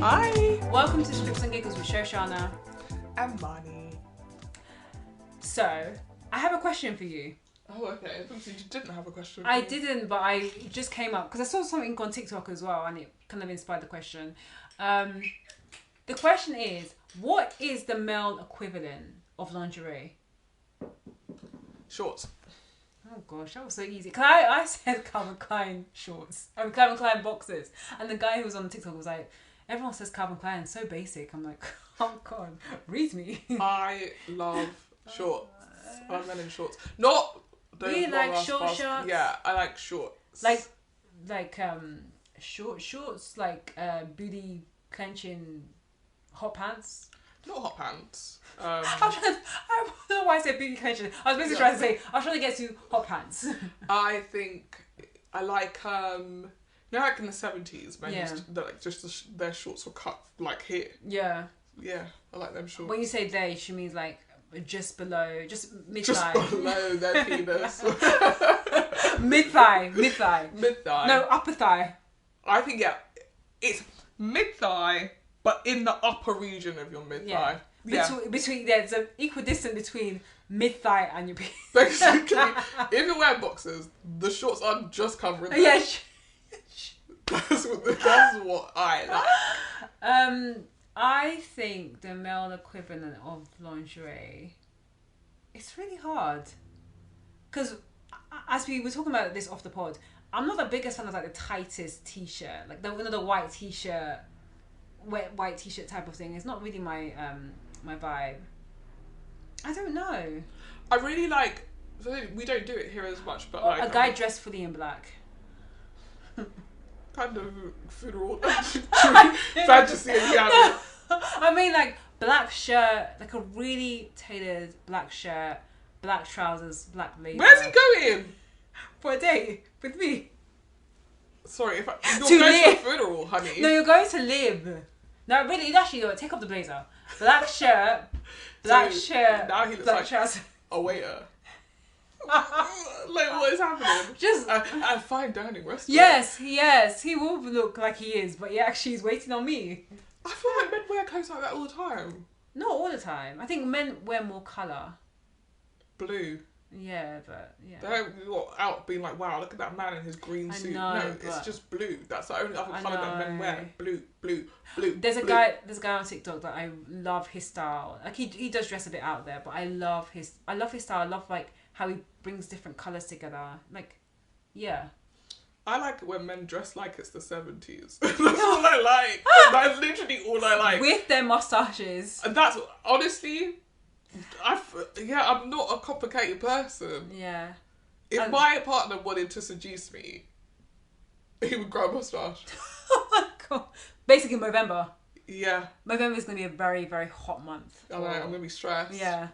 Hi. Welcome to Shxtsngigs with Shoshana. And Marnie. So, I have a question for you. Oh, okay. I thought you didn't have a question. I didn't, but I just came up because I saw something on TikTok as well, and it kind of inspired the question. The question is, what is the male equivalent of lingerie? Shorts. Oh gosh, that was so easy. Cause I said Calvin Klein shorts. Calvin Klein boxers. And the guy who was on TikTok was like, everyone says Calvin Klein, so basic. I'm like, oh god, read me. I love shorts. I love men in shorts. Not those You like long-ass short bras. shorts? Yeah, I like shorts. Like shorts, like booty clenching hot pants. Not hot pants. I don't know why I said booty clenching. I was basically trying to say, I was trying to get to hot pants. I think I like you know, like in the 70s, men Yeah. used to, like just their shorts were cut like here. Yeah. Yeah, I like them shorts. When you say they, she means like just below, just mid Just thigh. below their penis. Mid thigh. Mid thigh. No, upper thigh. I think it's mid thigh, but in the upper region of your mid thigh. Yeah. Between there's an equidistant between mid thigh and your penis. Basically, if you're wearing boxers, the shorts are just covering them. Yeah. That's what I like. I think the male equivalent of lingerie, it's really hard. Because as we were talking about this off the pod, I'm not the biggest fan of like the tightest t-shirt, like the white t-shirt, wet white t-shirt type of thing. It's not really my my vibe. I don't know. I really like. We don't do it here as much, but like a guy dressed fully in black. Kind of funeral fantasy in reality. I mean, like black shirt, like a really tailored black shirt, black trousers, black blazer. Where's he going? For a date with me. Sorry, you're To going to a live. funeral, honey. No, you're going to live. No, really, actually, no, take off the blazer. Black shirt, black So, shirt, now he looks black like trousers. a waiter. Like, what is happening? Just a fine dining restaurant. yes, he will look like he is, but actually he's waiting on me. I feel like men wear clothes like that all the time. Not all the time. I think men wear more colour. Blue. Yeah, but yeah. They're not out being like, wow, look at that man in his green I suit. know, No, it's but- just blue. That's the only other I colour that men know. wear. Blue. There's a blue. guy on TikTok that I love his style. Like he does dress a bit out there, but I love his style. I love like how he brings different colours together. Like, yeah. I like it when men dress like it's the 70s. That's all I like. That's literally all I like. With their moustaches. And that's, honestly, I'm not a complicated person. Yeah. If my partner wanted to seduce me, he would grow a moustache. Oh my god. Basically November. Yeah. November's going to be a very, very hot month. I know, I'm going to be stressed. Yeah.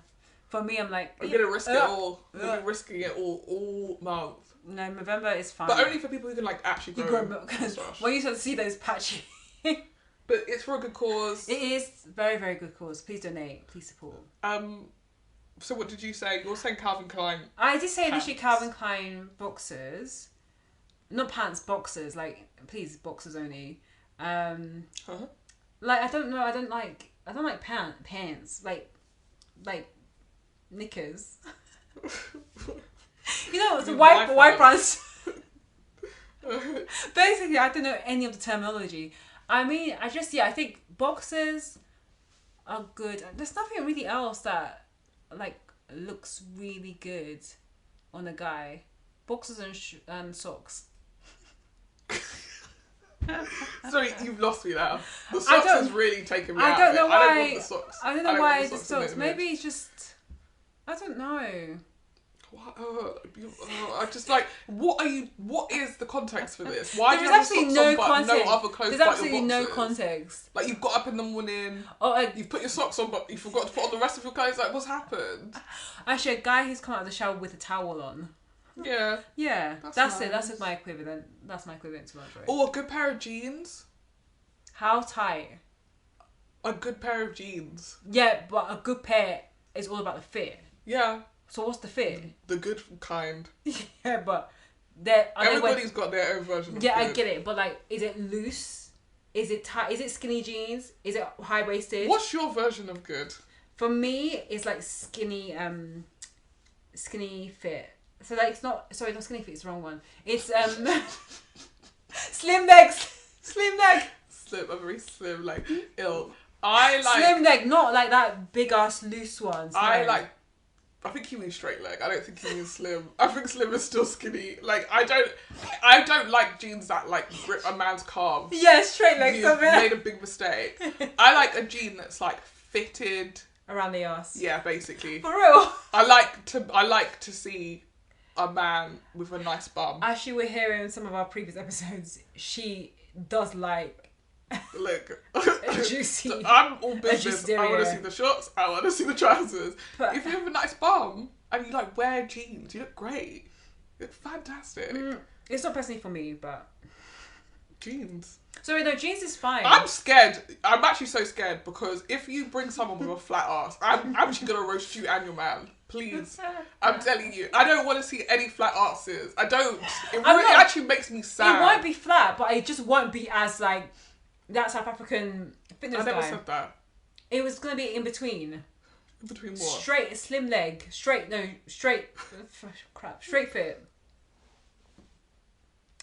For me, I'm like... I'm going to risk it all. I'm going to be risking it all month. No, November is fine. But only for people who can like actually grow a moustache. When you start to see those patchy... But it's for a good cause. It is very, very good cause. Please donate. Please support. So what did you say? You're saying Calvin Klein. I did say Pants. initially Calvin Klein boxers. Not pants, boxers. Like, please, boxers only. Like, I don't know. I don't like pants. Like knickers. You know, it's the white brands. Basically, I don't know any of the terminology. I mean, I think boxers are good. There's nothing really else that like looks really good on a guy. Boxers and socks. Sorry, you've lost me now. The socks has really taken me out. I don't know why. I don't want the socks. I don't know why want the in socks. the Maybe image. it's just. I don't know. I just like. What is the context for this? Why do There's you have absolutely socks no on but context. no other clothes There's but absolutely your no boxers? context. Like you've got up in the morning. Oh, like, You've put your socks on, but you forgot to put on the rest of your clothes. Like, what's happened? actually, a guy who's come out of the shower with a towel on. Yeah. Yeah, That's that's it. nice. That's my equivalent. That's my equivalent to lingerie. Or a good pair of jeans. How tight? A good pair of jeans. Yeah, but a good pair is all about the fit. Yeah. So what's the fit? The good kind. Yeah, but Everybody's got their own version of Yeah, I good. get it, but like, is it loose? Is it tight? Is it skinny jeans? Is it high waisted? What's your version of good? For me, it's like skinny fit. So like it's not skinny fit. It's the wrong one. It's slim legs. Slim leg. A very slim, like ill. I like slim leg, not like that big ass loose ones. No. I think he means straight leg. I don't think he means slim. I think slim is still skinny. Like I don't like jeans that like grip a man's calves. Yeah, straight legs. You made a big mistake. I like a jean that's like fitted around the ass. Yeah, basically. For real. I like to see a man with a nice bum. As you were hearing in some of our previous episodes, she does like Look, juicy. So I'm all business. I want to see the shorts. I want to see the trousers. But if you have a nice bum and you like wear jeans, you look great. You look fantastic. It's not personally for me, but jeans. Sorry, no, jeans is fine. I'm scared. I'm actually so scared because if you bring someone with a flat ass, I'm actually gonna roast you and your man. Please, I'm telling you, I don't want to see any flat asses. I don't. It actually makes me sad. It won't be flat, but it just won't be as like that South African fitness guy. I never said that. It was gonna be in between. In between what? Straight, slim leg, straight fit.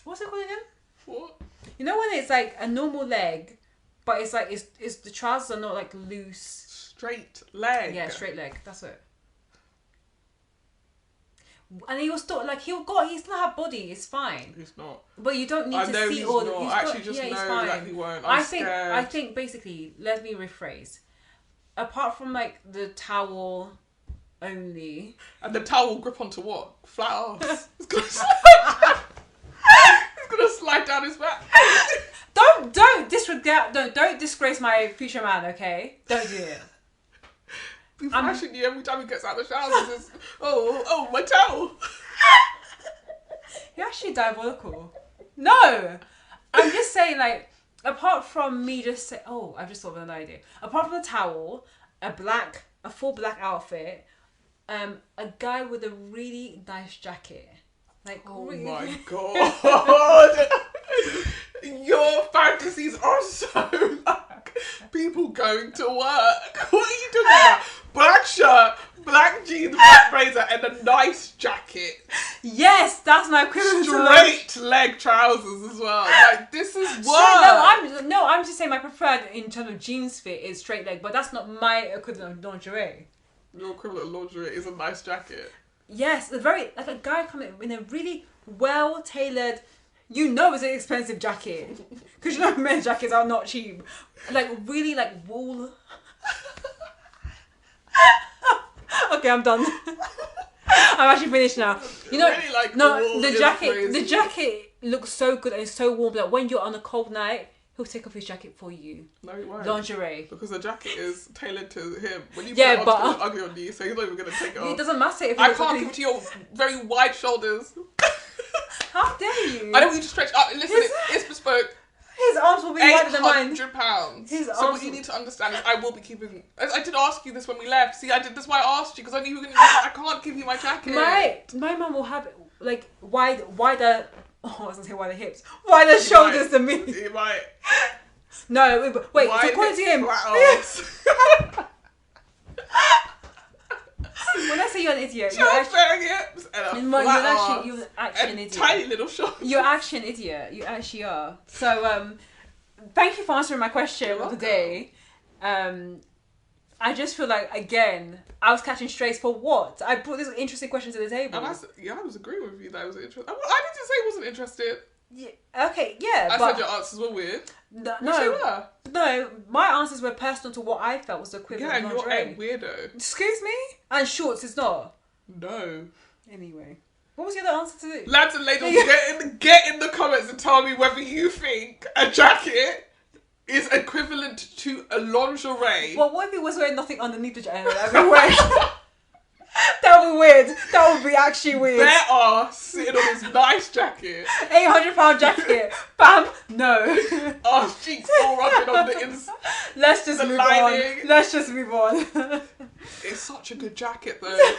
What's it called again? What? You know when it's like a normal leg, but it's like it's the trousers are not like loose. Straight leg. Yeah, straight leg. That's it. And he was still like he still have body. It's fine. He's not. But you don't need to see all. Not. I actually just know that he won't. I think basically, let me rephrase. Apart from like the towel only, and the towel grip onto what? Flat ass. It's gonna slide down. It's gonna slide down his back. Don't disregard. Don't disgrace my future man. Okay, don't do it. Be flashing you every time he gets out of the shower. Says, oh, my towel. You're actually diabolical. No, I'm just saying, like, apart from me just say, I've just thought of another idea. Apart from the towel, a full black outfit, a guy with a really nice jacket. Like, my god. Your fantasies are so like people going to work. What are you talking about? Black shirt, black jeans, black blazer, and a nice jacket. Yes, that's my equivalent. Straight leg trousers as well. Like this is what? I'm just saying my preferred in terms of jeans fit is straight leg, but that's not my equivalent of lingerie. Your equivalent of lingerie is a nice jacket. Yes, like a guy coming in a really well tailored. You know it's an expensive jacket. Because you know men's jackets are not cheap. Like, really, like, wool. Okay, I'm done. I'm actually finished now. You know, really like the jacket looks so good and it's so warm that when you're on a cold night, he'll take off his jacket for you. No, he won't. Lingerie. Because the jacket is tailored to him. When you put it on, it's ugly on you, so he's not even going to take it off. It doesn't matter if I can't give it to your very wide shoulders. How dare you? I don't want you to stretch up. Listen, it's bespoke. His arms will be wider than mine. £800. So what you need to understand is I will be keeping... I did ask you this when we left. See, that's why I asked you, because I knew you were going to... I can't give you my jacket. My mum will have, like, wider... Oh, I was going to say wider hips. Wider shoulders than me. You might. No, wait. So according to him... When I say you're an idiot, you're actually an idiot. Tiny little shorts. You're actually an idiot. You actually are. So, thank you for answering my question of the day. I just feel like, again, I was catching strays for what? I brought this interesting question to the table. And I was agreeing with you that I was interested. I didn't say I wasn't interested. Yeah, okay, yeah. I said your answers were weird. No, my answers were personal to what I felt was the equivalent of lingerie. Yeah, and you're a weirdo. Excuse me? And shorts is not. No. Anyway. What was the other answer to this? Lads and ladies, get in the comments and tell me whether you think a jacket is equivalent to a lingerie. Well, what if he was wearing nothing underneath the jacket? That would be weird. That would be actually weird. Bare ass sitting on his nice jacket. £800 jacket. Bam. No. Arse cheeks all rubbing on the inside. Let's just move on. Let's just move on. It's such a good jacket though.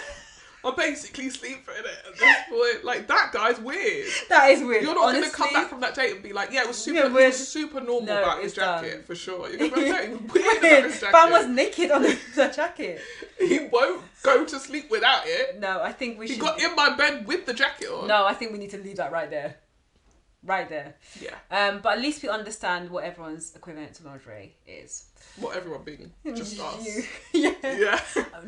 are basically sleeping in it at this point. Like, that guy's weird. That is weird. You're not Honestly, going to come back from that date and be like, yeah, it was super, Yeah, he weird. was super normal No, about his it's jacket, done. for sure. You're going to be like, no, he was weird about his jacket. Fam was naked on the jacket. He won't go to sleep without it. No, I think we should. He got in my bed with the jacket on. No, I think we need to leave that right there. Right there. Yeah. But at least we understand what everyone's equivalent to lingerie is. What everyone being just us. Yeah. Yeah.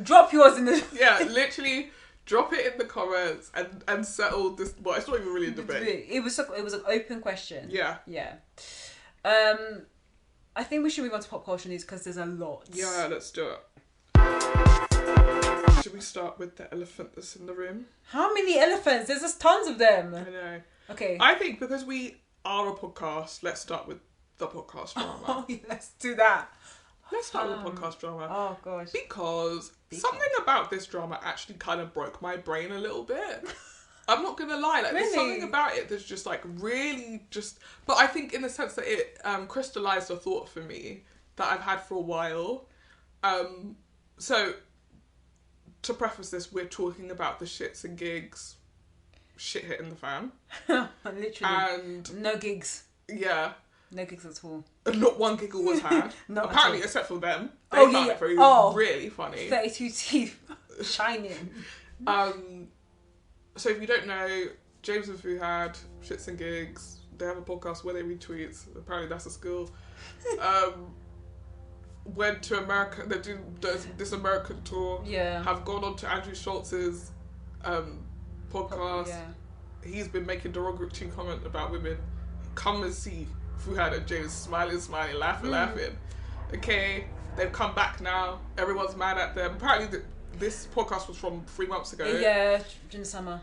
Drop yours in the. Yeah, literally drop it in the comments and settle this. Well, it's not even really a debate. It was an open question. Yeah. Yeah. I think we should move on to pop culture news because there's a lot. Yeah, let's do it. Should we start with the elephant that's in the room? How many elephants? There's just tons of them. I know. Okay. I think because we are a podcast, let's start with the podcast drama. Oh, yeah, let's do that. Let's start with the podcast drama. Oh, gosh. Because something about this drama actually kind of broke my brain a little bit. I'm not going to lie. Like, there's something about it that's just like really just... But I think in the sense that it crystallized a thought for me that I've had for a while. So, to preface this, we're talking about the Shxtsngigs shit hitting the fan. Literally. And... No gigs. Yeah. No gigs at all. Not one giggle was had. Apparently, except for them. They found it really funny. 32 teeth shining. So if you don't know, James and Fuhad, Shxtsngigs, they have a podcast where they read tweets. Apparently that's a skill. Went to America. They do this American tour. Yeah. Have gone on to Andrew Schultz's podcast. Yeah. He's been making derogatory comment about women. Come and see Fuhad and James smiling, laughing. Okay, they've come back now. Everyone's mad at them. Apparently this podcast was from 3 months ago. Yeah, in the summer.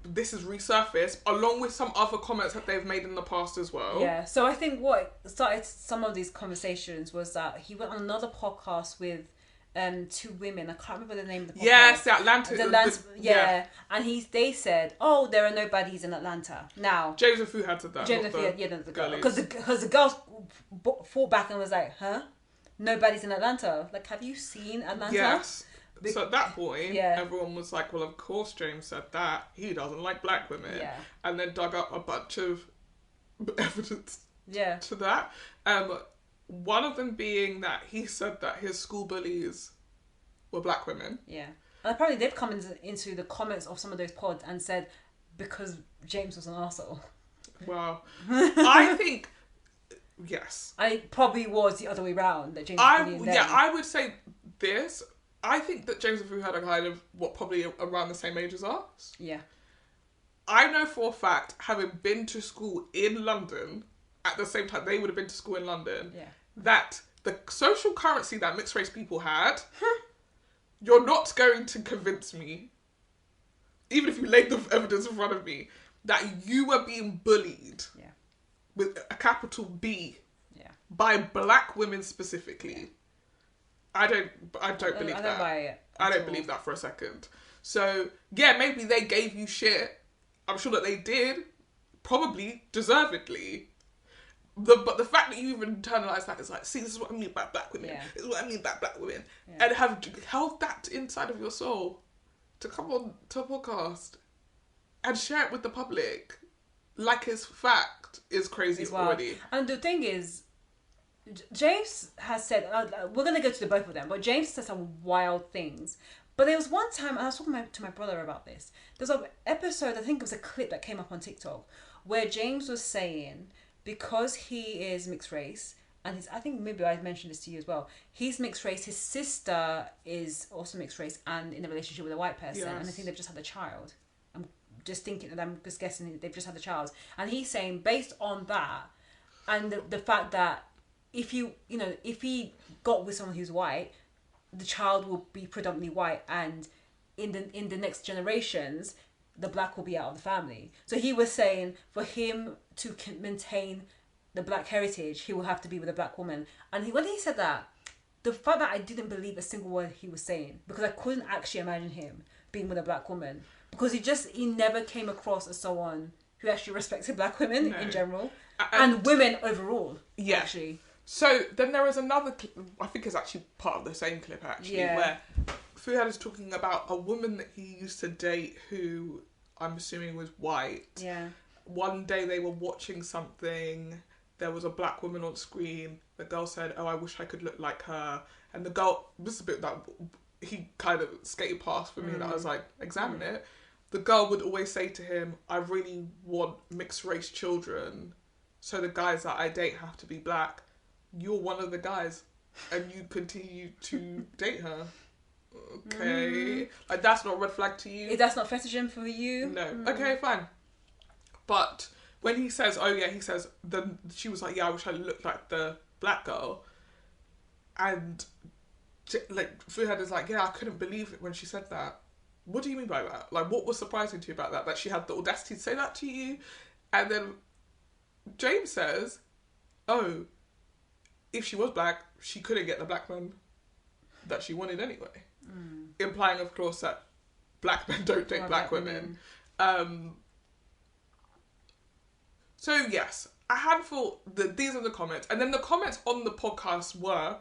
This has resurfaced along with some other comments that they've made in the past as well. Yeah, so I think what started some of these conversations was that he went on another podcast with 2 women. I can't remember the name of the podcast. Yes, the Atlanta. Yeah, and they said, "Oh, there are no baddies in Atlanta now." James and Fuhad said that. James and Fuhad, the girl, girlies. because the girls fought back and was like, "Huh? No baddies in Atlanta? Like, have you seen Atlanta?" Yes. So at that point, everyone was like, well, of course James said that. He doesn't like black women. Yeah. And then dug up a bunch of evidence to that. One of them being that he said that his school bullies were black women. Yeah. And apparently they've come into the comments of some of those pods and said, because James was an arsehole. Wow. I think, yes. And it probably was the other way around, that James was bullying them. Yeah, I would say this. I think that James and Fuhad are kind of probably around the same age as us. Yeah. I know for a fact, having been to school in London at the same time they would have been to school in London, that the social currency that mixed race people had, you're not going to convince me, even if you laid the evidence in front of me, that you were being bullied with a capital B by black women specifically. I don't believe that. I don't buy it. I don't believe that for a second. So, yeah, maybe they gave you shit. I'm sure that they did. Probably deservedly. But the fact that you even internalise that is like, see, this is what I mean by black women. Yeah. This is what I mean by black women. Yeah. And have held that inside of your soul to come on to a podcast and share it with the public like it's fact is crazy already. And the thing is, James has said, we're going to go to the both of them, but James said some wild things. But there was one time, and I was talking to my brother about this, there's an episode, I think it was a clip that came up on TikTok, where James was saying, because he is mixed race, and I think maybe I mentioned this to you as well, he's mixed race, his sister is also mixed race and in a relationship with a white person, and I think they've just had a child. I'm just guessing they've just had a child. And he's saying, based on that, and the fact that if he got with someone who's white, the child will be predominantly white, and in the next generations, the black will be out of the family. So he was saying for him to maintain the black heritage, he will have to be with a black woman. And when he said that, the fact that I didn't believe a single word he was saying, because I couldn't actually imagine him being with a black woman, because he never came across as someone who actually respected black women in general and women overall. Actually. So then there is another clip, I think it's actually part of the same clip actually, where Fuhad is talking about a woman that he used to date who I'm assuming was white. Yeah. One day they were watching something, there was a black woman on screen, the girl said, oh, I wish I could look like her. And the girl, this is a bit that he kind of skated past for me, and I was like, examine it. The girl would always say to him, I really want mixed race children, so the guys that I date have to be black. You're one of the guys, and you continue to date her. Okay. Like, that's not a red flag to you? That's not fetishism for you? No. Okay, fine. But when he says, she was like, yeah, I wish I looked like the black girl. And, like, Fuhad is like, yeah, I couldn't believe it when she said that. What do you mean by that? Like, what was surprising to you about that? That she had the audacity to say that to you? And then James says, oh, if she was black, she couldn't get the black man that she wanted anyway. Implying, of course, that black men don't date black women. So, yes, a handful, these are the comments. And then the comments on the podcast were,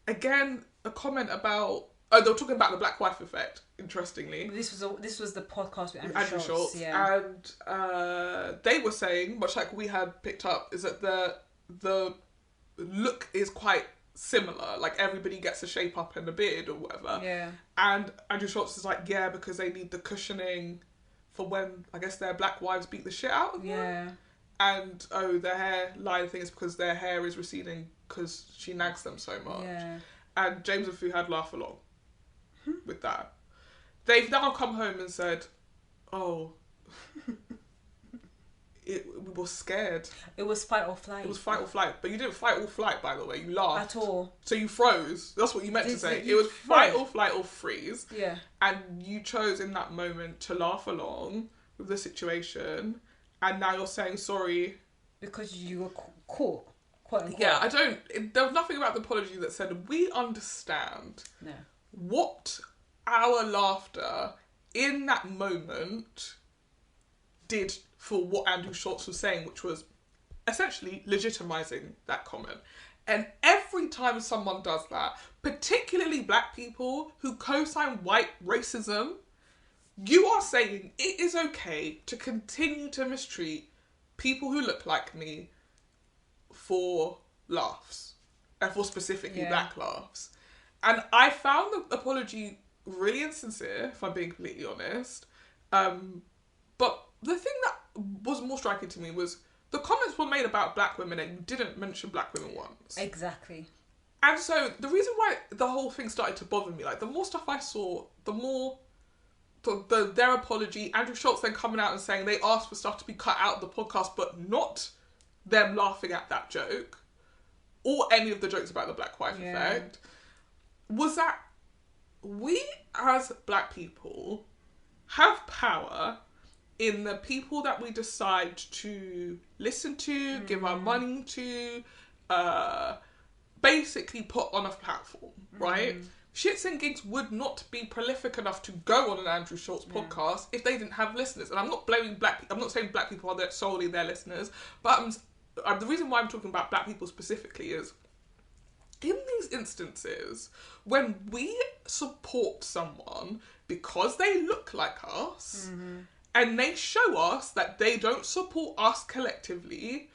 again, a comment about, they were talking about the black wife effect, interestingly. This was the podcast with Andrew Schultz. Yeah. And they were saying, much like we had picked up, is that the look is quite similar. Like, everybody gets a shape up and a beard or whatever. Yeah. And Andrew Schultz is like, yeah, because they need the cushioning for when, I guess, their black wives beat the shit out of them. Yeah. And, their hairline thing is because their hair is receding because she nags them so much. Yeah. And James and Fuhad laugh along with that. They've now come home and said, oh, we were scared. It was fight or flight. It was fight or flight. But you didn't fight or flight, by the way. You laughed. At all. So you froze. That's what you meant to say. It was fight or flight or freeze. Yeah. And you chose in that moment to laugh along with the situation. And now you're saying sorry. Because you were caught. Quote unquote. Yeah, there was nothing about the apology that said, we understand what our laughter in that moment did for what Andrew Schultz was saying, which was essentially legitimising that comment. And every time someone does that, particularly black people who co-sign white racism, you are saying it is okay to continue to mistreat people who look like me for laughs, and for specifically black laughs. And I found the apology really insincere, if I'm being completely honest. But the thing that was more striking to me was the comments were made about black women and you didn't mention black women once. Exactly. And so the reason why the whole thing started to bother me, like, the more stuff I saw, the more their apology, Andrew Schultz then coming out and saying they asked for stuff to be cut out of the podcast, but not them laughing at that joke or any of the jokes about the black wife effect, was that we as black people have power in the people that we decide to listen to, give our money to, basically put on a platform, right? Shxtsngigs would not be prolific enough to go on an Andrew Schultz podcast if they didn't have listeners. And I'm not blaming black people. I'm not saying black people are solely their listeners. But the reason why I'm talking about black people specifically is in these instances, when we support someone because they look like us and they show us that they don't support us collectively,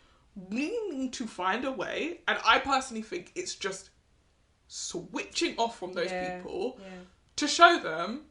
we need to find a way. And I personally think it's just switching off from those people to show them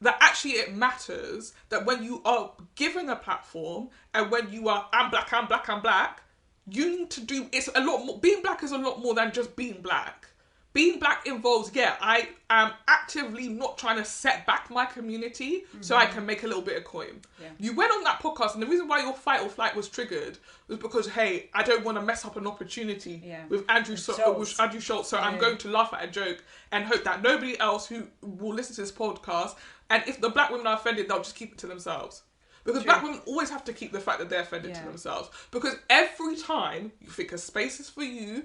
that actually it matters, that when you are given a platform and when you are, I'm black, you need to do, it's a lot more, being black is a lot more than just being black. Being black involves, I am actively not trying to set back my community so I can make a little bit of coin. Yeah. You went on that podcast and the reason why your fight or flight was triggered was because, hey, I don't want to mess up an opportunity with Andrew Schultz, so I'm going to laugh at a joke and hope that nobody else who will listen to this podcast, and if the black women are offended, they'll just keep it to themselves. Because black women always have to keep the fact that they're offended to themselves. Because every time you think a space is for you,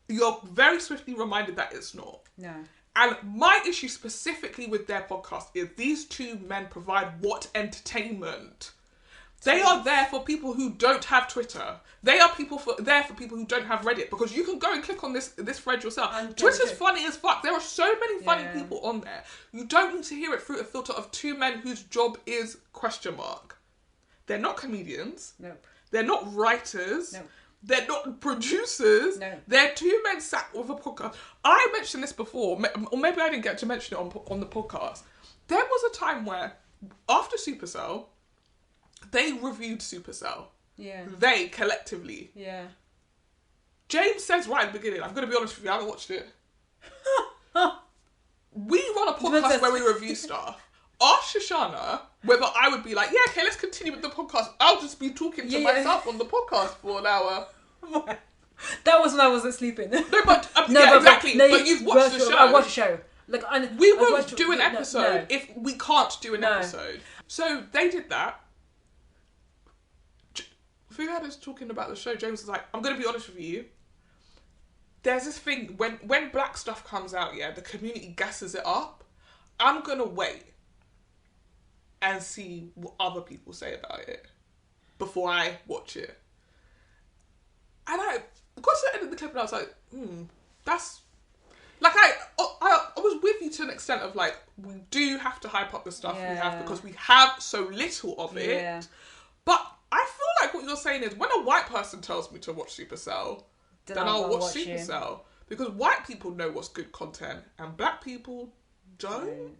you're very swiftly reminded that it's not. No. And my issue specifically with their podcast is these two men provide what entertainment? They are there for people who don't have Twitter. They are there for people who don't have Reddit, because you can go and click on this thread yourself. Twitter's funny as fuck. There are so many funny people on there. You don't need to hear it through a filter of two men whose job is question mark. They're not comedians. Nope. They're not writers. Nope. They're not producers. No. They're two men sat with a podcast. I mentioned this before, or maybe I didn't get to mention it on the podcast. There was a time where, after Supercell, they reviewed Supercell. Yeah. They, collectively. Yeah. James says right at the beginning, I'm going to be honest with you, I haven't watched it. We run a podcast where we review stuff. Ask Shoshana whether I would be like, yeah, okay, let's continue with the podcast. I'll just be talking to myself on the podcast for an hour. That was when I wasn't sleeping. No, but exactly. But you've watched the show. I watched the show. Like, we won't do an episode if we can't do an episode. So they did that. We had us talking about the show. James was like, I'm going to be honest with you. There's this thing, when black stuff comes out, the community gasses it up. I'm going to wait and see what other people say about it before I watch it. And I got to the end of the clip and I was like, that's... Like, I was with you to an extent of, like, we do have to hype up the stuff we have because we have so little of it. But I feel like what you're saying is, when a white person tells me to watch Supercell, then I'll watch Supercell. Because white people know what's good content and black people don't.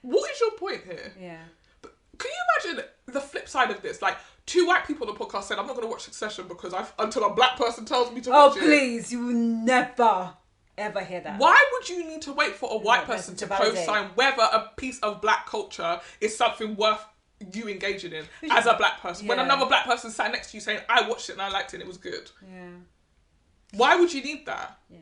What is your point here? Yeah. But can you imagine the flip side of this? Like, two white people on the podcast said, I'm not going to watch Succession because until a black person tells me to watch it. Oh, please. You will never, ever hear that. Why would you need to wait for a white person to co-sign whether a piece of black culture is something worth you engaging in as a black person? When another black person sat next to you saying, I watched it and I liked it and it was good. Yeah. Why would you need that? Yeah.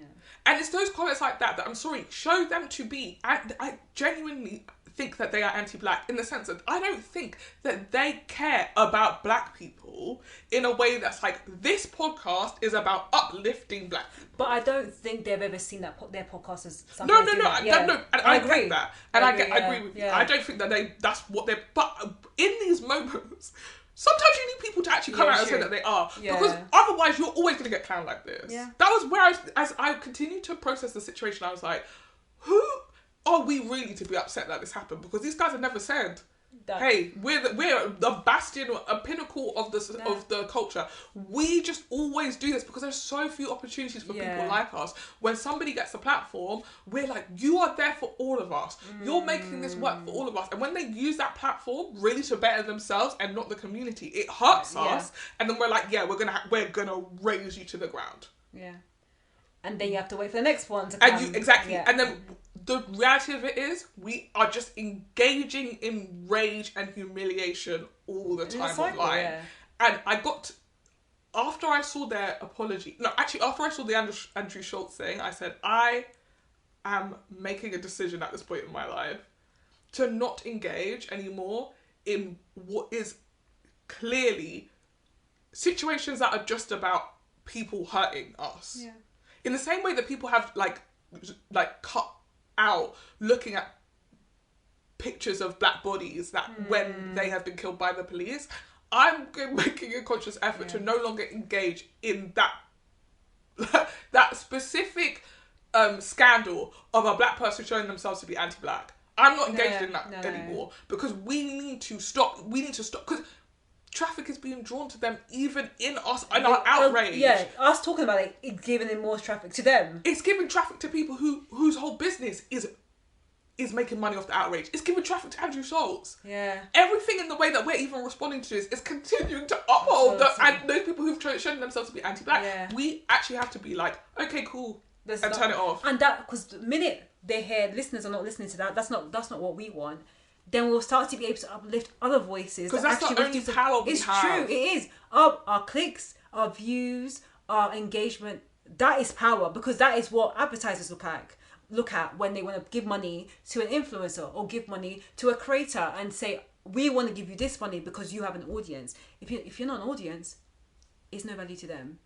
And it's those comments like that I'm sorry, show them to be. I genuinely think that they are anti-black in the sense that I don't think that they care about black people in a way that's like, this podcast is about uplifting black people. But I don't think they've ever seen that their podcast as something. No. I agree with that, and I agree with you. I don't think that that's what they're. But in these moments, sometimes you need people to actually come out and say that they are, because otherwise you're always going to get clowned like this. Yeah. That was where as I continued to process the situation, I was like, who are we really to be upset that this happened? Because these guys have never said, hey, we're the bastion, a pinnacle of the culture. We just always do this because there's so few opportunities for people like us. When somebody gets a platform, we're like, you are there for all of us. You're making this work for all of us. And when they use that platform really to better themselves and not the community, it hurts us. And then we're like, we're gonna raise you to the ground. Yeah. And then you have to wait for the next one to come. And then the reality of it is, we are just engaging in rage and humiliation all the time online. Yeah. And after I saw their apology, after I saw the Andrew Schultz thing, I said, I am making a decision at this point in my life to not engage anymore in what is clearly situations that are just about people hurting us. Yeah. In the same way that people have like cut out looking at pictures of black bodies that when they have been killed by the police, I'm making a conscious effort to no longer engage in that specific scandal of a black person showing themselves to be anti-black. I'm not engaged in that anymore because we need to stop. We need to stop because traffic is being drawn to them, even in us, in our outrage. Yeah, us talking about it, it's giving them more traffic to them. It's giving traffic to people whose whole business is making money off the outrage. It's giving traffic to Andrew Schultz. Yeah. Everything in the way that we're even responding to this is continuing to uphold and those people who've shown themselves to be anti-black. Yeah. We actually have to be like, okay, cool, and turn it off. And that, because the minute they hear listeners are not listening to that, that's not what we want. Then we'll start to be able to uplift other voices. Because that's the only power we have. It's true, it is. Our clicks, our views, our engagement, that is power, because that is what advertisers look at when they want to give money to an influencer or give money to a creator and say, we want to give you this money because you have an audience. If you're not an audience, it's no value to them.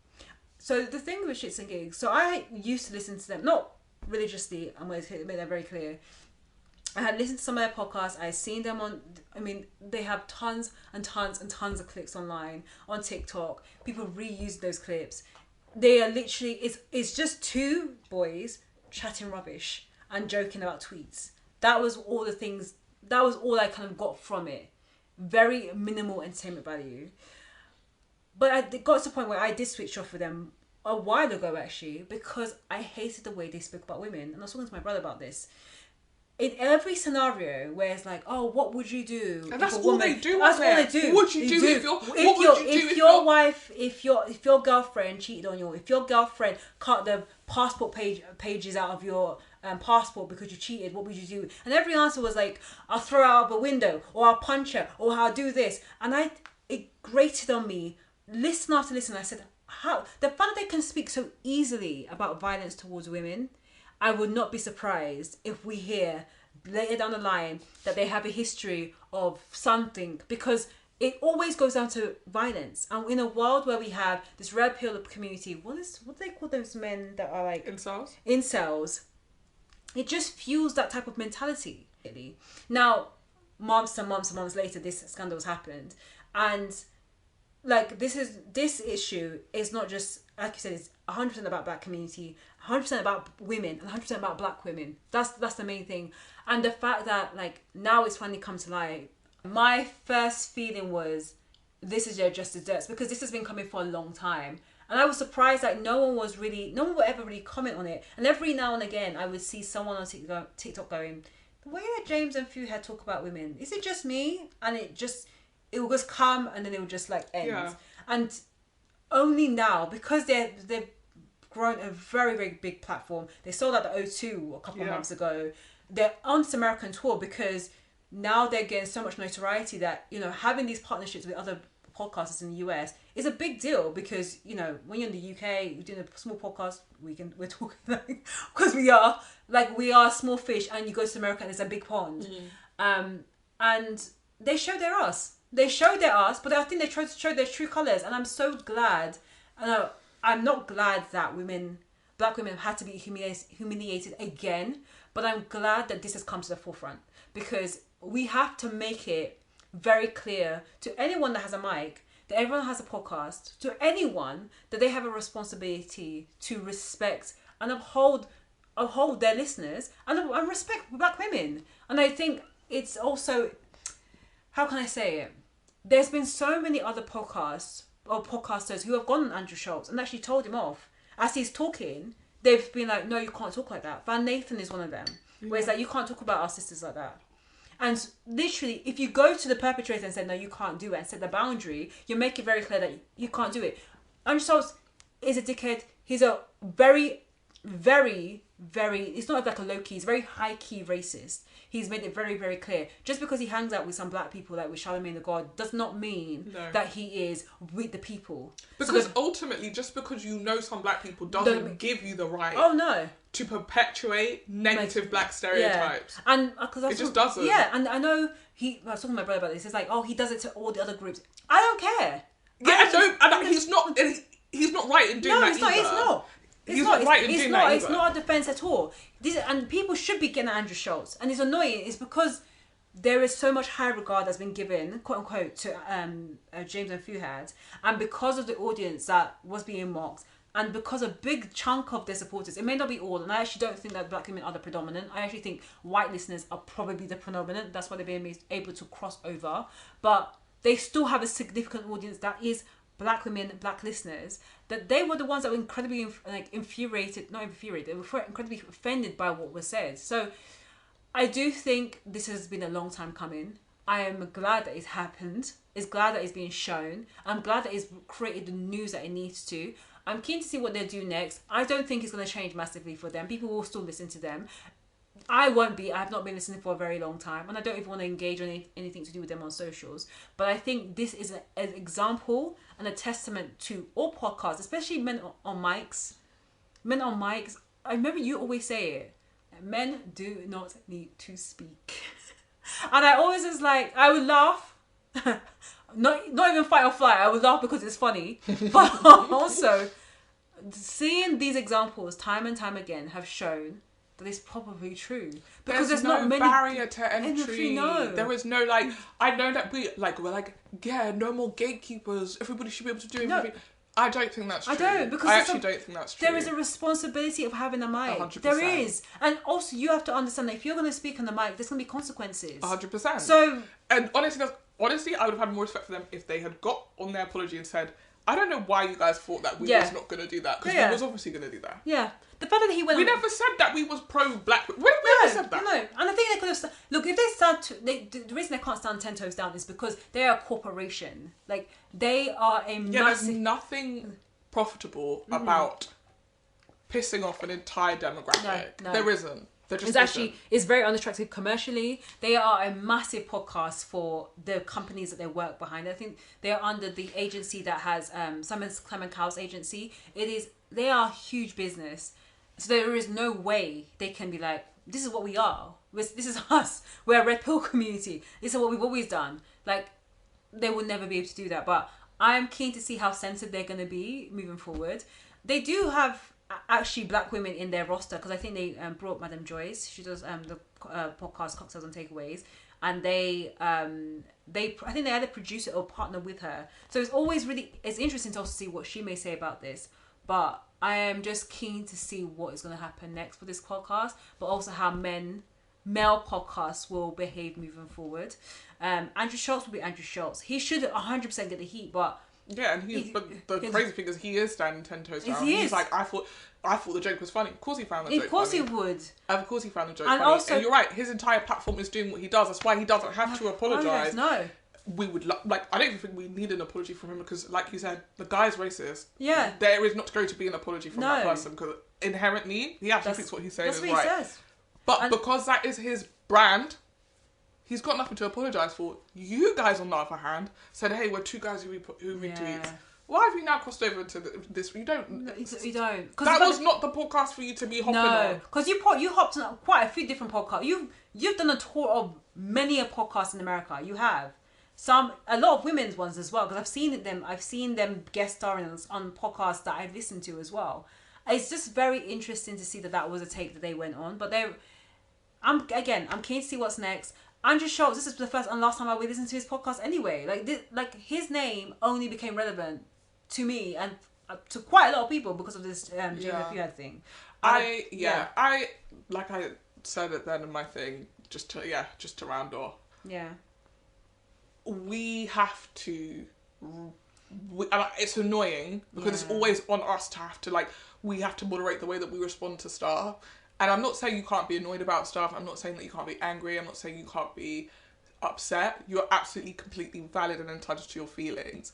So the thing with Shxtsngigs, so I used to listen to them, not religiously, I'm going to make that very clear. I had listened to some of their podcasts. I've seen them on. I mean, they have tons and tons and tons of clips online on TikTok. People reuse those clips. They are literally. It's just two boys chatting rubbish and joking about tweets. That was all the things. That was all I kind of got from it. Very minimal entertainment value. But I got to the point where I did switch off with them a while ago, actually, because I hated the way they spoke about women. And I was talking to my brother about this. In every scenario where it's like, oh, what would you do? And that's all they do. That's all they do. What would you do if your wife, if your girlfriend cheated on you, if your girlfriend cut the passport pages out of your passport because you cheated, what would you do? And every answer was like, I'll throw her out of a window, or I'll punch her, or I'll do this. And it grated on me, listen after listen. I said, how the fact that they can speak so easily about violence towards women. I would not be surprised if we hear later down the line that they have a history of something, because it always goes down to violence. And in a world where we have this red pill community, what do they call those men that are like incels? It just fuels that type of mentality. Really. Now, months and months later, this scandal's happened, and like this issue is not just, like you said, it's 100% about black community, 100% about women, and 100% about black women. That's the main thing. And the fact that like now it's finally come to light. My first feeling was, this is your just desserts, because this has been coming for a long time. And I was surprised that no one would ever really comment on it. And every now and again, I would see someone on TikTok going, the way that James and Fu had talk about women, is it just me? And it will just come and then it will just like end. Yeah. And only now, because they've grown a very, very big platform. They sold out the O2 a couple of months ago. They're on this American tour because now they're getting so much notoriety that, you know, having these partnerships with other podcasters in the US is a big deal, because, you know, when you're in the UK, you're doing a small podcast, we're talking like, because we are small fish, and you go to America and it's a big pond. And they show their ass. But I think they tried to show their true colours, and I'm so glad. I'm not glad that black women have had to be humiliated again, but I'm glad that this has come to the forefront, because we have to make it very clear to anyone that has a mic, that everyone has a podcast, to anyone that they have a responsibility to respect and uphold their listeners and respect black women. And I think it's also, how can I say it? There's been so many other podcasts or podcasters who have gone on Andrew Schultz and actually told him off. As he's talking, they've been like, no, you can't talk like that. Van Nathan is one of them. Where it's like, you can't talk about our sisters like that. And literally, if you go to the perpetrator and say, no, you can't do it, and set the boundary, you make it very clear that you can't do it. Andrew Schultz is a dickhead. He's a very, very, very, it's not like a low-key, he's very high-key racist. He's made it very, very clear. Just because he hangs out with some black people, like with Charlamagne the God, does not mean that he is with the people. Because ultimately, just because you know some black people doesn't give you the right to perpetuate negative black stereotypes. Yeah. And it just doesn't. Yeah, and I know I was talking to my brother about this. It's like, oh, he does it to all the other groups. I don't care. He's not right in doing that either. He's not. He's not right in doing that either. It's not a defence at all. And people should be getting at Andrew Schultz. And it's annoying. It's because there is so much high regard that's been given, quote unquote, to James and Fuhad. And because of the audience that was being mocked, and because a big chunk of their supporters, it may not be all, and I actually don't think that black women are the predominant. I actually think white listeners are probably the predominant. That's why they're being able to cross over. But they still have a significant audience that is black women, black listeners, that they were the ones that were incredibly they were incredibly offended by what was said. So I do think this has been a long time coming. I am glad that it's happened. It's glad that it's being shown. I'm glad that it's created the news that it needs to. I'm keen to see what they'll do next. I don't think it's going to change massively for them. People will still listen to them. I won't be. I have not been listening for a very long time, and I don't even want to engage on anything to do with them on socials. But I think this is an example and a testament to all podcasts, especially men on mics. Men on mics. I remember you always say it. Men do not need to speak. And I always was like, I would laugh. not even fight or flight. I would laugh because it's funny. But also, seeing these examples time and time again have shown that is probably true. Because there's not no many barrier to entry. No. There is no like. I know that we're like, yeah, no more gatekeepers. Everybody should be able to do everything. No. I don't think that's true. I actually don't think that's true. There is a responsibility of having a mic. 100%. There is. And also you have to understand that if you're going to speak on the mic, there's going to be consequences. 100%. So... And honestly, I would have had more respect for them if they had got on their apology and said, I don't know why you guys thought that we was not going to do that. Because we was obviously going to do that. Yeah. The fact that he went... We never said that we was pro-black. We never said that. No. And I think they could have... Look, if they start... the reason they can't stand 10 toes down is because they are a corporation. Like, they are a massive... Yeah, there's nothing profitable about pissing off an entire demographic. No. There isn't. It's very unattractive commercially. They are a massive podcast for the companies that they work behind. I think they are under the agency that has Simon Clement Cowell's agency. They are a huge business. So there is no way they can be like, this is what we are. This is us. We're a red pill community. This is what we've always done. Like, they will never be able to do that. But I'm keen to see how censored they're going to be moving forward. They do have actually black women in their roster because I think they brought Madame Joyce. She does the podcast Cocktails and Takeaways, and I think they either produce it or partner with her. So it's interesting to also see what she may say about this. But I am just keen to see what is going to happen next with this podcast, but also how male podcasts will behave moving forward. Andrew Schultz will be Andrew Schultz. He should 100% get the heat, but yeah, and but the crazy thing is he is standing 10 toes down. He's like, I thought the joke was funny. Of course he found the joke funny. Of course he would. Of course he found the joke funny. Also, and you're right, his entire platform is doing what he does. That's why he doesn't have to apologise. No. We would I don't even think we need an apology from him because, like you said, the guy's racist. Yeah. There is not going to be an apology from that person because inherently he actually thinks what he's saying is right. That's what he says. But because that is his brand, he's got nothing to apologise for. You guys, on the other hand, said, hey, we're two guys who retweet. Why have you now crossed over to this? You don't. You don't. That was not the podcast for you to be hopping on. No, because you hopped on quite a few different podcasts. You've done a tour of many a podcast in America. You have a lot of women's ones as well. Because I've seen them guest starring on podcasts that I've listened to as well. It's just very interesting to see that was a take that they went on. But I'm keen to see what's next. Andrew Schultz, this is the first and last time I would listen to his podcast anyway. Like his name only became relevant to me and to quite a lot of people because of this Jamie Fuad thing. I like I said at the end of my thing, just to round off. Yeah. We have to. It's annoying because it's always on us to have to we have to moderate the way that we respond to stuff. And I'm not saying you can't be annoyed about stuff. I'm not saying that you can't be angry. I'm not saying you can't be upset. You're absolutely completely valid and entitled to your feelings.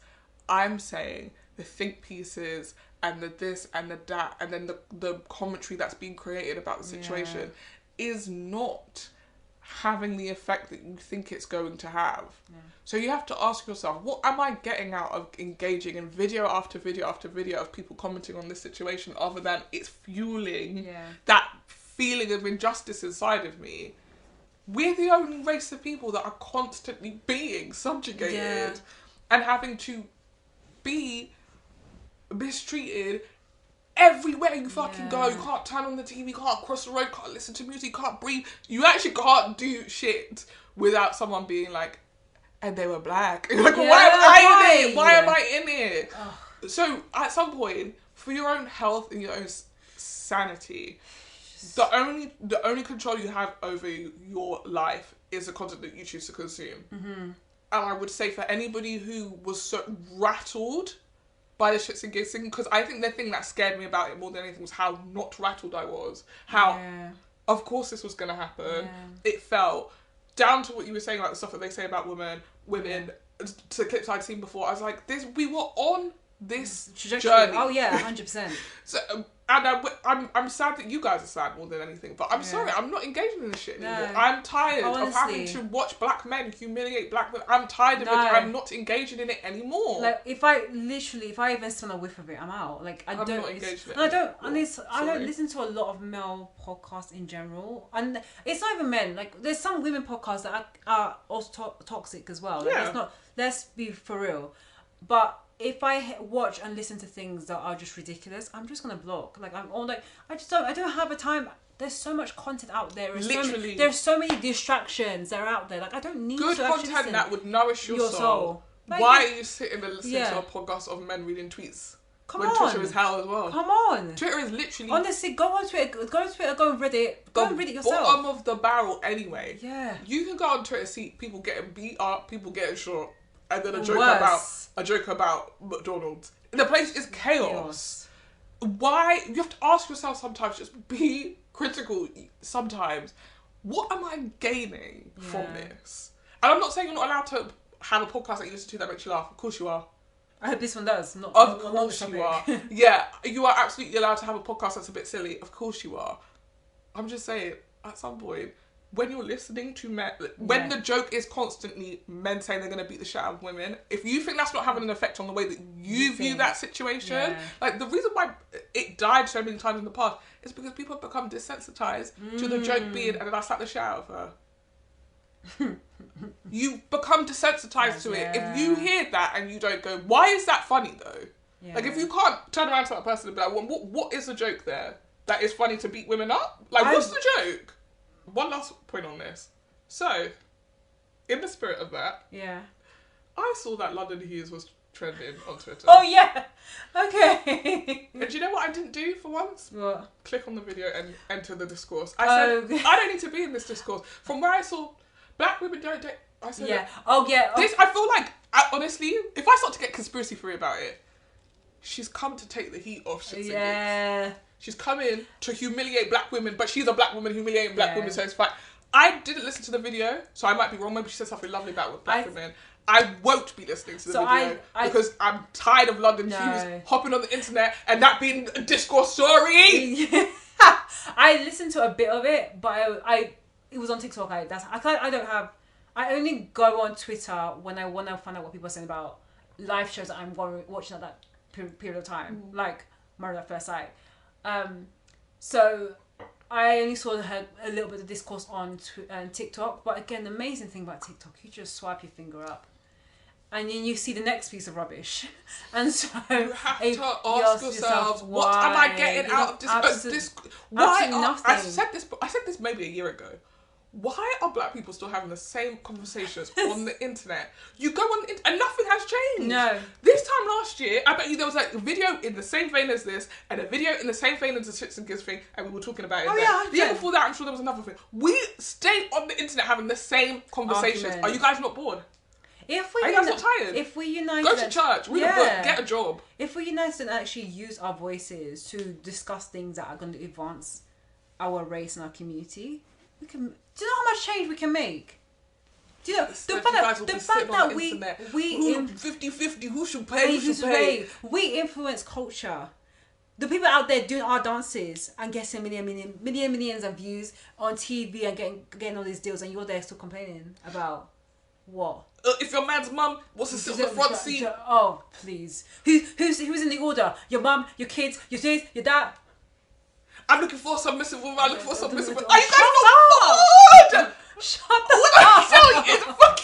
I'm saying the think pieces and the this and the that and then the commentary that's being created about the situation is not having the effect that you think it's going to have. Yeah. So you have to ask yourself, what am I getting out of engaging in video after video after video of people commenting on this situation other than it's fueling that feeling of injustice inside of me? We're the only race of people that are constantly being subjugated and having to be mistreated everywhere you fucking go. You can't turn on the TV, you can't cross the road, can't listen to music, you can't breathe. You actually can't do shit without someone being like, and they were black. Like, why am I in it? Why am I in it? Ugh. So at some point, for your own health and your own sanity, the only control you have over your life is the content that you choose to consume. Mm-hmm. And I would say for anybody who was so rattled by the Shxtsngigs thing, because I think the thing that scared me about it more than anything was how not rattled I was. How, of course this was going to happen. Yeah. It felt, down to what you were saying, like the stuff that they say about women, to the clips I'd seen before, I was like, we were on this journey. Oh yeah, 100%. So, and I'm sad that you guys are sad more than anything, but I'm sorry, I'm not engaging in this shit anymore. I'm tired of having to watch black men humiliate black women. I'm tired of it. I'm not engaging in it anymore. Like if I even smell a whiff of it, I'm out. Like I'm not engaged in it. I don't listen to a lot of male podcasts in general, and it's not even men. Like there's some women podcasts that are also toxic as well. Like, it's not. Let's be for real, but if I watch and listen to things that are just ridiculous, I'm just gonna block. Like I don't have a time there's so much content out there. Literally. There's so many distractions that are out there. Like, I don't need good to actually content that would nourish your soul. Like, why are you sitting and listening yeah. to a podcast of men reading tweets? Come when on. Twitter is hell as well. Come on. Twitter is literally... Honestly, go on Twitter, go on Reddit, go and read it yourself. Bottom of the barrel anyway. Yeah. You can go on Twitter, see people getting beat up, people getting shot, and then a joke about McDonald's. The place is chaos. Why? You have to ask yourself sometimes, just be critical sometimes. What am I gaining from this? And I'm not saying you're not allowed to have a podcast that you listen to that makes you laugh. Of course you are. I hope this one does. Of course you are. Yeah, you are absolutely allowed to have a podcast that's a bit silly. Of course you are. I'm just saying, at some point, when you're listening to men, when the joke is constantly men saying they're going to beat the shit out of women, if you think that's not having an effect on the way that you view that situation, like the reason why it died so many times in the past is because people have become desensitized to the joke being, and then I slapped the shit out of her. You've become desensitized to it. If you hear that and you don't go, why is that funny though? Like if you can't turn around to that person and be like, well, what is the joke there? That is funny to beat women up? Like what's the joke? One last point on this. So, in the spirit of that, I saw that London Hughes was trending on Twitter. Oh yeah, okay. And do you know what I didn't do for once? What? Click on the video and enter the discourse. I said, I don't need to be in this discourse. From where I saw black women don't date. I said, this. I feel like, honestly, if I start to get conspiracy theory about it, she's come to take the heat off Shxtsngigs. Yeah. She's come in to humiliate black women, but she's a black woman humiliating black women, so it's fine. I didn't listen to the video, so I might be wrong. Maybe she said something lovely about black women. I won't be listening to the video because I'm tired of London Hughes hopping on the internet and that being a discourse story. I listened to a bit of it, but it was on TikTok. I only go on Twitter when I want to find out what people are saying about live shows that I'm watching at that period of time, like Married at First Sight. So I only saw a little bit of discourse on TikTok, but again, the amazing thing about TikTok, you just swipe your finger up and then you see the next piece of rubbish. And so you have to ask yourself, what am I getting out of this? Why nothing. I said this maybe a year ago. Why are black people still having the same conversations on the internet? You go on the internet and nothing has changed. No. This time last year, I bet you there was like a video in the same vein as this and a video in the same vein as the Shxtsngigs thing, and we were talking about it. The year before that, I'm sure there was another thing. We stay on the internet having the same conversations. Are you guys not bored? Are you guys not tired? If we unite, go to church, read a book, get a job. If we unite and actually use our voices to discuss things that are going to advance our race and our community, we can. Do you know how much change we can make? Do you know the fact that we 50-50, who should pay? We influence culture. The people out there doing our dances and getting millions of views on TV and getting all these deals, and you're there still complaining about what? If your man's mum wants to sit on the front seat. Oh please, who's in the order? Your mum, your kids, your sis, your dad. I'm looking for a submissive woman. I'm looking for a submissive woman. Are you guys not bored? Shut up. What I tell you,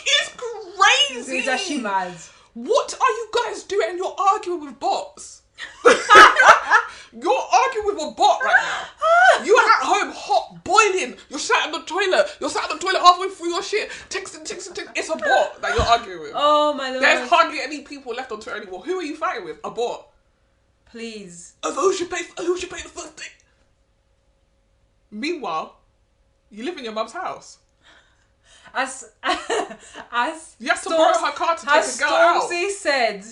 it's crazy. It's actually mad. What are you guys doing? You're arguing with bots. You're arguing with a bot right now. You're at home, hot, boiling. You're sat in the toilet. You're sat in the toilet halfway through your shit. Texting. It's a bot that you're arguing with. Oh my Lord. There's hardly any people left on Twitter anymore. Who are you fighting with? A bot. Please. Who should pay the first thing? Meanwhile, you live in your mum's house. As you have to borrow her car to take a girl out. Stormzy said,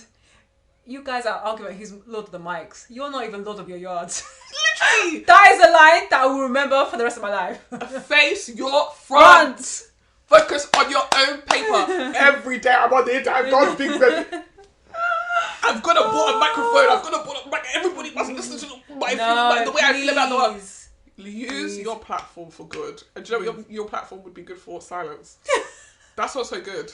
you guys are arguing who's Lord of the Mics. You're not even Lord of your yards. Literally. That is a line that I will remember for the rest of my life. Face your front. Focus on your own paper. Every day I'm on the internet. I've got a big ready. I've got to bought a microphone. I've got to bought a mic. Everybody must listen to my the way I feel about the world. Use your platform for good. And do you know what your platform would be good for? Silence. That's what's so good.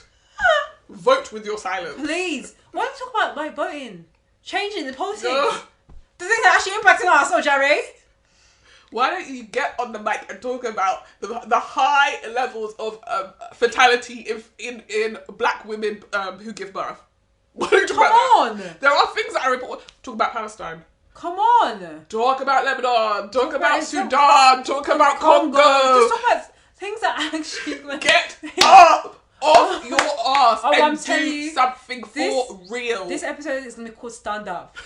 Vote with your silence. Please. Why don't you talk about like voting? Changing the politics. The thing that actually impacting us, Jerry. Why don't you get on the mic and talk about the high levels of fatality in black women who give birth? Why don't you talk about that? There are things that are important. Talk about Palestine. Come on. Talk about Lebanon. Talk about Sudan. Talk about Congo. Just talk about things that actually... Get up off your ass and I'm do telling you, something for real. This episode is going to be called Stand Up.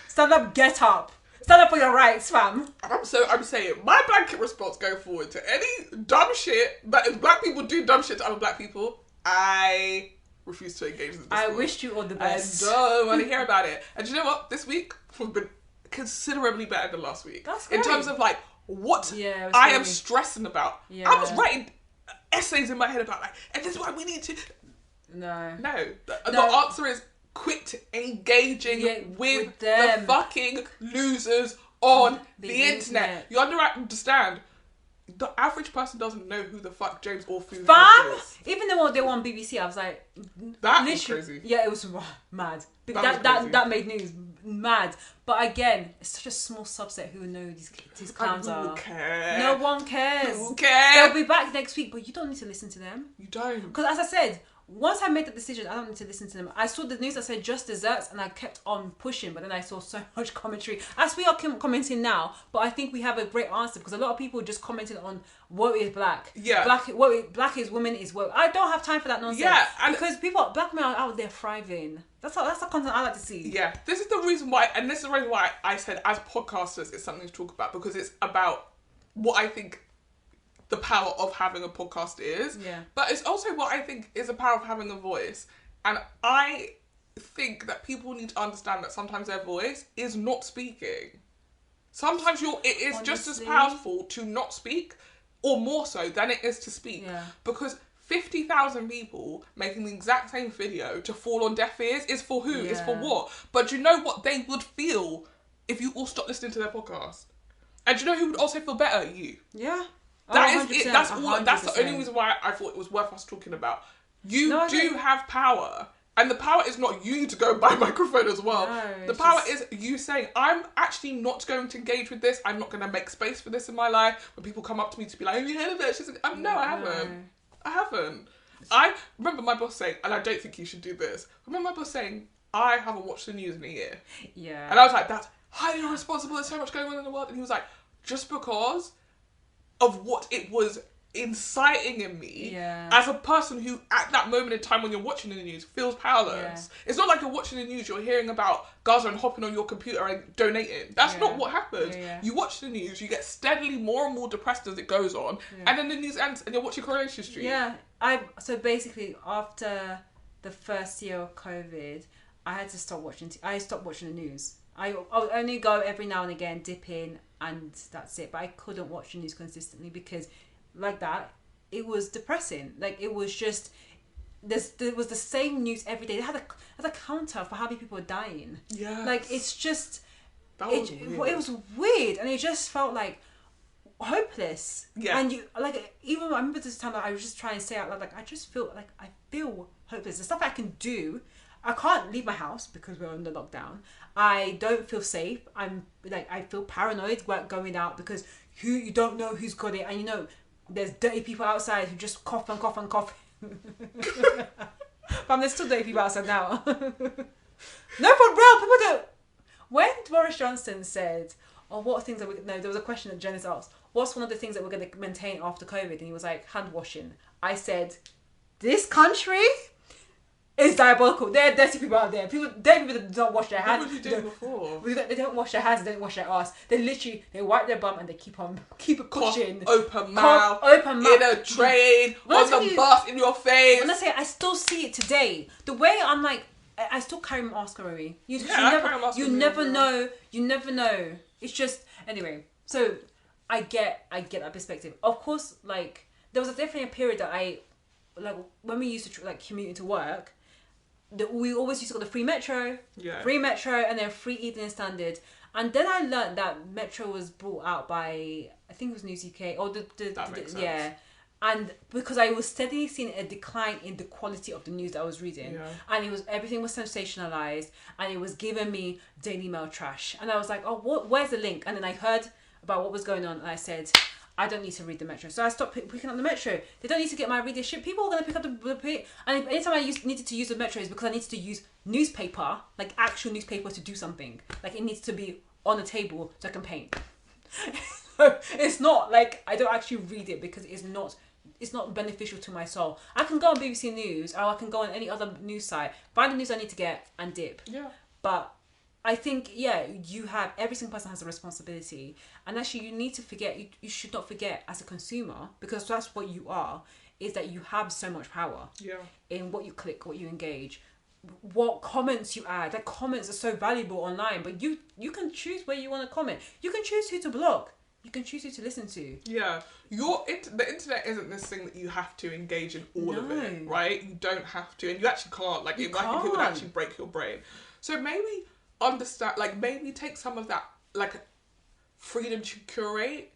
Stand up, get up. Stand up for your rights, fam. I'm saying, my blanket response going forward to any dumb shit that if black people do dumb shit to other black people, I refuse to engage in this. I wish you all the best. I don't want to hear about it. And do you know what? This week has been considerably better than last week. That's great. In terms of like what I am stressing about. Yeah. I was writing essays in my head about like, and this is why we need to. No. The answer is quit engaging with the fucking losers on the internet. You understand? The average person doesn't know who the fuck James Orfu is. Even though they were on BBC, I was like, that was crazy. Yeah, it was mad. That made news. Mad. But again, it's such a small subset who know these clowns are. Who cares? No one cares. Who cares? They'll be back next week, but you don't need to listen to them. You don't. Because as I said, once I made the decision, I don't need to listen to them. I saw the news that said just desserts and I kept on pushing, but then I saw so much commentary. As we are commenting now, but I think we have a great answer because a lot of people just commented on what is black. Yeah. Black is women is woke. I don't have time for that nonsense. Yeah. Because black men are out there thriving. That's the content I like to see. Yeah. This is the reason why I said as podcasters it's something to talk about because it's about what I think the power of having a podcast is. Yeah. But it's also what I think is the power of having a voice. And I think that people need to understand that sometimes their voice is not speaking. Sometimes it is just as powerful to not speak or more so than it is to speak. Yeah. Because 50,000 people making the exact same video to fall on deaf ears is for who? Yeah. Is for what? But do you know what they would feel if you all stopped listening to their podcast? And do you know who would also feel better? You. Yeah. That is it. That's all. That's the only reason why I thought it was worth us talking about. You do have power, and the power is not you to go and buy a microphone as well. No, the power is you saying, "I'm actually not going to engage with this. I'm not going to make space for this in my life." When people come up to me to be like, "Have you heard of it?" She's like, "No, I haven't. I haven't." I remember my boss saying, and I don't think you should do this. I remember my boss saying, "I haven't watched the news in a year." Yeah. And I was like, "That's highly irresponsible. There's so much going on in the world." And he was like, "Just because of what it was inciting in me as a person who at that moment in time when you're watching the news feels powerless. It's not like you're watching the news, you're hearing about Gaza and hopping on your computer and donating. That's not what happens. You watch the news, you get steadily more and more depressed as it goes on, and then the news ends and you're watching Coronation Street. So basically after the first year of COVID, I had to stop watching I stopped watching the news. I would only go every now and again, dip in, and that's it. But I couldn't watch the news consistently because, like that, it was depressing. Like, it was just... There was the same news every day. They had a counter for how many people were dying. Yeah. Like, it's just... It was weird. And it just felt, like, hopeless. Yeah. And even I remember this time that I was just trying to say out loud, like, I just feel, like, I feel hopeless. The stuff I can do... I can't leave my house because we're under lockdown. I don't feel safe. I feel paranoid going out because you don't know who's got it, and there's dirty people outside who just cough and cough and cough. But there's still dirty people outside now. No, for real, people don't. When Boris Johnson said, what things are we... No, there was a question that Janice asked. What's one of the things that we're going to maintain after COVID? And he was like, hand washing. I said, this country... It's diabolical. There are dirty people out there. Dirty people that don't wash their hands. What were you doing before? They don't wash their hands. They don't wash their ass. They wipe their bum and they keep it pushing. Open mouth. In a train. On the bus. In your face. When I say I still see it today. The way I'm like, I still carry my mask around me. You never know. You never know. It's just anyway. So I get that perspective. Of course, like there was definitely a period that I like when we used to commute into work. We always used to go to free metro, and then free Evening Standard. And then I learned that Metro was brought out by, I think it was News UK, or that makes sense. And because I was steadily seeing a decline in the quality of the news that I was reading, and everything was sensationalized, and it was giving me Daily Mail trash. And I was like, where's the link? And then I heard about what was going on, and I said, I don't need to read the Metro. So I stopped picking up the Metro. They don't need to get my readership. People are going to pick up the... And anytime I needed to use the Metro is because I needed to use newspaper, like actual newspaper to do something. Like it needs to be on the table so I can paint. It's not like I don't actually read it because it's not beneficial to my soul. I can go on BBC News or I can go on any other news site, find the news I need to get and dip. Yeah. But I think, every single person has a responsibility. And actually you need to forget, you should not forget as a consumer, because that's what you are, is that you have so much power in what you click, what you engage, what comments you add. Like, comments are so valuable online, but you can choose where you want to comment. You can choose who to block. You can choose who to listen to. Yeah. The internet isn't this thing that you have to engage in all of it, right? You don't have to, and you actually can't. Like, I think it would actually break your brain. So maybe understand, like, maybe take some of that, like, freedom to curate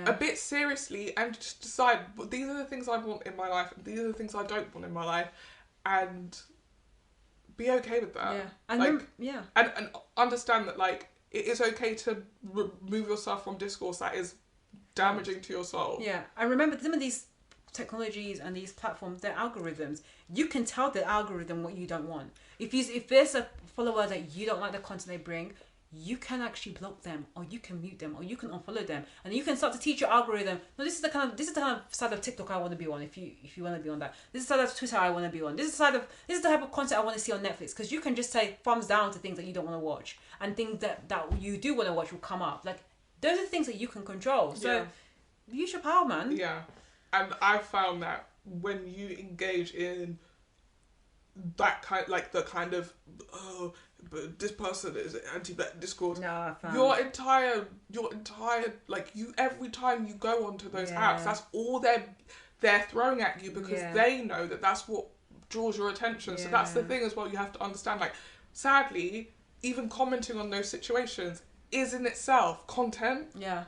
a bit seriously and just decide, but these are the things I want in my life, and these are the things I don't want in my life, and be okay with that. Yeah. And like, then, and understand that, like, it is okay to remove yourself from discourse that is damaging to your soul. Yeah. I remember some of these technologies and these platforms, their algorithms, you can tell the algorithm what you don't want. If there's a follower that you don't like the content they bring, you can actually block them, or you can mute them, or you can unfollow them, and you can start to teach your algorithm. No, this is the kind of side of TikTok I want to be on. If you want to be on that, this is the side of Twitter I want to be on. This is the type of content I want to see on Netflix, because you can just say thumbs down to things that you don't want to watch, and things that you do want to watch will come up. Like, those are things that you can control. So use your power, man. Yeah, and I found that when you engage in that kind, like the kind of but this person is anti-black discourse. No, your entire like, you, every time you go onto those apps, that's all they're throwing at you, because they know that that's what draws your attention. So that's the thing as well. You have to understand, like, sadly, even commenting on those situations is in itself content. Yeah.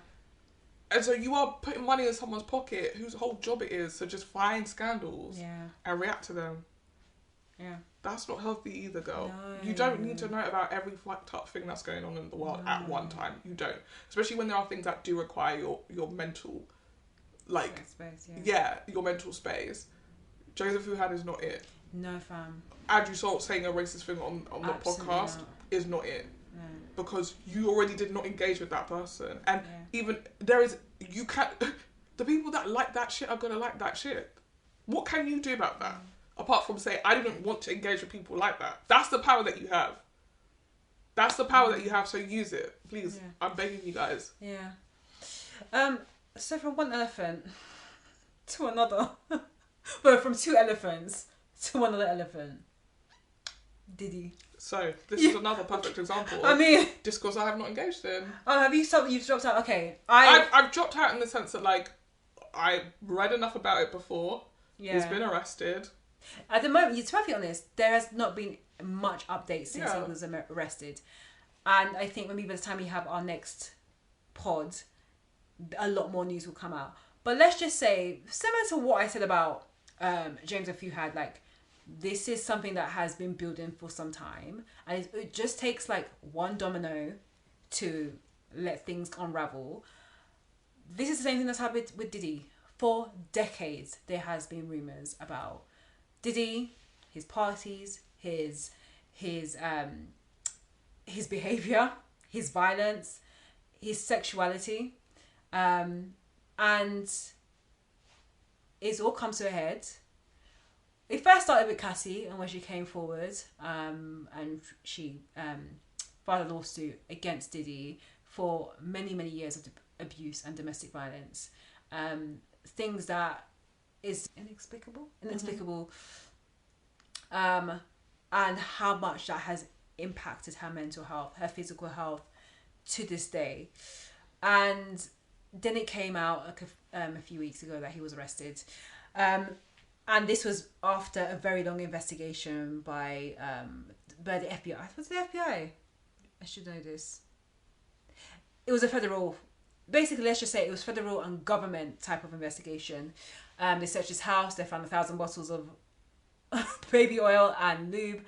And so you are putting money in someone's pocket whose whole job it is to just find scandals and react to them. Yeah. That's not healthy either, girl. No. You don't need to know about every fucked up thing that's going on in the world at one time. You don't. Especially when there are things that do require your mental, like, space, your mental space. Joseph Who Had is not it. No, fam. Andrew Salt saying a racist thing on the podcast is not it. No. Because you already did not engage with that person. And even you can't, the people that like that shit are going to like that shit. What can you do about that? Apart from say, I didn't want to engage with people like that. That's the power that you have. That's the power that you have, so use it. Please. Yeah. I'm begging you guys. Yeah. So from one elephant to another. But from two elephants to another elephant. Diddy. So, this is another perfect example of discourse I have not engaged in. Oh, have you stopped? You've dropped out? Okay. I've dropped out in the sense that, like, I read enough about it before. Yeah. He's been arrested. At the moment, to be perfectly honest, there has not been much update since he was arrested. And I think maybe by the time we have our next pod, a lot more news will come out. But let's just say, similar to what I said about James F. Had, like, this is something that has been building for some time. And it just takes, like, one domino to let things unravel. This is the same thing that's happened with Diddy. For decades, there has been rumours about Diddy, his parties, his behaviour, his violence, his sexuality, and it's all come to a head. It first started with Cassie, and when she came forward, and she filed a lawsuit against Diddy for many, many years of abuse and domestic violence. Things that is inexplicable, and how much that has impacted her mental health, her physical health to this day. And then it came out a few weeks ago that he was arrested, and this was after a very long investigation by the FBI. Was it the FBI? I should know this. It was a federal. Basically, let's just say it was federal and government type of investigation. They searched his house. They found 1,000 bottles of baby oil and lube.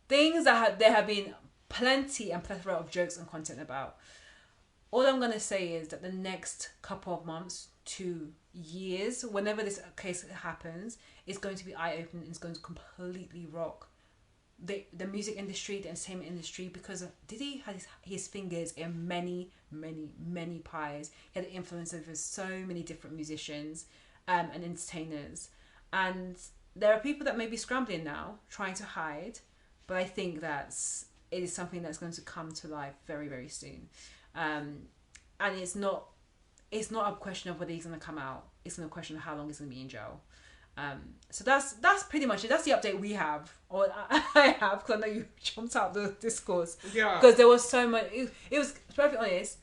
Things that there have been plenty and plethora of jokes and content about. All I'm going to say is that the next couple of months to years, whenever this case happens, is going to be eye-opening. It's going to completely rock the music industry, the entertainment industry, because Diddy had his fingers in many, many, many pies. He had influence over so many different musicians and entertainers. And there are people that may be scrambling now, trying to hide, but I think it is something that's going to come to life very, very soon. And it's not a question of whether he's going to come out. It's a question of how long he's going to be in jail. So that's pretty much it. That's the update we have, or I have, because I know you jumped out the discourse. Yeah. Because there was so much. It was, to be perfectly honest,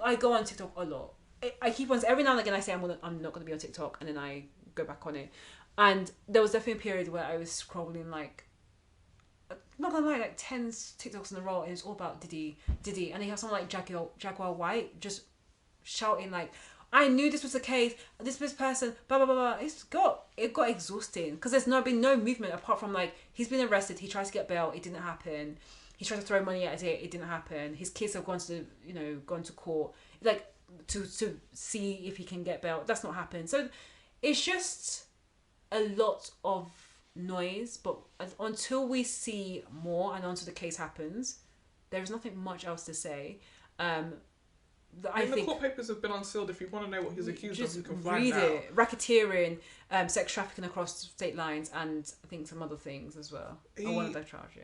I go on TikTok a lot. I keep on, every now and again I say I'm not going to be on TikTok, and then I go back on it. And there was definitely a period where I was scrolling like, not gonna lie, like 10 TikToks in a row, and it's all about Diddy, and you have someone like Jaguar White just shouting like, I knew this was the case, this person, blah blah blah blah. It got exhausting, because there's been no movement apart from like, he's been arrested, he tried to get bail, it didn't happen. He tried to throw money at it didn't happen. His kids have gone to court, like to see if he can get bail. That's not happened. So it's just a lot of noise, but until we see more and until the case happens, there is nothing much else to say. I think the court papers have been unsealed. If you want to know what he's accused of, you can find read out. it. Racketeering, sex trafficking across state lines, and I think some other things as well. One of their charge, yeah.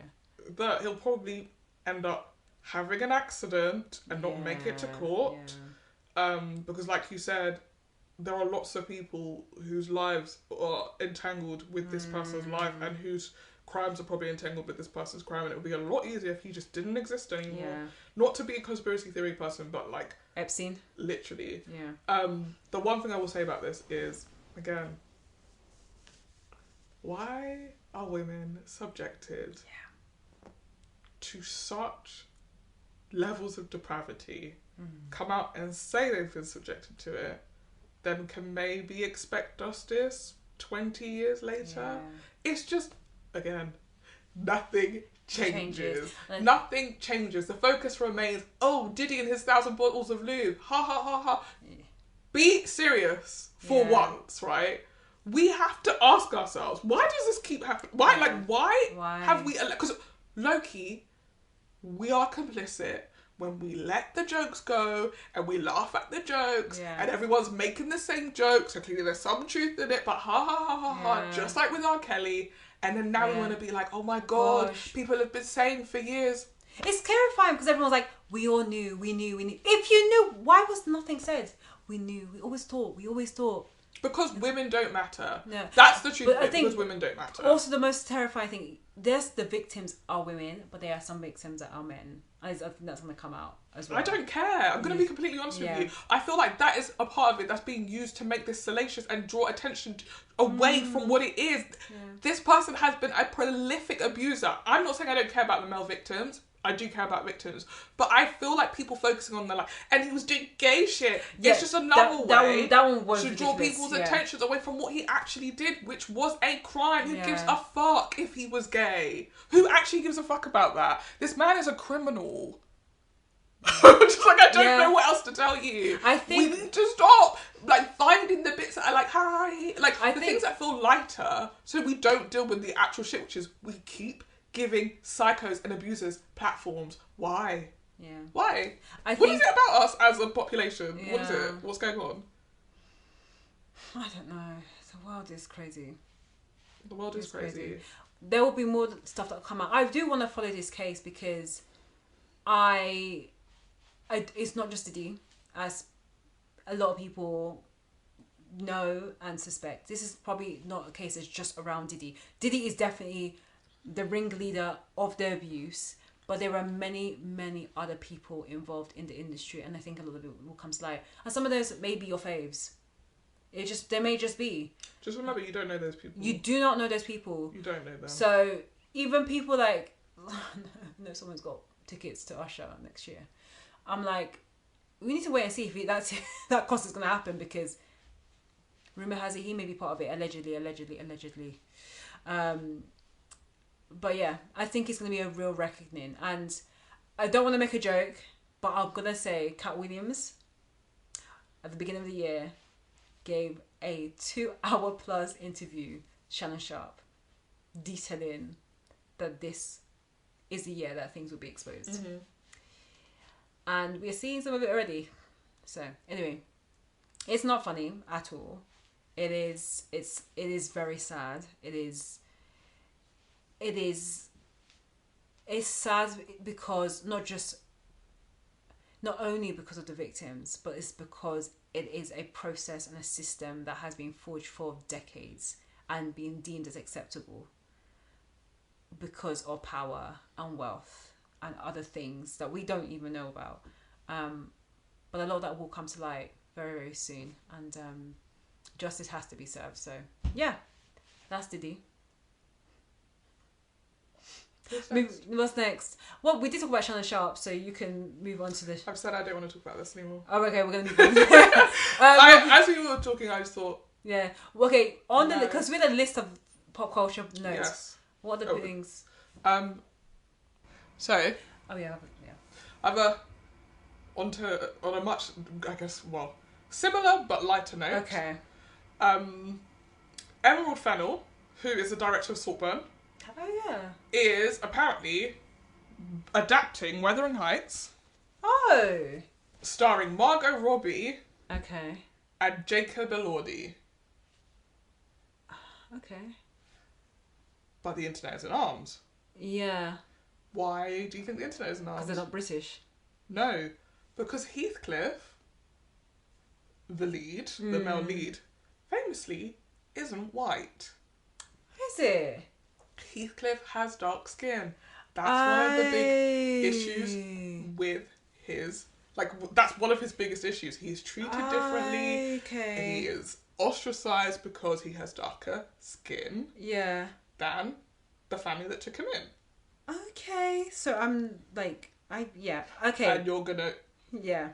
But he'll probably end up having an accident and not make it to court. Yeah. Because like you said, there are lots of people whose lives are entangled with this person's life, and whose crimes are probably entangled with this person's crime, and it would be a lot easier if he just didn't exist anymore. Yeah. Not to be a conspiracy theory person, but like Epstein. Literally. Yeah. The one thing I will say about this is, again, why are women subjected to such levels of depravity, come out and say they've been subjected to it, then can maybe expect justice 20 years later? Yeah. It's just, again, nothing changes. Nothing changes. The focus remains, oh, Diddy and his 1,000 bottles of lube. Ha ha ha ha. Yeah. Be serious for once, right? We have to ask ourselves, why does this keep happening? Why? Yeah. Like, why have we... Because, low-key, we are complicit when we let the jokes go and we laugh at the jokes and everyone's making the same jokes. So clearly there's some truth in it, but ha ha ha ha ha, just like with R. Kelly. And then now we want to be like, oh my God, people have been saying for years. It's terrifying because everyone's like, we all knew, we knew. If you knew, why was nothing said? We knew, we always thought. Because women don't matter. No. That's the truth. I think because women don't matter. Also, the most terrifying thing, the victims are women, but there are some victims that are men. I think that's going to come out as well. I don't care. I'm going to be completely honest with you. I feel like that is a part of it that's being used to make this salacious and draw attention away from what it is. Yeah. This person has been a prolific abuser. I'm not saying I don't care about the male victims. I do care about victims. But I feel like people focusing on the like, and he was doing gay shit. Yeah, it's just another way that one was to draw people's attentions away from what he actually did, which was a crime. Who gives a fuck if he was gay? Who actually gives a fuck about that? This man is a criminal. Just like, I don't know what else to tell you. I think we need to stop like finding the bits that are like, hi, like things that feel lighter, so we don't deal with the actual shit, which is we keep giving psychos and abusers platforms. Why? Yeah. Why? What is it about us as a population? Yeah. What is it? What's going on? I don't know. The world is crazy. The world is crazy. There will be more stuff that will come out. I do want to follow this case because it's not just Diddy, as a lot of people know and suspect. This is probably not a case that's just around Diddy. Diddy is definitely the ringleader of the abuse, but there are many, many other people involved in the industry, and I think a lot of it will come to light. And some of those may be your faves. They may just be. Just remember, you don't know those people. You do not know those people. You don't know them. So even people like, no, someone's got tickets to Usher next year. I'm like, we need to wait and see if that cost is going to happen, because rumor has it he may be part of it, allegedly. But yeah, I think it's going to be a real reckoning. And I don't want to make a joke, but I'm going to say Cat Williams, at the beginning of the year, gave a 2-hour plus interview, Shannon Sharp, detailing that this is the year that things will be exposed. Mm-hmm. And we're seeing some of it already. So anyway, it's not funny at all. It is very sad. It's sad because not only because of the victims, but it's because it is a process and a system that has been forged for decades and been deemed as acceptable because of power and wealth and other things that we don't even know about. But a lot of that will come to light very, very soon, and justice has to be served. So yeah, that's Diddy. What's next? Well, we did talk about Shannon Sharp, so you can move on to the... I've said I don't want to talk about this anymore. Oh, okay, we're going to move on. As we were talking, I just thought... Yeah. Okay, on the... Because we had a list of pop culture notes. Yes. What are the things? So... Oh, yeah. I've on a much, I guess, well, similar but lighter note. Okay. Emerald Fennell, who is the director of Saltburn... Oh, yeah. is apparently adapting Wuthering Heights. Oh. Starring Margot Robbie. Okay. And Jacob Elordi. Okay. But the internet is in arms. Yeah. Why do you think the internet is in arms? Because they're not British. No. Because Heathcliff, the lead, the male lead, famously isn't white. Is it? Heathcliff has dark skin. That's one of the big issues with his... Like, that's one of his biggest issues. He's treated differently. Okay. He is ostracised because he has darker skin. Yeah. Than the family that took him in. Okay. So I'm like... Okay. And you're going to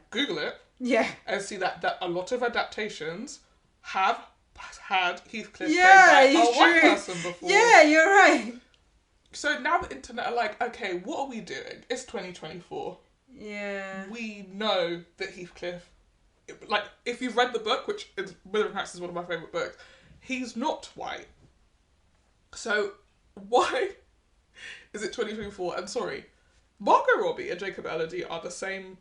Google it. Yeah. And see that a lot of adaptations have had Heathcliff played by a white person before. Yeah, you're right. So now the internet are like, okay, what are we doing? It's 2024. Yeah. We know that Heathcliff, like, if you've read the book, which is, Wuthering Heights is one of my favourite books, he's not white. So why is it 2024? And sorry, Margot Robbie and Jacob Elordi are the same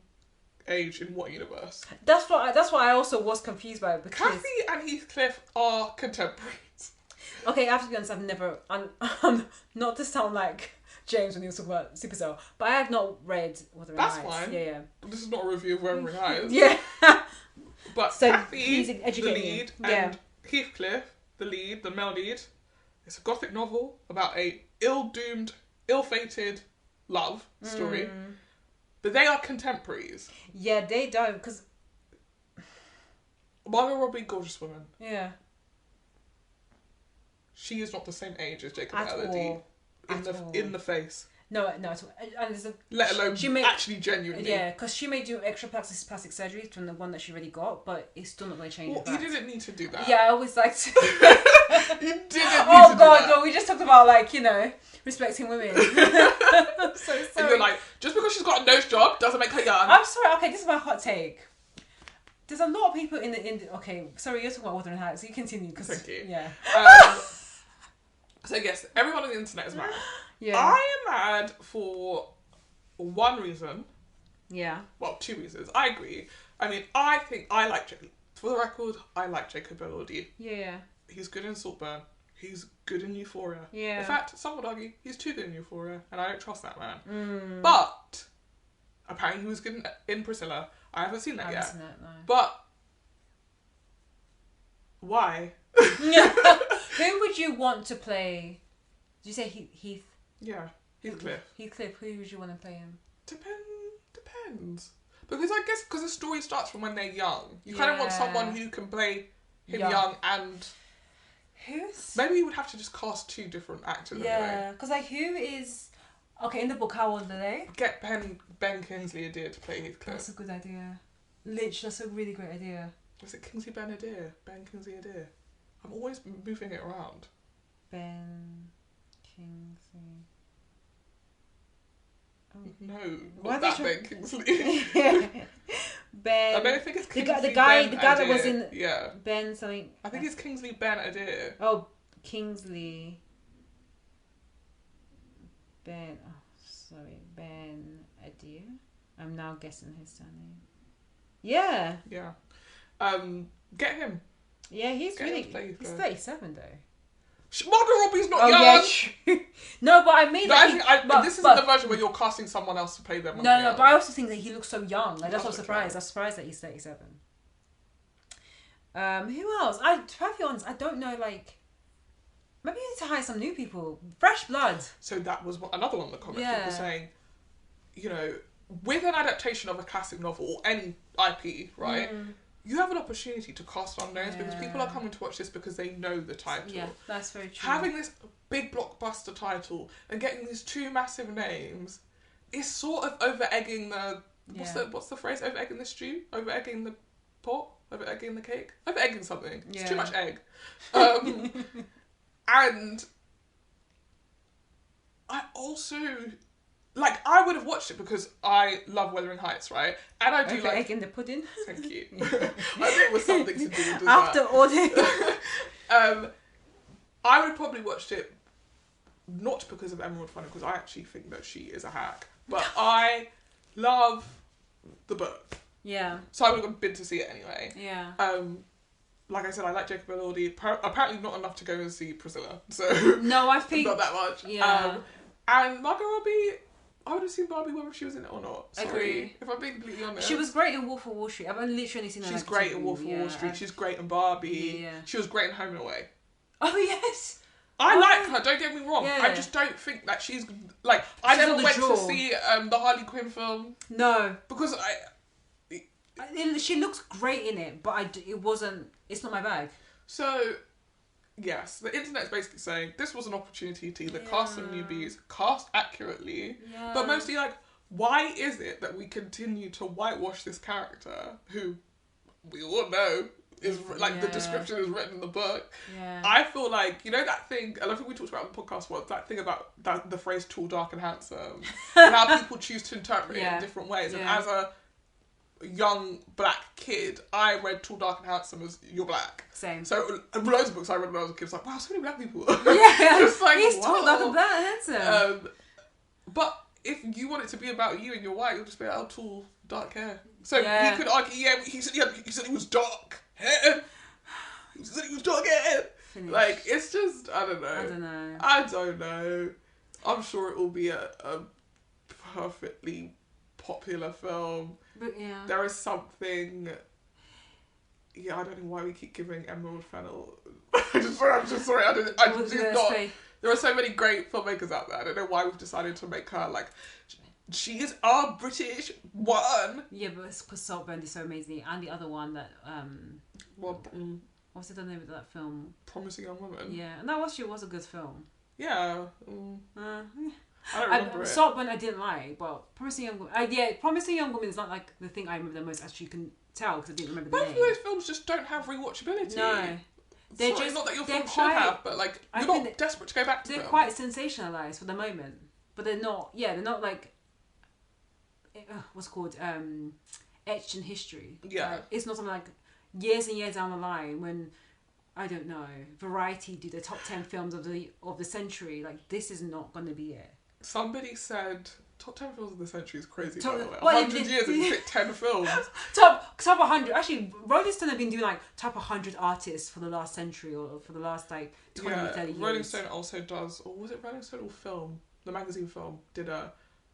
age in what universe? That's what I also was confused by, because Kathy and Heathcliff are contemporaries. Okay, I have to be honest, I've never... not to sound like James when he was talking about Supercell, but I have not read Wuthering Heights. That's fine. Yeah. This is not a review of Wuthering Heights. Yeah. But so Kathy, the lead, and Heathcliff, the lead, the male lead, it's a gothic novel about a ill-doomed, ill-fated love story. But they are contemporaries. Yeah, they don't, because... Margot Robbie, gorgeous woman. Yeah. She is not the same age as Jacob At Elordi. all. In the face. No, at all. And there's Let alone actually genuinely. Yeah, because she may do extra plastic surgery from the one that she already got, but it's still not going to change. Well, you didn't need to do that. Yeah, I always like to. You didn't need to Oh do God, that. no, we just talked about, like, you know, respecting women. I'm so sorry. And you're like, just because she's got a nose job doesn't make her young. I'm sorry. Okay, this is my hot take. There's a lot of people in the okay. Sorry, you're talking about Wuthering Heights. You continue. Thank you. Yeah. So yes, everyone on the internet is mad. Yeah. I am mad for one reason. Yeah. Well, two reasons. I agree. I mean, I think I like Jacob. For the record, I like Jacob Elordi. Yeah. He's good in Saltburn. He's good in Euphoria. Yeah. In fact, some would argue he's too good in Euphoria, and I don't trust that man. But apparently he was good in Priscilla. I haven't seen that yet. Seen that, no. But why? Who would you want to play? Did you say Heath? Yeah, Heathcliff. Heathcliff. Who would you want to play him? Depends. Because I guess because the story starts from when they're young. You kind of want someone who can play him young and... Who's... Maybe you would have to just cast two different actors. Yeah, because like who is... Okay, in the book, how old are they? Get Ben Kingsley Adair to play Heathcliff. That's a good idea. Literally, that's a really great idea. Was it Kingsley Ben Adair? Ben Kingsley Adair. I'm always moving it around. Ben Kingsley. Oh. No, not that Ben Kingsley. Ben. I don't think it's Kingsley the guy Ben that Adair. was in Ben something. I think it's Kingsley Ben Adair. Oh, Kingsley Ben Adir. I'm now guessing his surname. Yeah. Yeah. Get him. Yeah, he's Get really. him to play He's Heathcliff. 37 though. Margot Robbie's not young. Yeah, true. No, but I mean, No, like, this isn't the version where you're casting someone else to play them. No, but I also think that he looks so young. Like, that's what I'm That's surprised. okay. I'm surprised that he's 37. Who else? To be honest, I don't know. Like, maybe you need to hire some new people, fresh blood. So that was another one of the comments. Yeah. People saying, you know, with an adaptation of a classic novel or any IP, right? You have an opportunity to cast unknowns because people are coming to watch this because they know the title. Yeah, that's very true. Having this big blockbuster title and getting these two massive names is sort of over-egging the... What's the phrase? Over-egging the stew? Over-egging the pot? Over-egging the cake? Over-egging something. It's too much egg. And I also... Like, I would have watched it because I love Wuthering Heights, right? And I do like... egg in the pudding. Thank you. I think it was something to do with After that. all this. I would probably watched it not because of Emerald Fennell, because I actually think that she is a hack. But I love the book. Yeah. So I would have been to see it anyway. Yeah. Like I said, I like Jacob Elordi. Apparently not enough to go and see Priscilla. So no, I think... not that much. Yeah. And Margot Robbie... I would have seen Barbie whether she was in it or not. Sorry. Agree. If I'm being completely honest. She was great in Wolf of Wall Street. I've only literally seen her. She's great in Wolf of Wall Street. She's great in Barbie. Yeah. She was great in Home and Away. Oh, yes. I like her, don't get me wrong. Yeah. I just don't think that she's... Like, I never went to see the Harley Quinn film. No. Because she looks great in it, but it's not my bag. So... Yes, the internet's basically saying this was an opportunity to either cast some newbies, cast accurately, but mostly like, why is it that we continue to whitewash this character who we all know is like the description is written in the book? Yeah. I feel like, you know that thing, and I think we talked about on the podcast once, that thing about the phrase tall, dark and handsome, and how people choose to interpret it in different ways. And as a young black kid, I read Tall, Dark and Handsome as you're black. Same. So loads of books I read when I was a kid, I was like, wow, so many black people. Yeah, just like, he's wow. tall, dark and black and handsome. But if you want it to be about you and you're white, you'll just be like, oh, tall, dark hair. So he could argue, he said he was dark hair. He said he was dark hair. Finish. Like, it's just, I don't know. I'm sure it will be a perfectly popular film. But yeah. There is something... Yeah, I don't know why we keep giving Emerald Fennell... I'm just sorry. There are so many great filmmakers out there. I don't know why we've decided to make her, like... She is our British one. Yeah, but it's because Saltburn is so amazing. And the other one that... what's the name of that film? Promising Young Woman. Yeah, and that was a good film. Yeah. I don't remember it. Saltburn I didn't like, but Promising Young Woman... Promising Young Woman is not like the thing I remember the most, as you can tell, because I didn't remember the name. Both of those films just don't have rewatchability. No. They're Sorry, just... not that your film should have, but like, you're not desperate to go back to them. They're quite sensationalised for the moment, but they're not... Yeah, they're not like... what's called... etched in history. Yeah. Like, it's not something like years and years down the line when... I don't know. Variety do the top 10 films of the century. Like, this is not going to be it. Somebody said top 10 films of the century is crazy. Top, by the way, well, 100 years and you pick 10 films. top 100. Actually, Rolling Stone have been doing like top 100 artists for the last century or for the last like 20 or 30 years. Rolling Stone also does, or was it Rolling Stone or Film? The magazine Film did a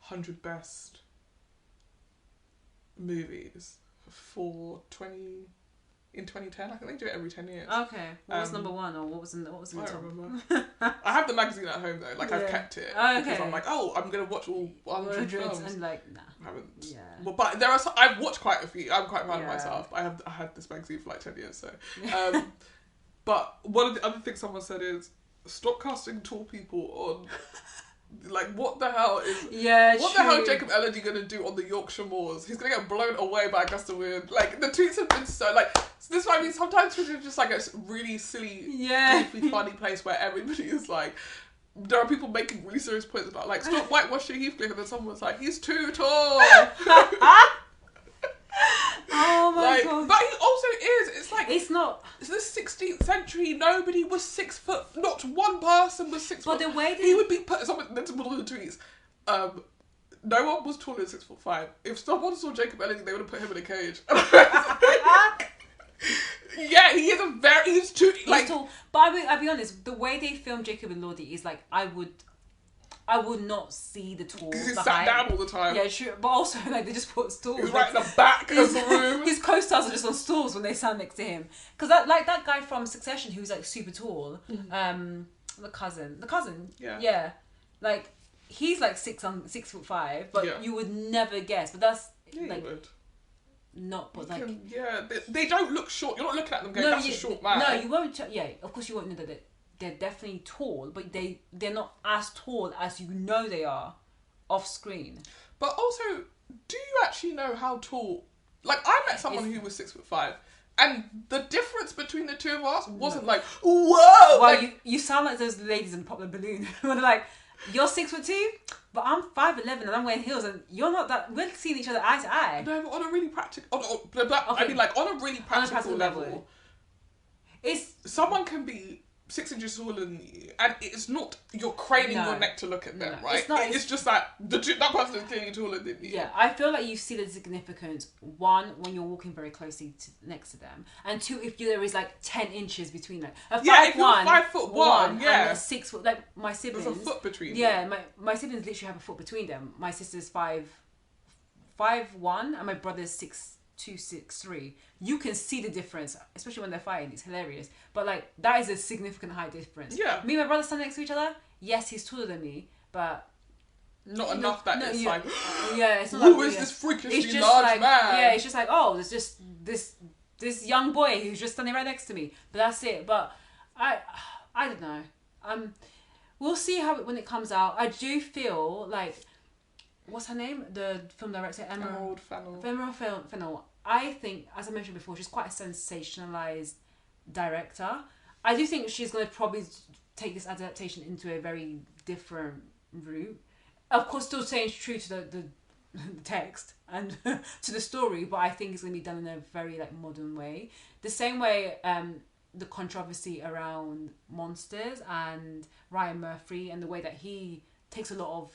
100 best movies for 2010. I think they do it every 10 years. Okay. What was number one, or what was in the top? I don't remember. I have the magazine at home though. Like I've kept it because I'm like, I'm gonna watch all 100 films. And like, nah. I haven't. Yeah. Well, but there are. I've watched quite a few. I'm quite proud of myself. I had this magazine for like 10 years. So, but one of the other things someone said is stop casting tall people on. Like, what the hell is... Yeah, What the hell is Jacob Elordi going to do on the Yorkshire moors? He's going to get blown away by a gust of wind. Like, the tweets have been so... Like, this is what I mean. Sometimes Twitter is just like a really silly, goofy, funny place where everybody is like... There are people making really serious points about, like, stop whitewashing Heathcliff, and then someone's like, he's too tall. Oh my god. But he also is. It's like, It's not. It's the 16th century. Nobody was 6 foot. Not one person was 6 foot. But the way he would be put. Someone that's one of the tweets. No one was taller than 6'5". If someone saw Jacob Elliott, they would have put him in a cage. Yeah, he is he's too like. He's tall. But I'll be honest. The way they film Jacob and Lordy is like I would not see the tall. Because he's the sat height. down all the time. Yeah, true. But also, like, they just put stools. He's right in the back of the room. His co-stars are just on stools when they stand next to him. Because that guy from Succession who's like super tall, the cousin. Yeah. Like, he's like 6'5", but you would never guess. But that's like you would. Not, but like they don't look short. You're not looking at them going, that's a short man. No, you won't. Yeah, of course you won't know that they're definitely tall, but they're not as tall as you know they are off screen. But also, do you actually know how tall? Like, I met someone who was 6'5", and the difference between the two of us wasn't like, whoa. Well, like, you sound like those ladies in Pop the Balloon when they're like, you're 6'2", but I'm 5'11" and I'm wearing heels, and you're not that. We're seeing each other eye to eye. No, but on a really practical. I mean, like on a really practical level, it's someone can be 6 inches taller than you, and it's not you're craning your neck to look at them, right? It's just that that person is clearly taller than you. Yeah, I feel like you see the significance, one, when you're walking very closely next to them, and two, if there is like 10 inches between them. If you're 5'1", and a 6 foot, like my siblings. There's a foot between them. Yeah, my siblings literally have a foot between them. My sister's 5'1", and my brother's 6'2", 6'3". You can see the difference, especially when they're fighting. It's hilarious. But like, that is a significant height difference. Yeah. Me and my brother stand next to each other. Yes, he's taller than me, but not enough that it's like, yeah, it's not who like, is this freakishly large like, man? Yeah, it's just like, oh, there's just this young boy who's just standing right next to me. But that's it. But I don't know. We'll see when it comes out. I do feel like, what's her name? The film director, Emerald Fennell. Emerald Fennell. I think, as I mentioned before, she's quite a sensationalized director. I do think she's going to probably take this adaptation into a very different route. Of course, still staying true to the text and to the story, but I think it's going to be done in a very like modern way. The same way the controversy around Monsters and Ryan Murphy and the way that he takes a lot of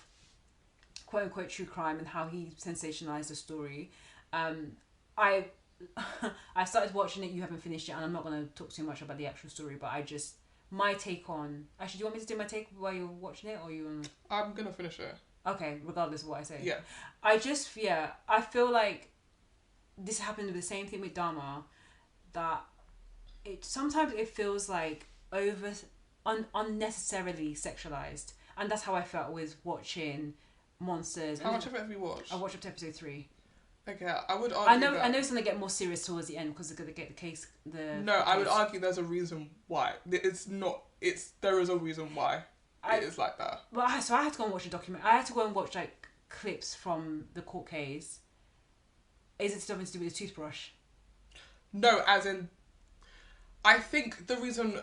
quote unquote true crime and how he sensationalized the story. I started watching it. You haven't finished it, and I'm not going to talk too much about the actual story. But my take on. Actually, do you want me to do my take while you're watching it, or you? I'm gonna finish it. Okay, regardless of what I say. Yeah. I feel like this happened with the same thing with Dharma, that sometimes it feels like unnecessarily sexualized, and that's how I felt with watching Monsters. How much of it have you watched? I watched up to episode 3. Okay, I would argue. I know it's gonna get more serious towards the end because they're gonna get the case. I would argue there's a reason why. It's not. There is a reason why it is like that. But I had to go and watch a document. I had to go and watch like clips from the court case. Is it something to do with the toothbrush? No, as in, I think the reason.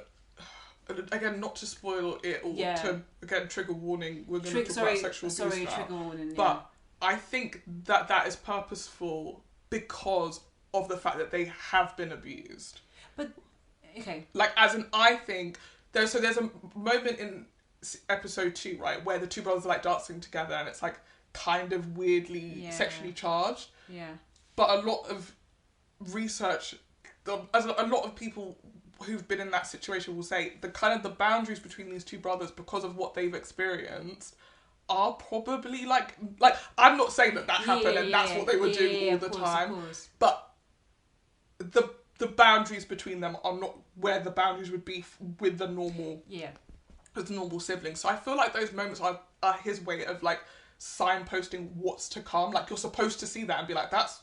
Again, not to spoil it or to again trigger warning. We're going to talk about sexual abuse now. Trigger warning. But I think that is purposeful because of the fact that they have been abused. But okay, like as in, I think there's a moment in episode 2, right, where the two brothers are like dancing together, and it's like kind of weirdly sexually charged. Yeah. But a lot of research, as a lot of people who've been in that situation will say, the boundaries between these two brothers, because of what they've experienced, are probably like I'm not saying that happened and that's what they were doing all the time, but the boundaries between them are not where the boundaries would be with the normal siblings. So I feel like those moments are his way of like signposting what's to come. Like, you're supposed to see that and be like, that's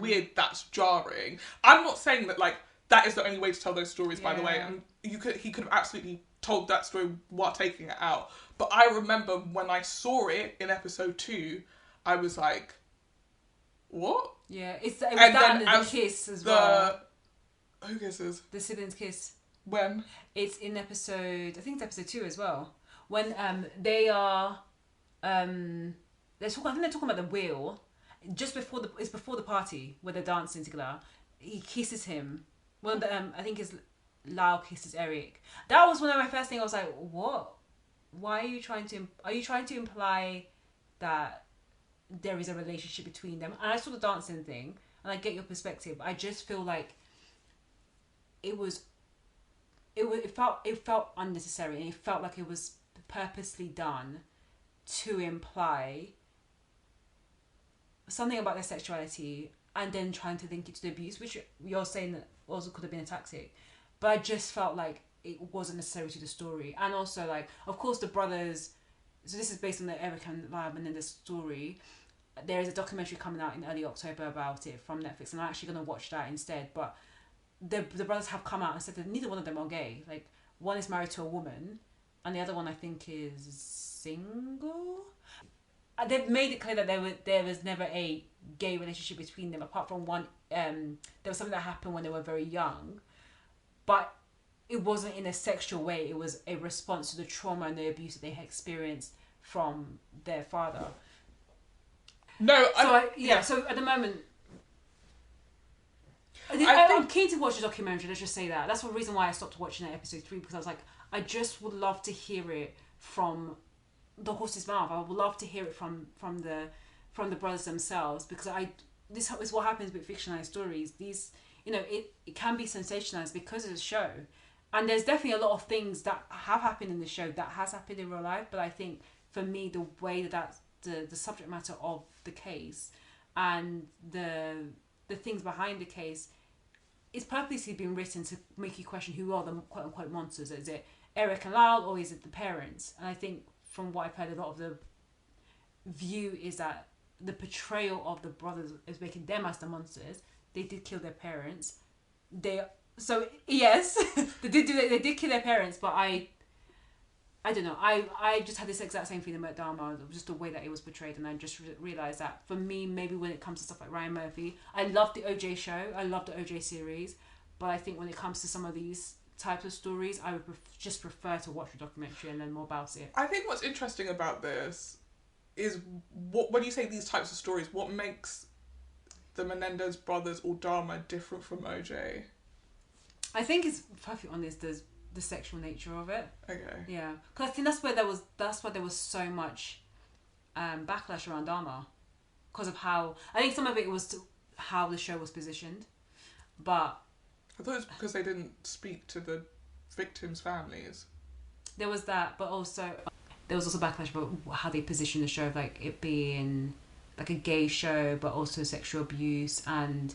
weird, that's jarring. I'm not saying that like that is the only way to tell those stories, by the way, and he could have absolutely told that story while taking it out. But I remember when I saw it in episode 2, I was like, what? Yeah, it was that and the kiss as well. Who kisses? The siblings kiss. When? It's in episode, I think it's episode 2 as well. When they are, I think they're talking about the wheel. Just before it's before the party where they're dancing together. He kisses him Well, I think it's Lyle kisses Eric. That was one of my first things. I was like, what? Why are you trying to? Are you trying to imply that there is a relationship between them? And I saw the dancing thing, and I get your perspective. I just feel like it felt unnecessary, and it felt like it was purposely done to imply something about their sexuality, and then trying to link it to the abuse, which you're saying that also could have been a tactic. But I just felt like it wasn't necessary to the story. And also, like, of course, the brothers. So this is based on the Eric and Lyle and then the story. There is a documentary coming out in early October about it from Netflix, and I'm actually going to watch that instead. But the brothers have come out and said that neither one of them are gay. Like, one is married to a woman, and the other one, I think, is single. They've made it clear that there was never a gay relationship between them, apart from one. There was something that happened when they were very young, but it wasn't in a sexual way. It was a response to the trauma and the abuse that they had experienced from their father. No, So at the moment, I'm keen to watch the documentary. Let's just say that. That's the reason why I stopped watching it, episode 3, because I was like, I just would love to hear it from the horse's mouth. I would love to hear it from the brothers themselves, because this is what happens with fictionalized stories. These, it can be sensationalized because of the show, and there's definitely a lot of things that have happened in the show that has happened in real life. But I think for me, the way that the subject matter of the case and the things behind the case is purposely been written to make you question who are the quote unquote monsters. Is it Eric and Lyle, or is it the parents? And I think from what I've heard, a lot of the view is that the portrayal of the brothers is making them as the monsters. They did kill their parents. Yes, they did kill their parents, but I don't know. I just had this exact same feeling about Dharma, just the way that it was portrayed, and I just realised that for me, maybe when it comes to stuff like Ryan Murphy, I love the OJ show, I love the OJ series, but I think when it comes to some of these types of stories, I would just prefer to watch the documentary and learn more about it. I think what's interesting about this is when you say these types of stories, what makes the Menendez brothers or Dharma different from OJ? I think it's perfectly honest. There's the sexual nature of it. Okay. Yeah, because I think that's why there was so much backlash around Dharma, because of how I think some of it was how the show was positioned, but I thought it was because they didn't speak to the victims' families. There was that, but also there was also backlash about how they positioned the show, like it being like a gay show, but also sexual abuse and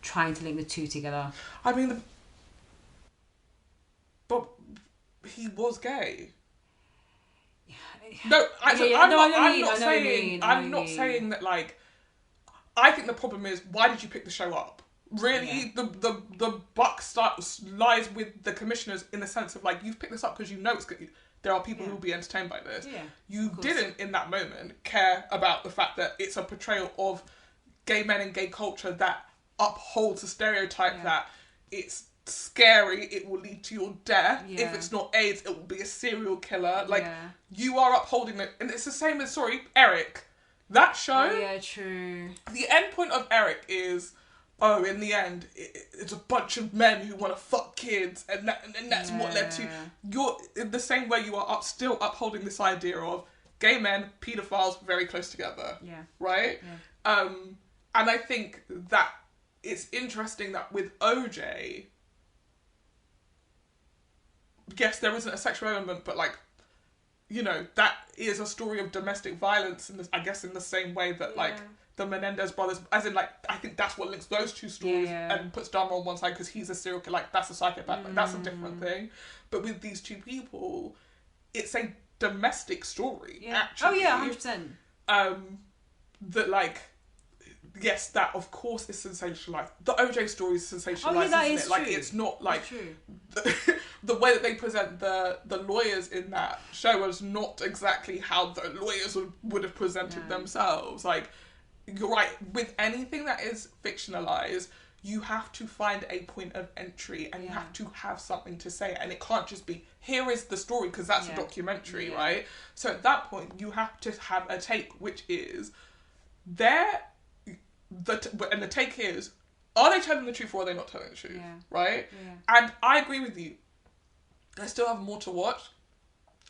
trying to link the two together. I mean, but he was gay. No, I'm not saying that. Like, I think the problem is, why did you pick the show up? Really, yeah. the buck lies with the commissioners, in the sense of, like, you've picked this up because you know it's good. There are people who will be entertained by this. Yeah, you didn't, in that moment, care about the fact that it's a portrayal of gay men and gay culture that upholds a stereotype that it's scary, it will lead to your death. Yeah. If it's not AIDS, it will be a serial killer. Like, you are upholding it. And it's the same as, Eric. That show... Oh, yeah, true. The end point of Eric is... Oh, in the end, it's a bunch of men who want to fuck kids, and that's what led to... You're in the same way you are still upholding this idea of gay men, paedophiles, very close together. Yeah. Right? Yeah. And I think that it's interesting that with OJ, yes, there isn't a sexual element, but, like, that is a story of domestic violence, I guess in the same way that, like... The Menendez brothers, as in, like, I think that's what links those two stories and puts Dharma on one side because he's a serial killer, like, that's a psychopath, like, that's a different thing. But with these two people, it's a domestic story, actually. Oh, yeah, 100%. That, like, yes, that, of course, is sensationalized. The OJ story is sensationalized, isn't it? True. Like, it's not, like... The way that they present the lawyers in that show is not exactly how the lawyers would have presented themselves. Like... You're right, with anything that is fictionalized, you have to find a point of entry and you have to have something to say, and it can't just be, here is the story, because that's a documentary, right? So at that point, you have to have a take, which is, and the take is, Are they telling the truth or are they not telling the truth? Yeah. Right? Yeah. And I agree with you. I still have more to watch.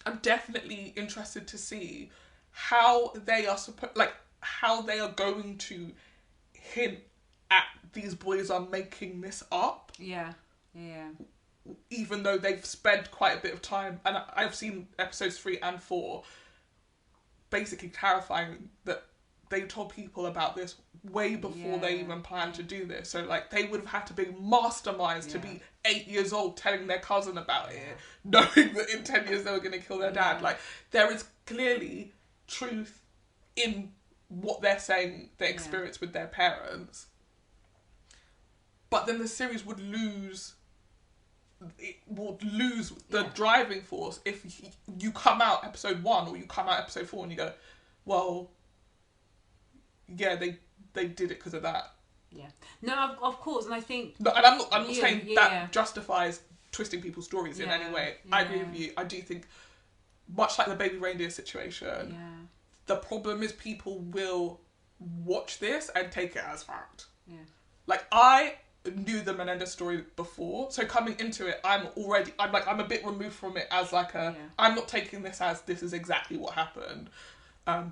I'm definitely interested to see how they are how they are going to hint at these boys are making this up. Yeah. Yeah. Even though they've spent quite a bit of time, and I've seen episodes 3 and 4, basically clarifying that they told people about this way before they even planned to do this. So like they would have had to be masterminds to be 8 years old telling their cousin about it, knowing that in 10 years they were going to kill their dad. Like there is clearly truth in what they're saying they experienced with their parents. But then the series would lose the driving force if you come out episode 1 or you come out episode 4 and you go, well, yeah, they did it because of that. Yeah. No, of course, and I think. No, and I'm not saying that justifies twisting people's stories in any way. Yeah. I agree with you. I do think, much like the baby reindeer situation, the problem is people will watch this and take it as fact. Yeah. Like I knew the Menendez story before, so coming into it, I'm a bit removed from it as like I'm not taking this as this is exactly what happened.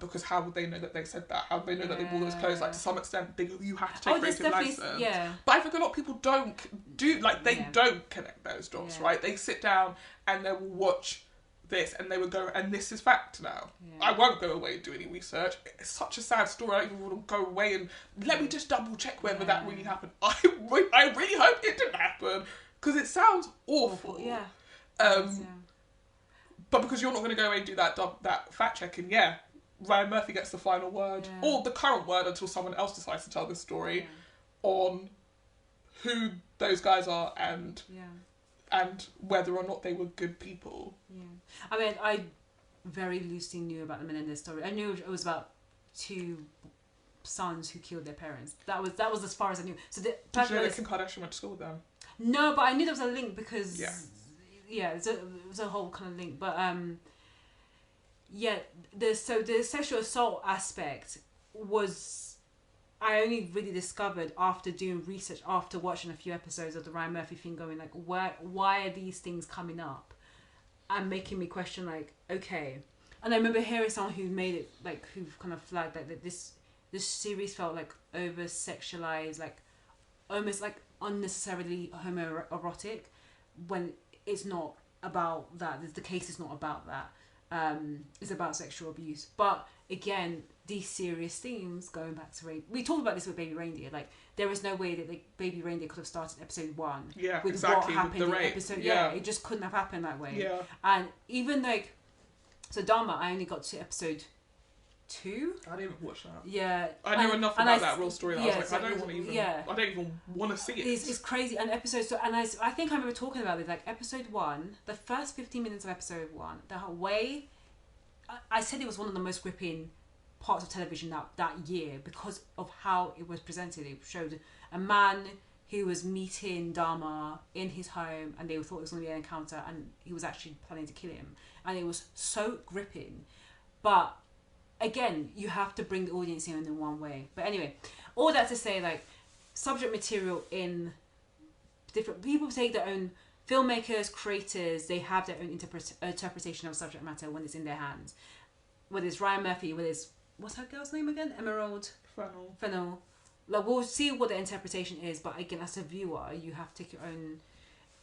Because how would they know that they said that? How would they know that they wore those clothes? Like to some extent, you have to take creative license. Yeah. But I think a lot of people don't don't connect those dots, right? They sit down and they will watch this and they would go, and this is fact now. Yeah. I won't go away and do any research. It's such a sad story. I don't even want to go away and let me just double check whether that really happened. I really hope it didn't happen because it sounds awful. Yeah. But because you're not going to go away and do that fact checking, Ryan Murphy gets the final word, or the current word until someone else decides to tell this story on who those guys are and whether or not they were good people. Yeah. I mean, I very loosely knew about the Menendez story. I knew it was about 2 sons who killed their parents. That was as far as I knew. So did you know that Kim Kardashian went to school with them? No, but I knew there was a link because it was a whole kind of link. But the sexual assault aspect was I only really discovered after doing research, after watching a few episodes of the Ryan Murphy thing, going like, why are these things coming up and making me question, like, okay. And I remember hearing someone who made it, like, who kind of flagged that this series felt like over sexualized, like almost like unnecessarily homoerotic, when it's not about that. The case is not about that. It's about sexual abuse. But again, these serious themes, going back to rape, we talked about this with Baby Reindeer. Like, there is no way that Baby Reindeer could have started episode 1 with exactly, what happened with the in rape. episode. Yeah, it just couldn't have happened that way. Yeah, and even like, so Dharma, I only got to episode 2. I didn't watch that. Yeah, I knew enough about that real story. That I was like, so I don't even want to see it. It's crazy. And I think I remember talking about it. Like episode 1, the first 15 minutes of episode 1, the way I said it was one of the most gripping parts of television that year because of how it was presented. It showed a man who was meeting Dharma in his home, and they thought it was going to be an encounter, and he was actually planning to kill him, and it was so gripping. But again, you have to bring the audience in one way. But anyway, all that to say, like, subject material in different people take their own. Filmmakers, creators, they have their own interpretation of subject matter when it's in their hands. Whether it's Ryan Murphy, whether it's, what's that girl's name again? Emerald Fennell. Like, we'll see what the interpretation is, but again, as a viewer, you have to take your own.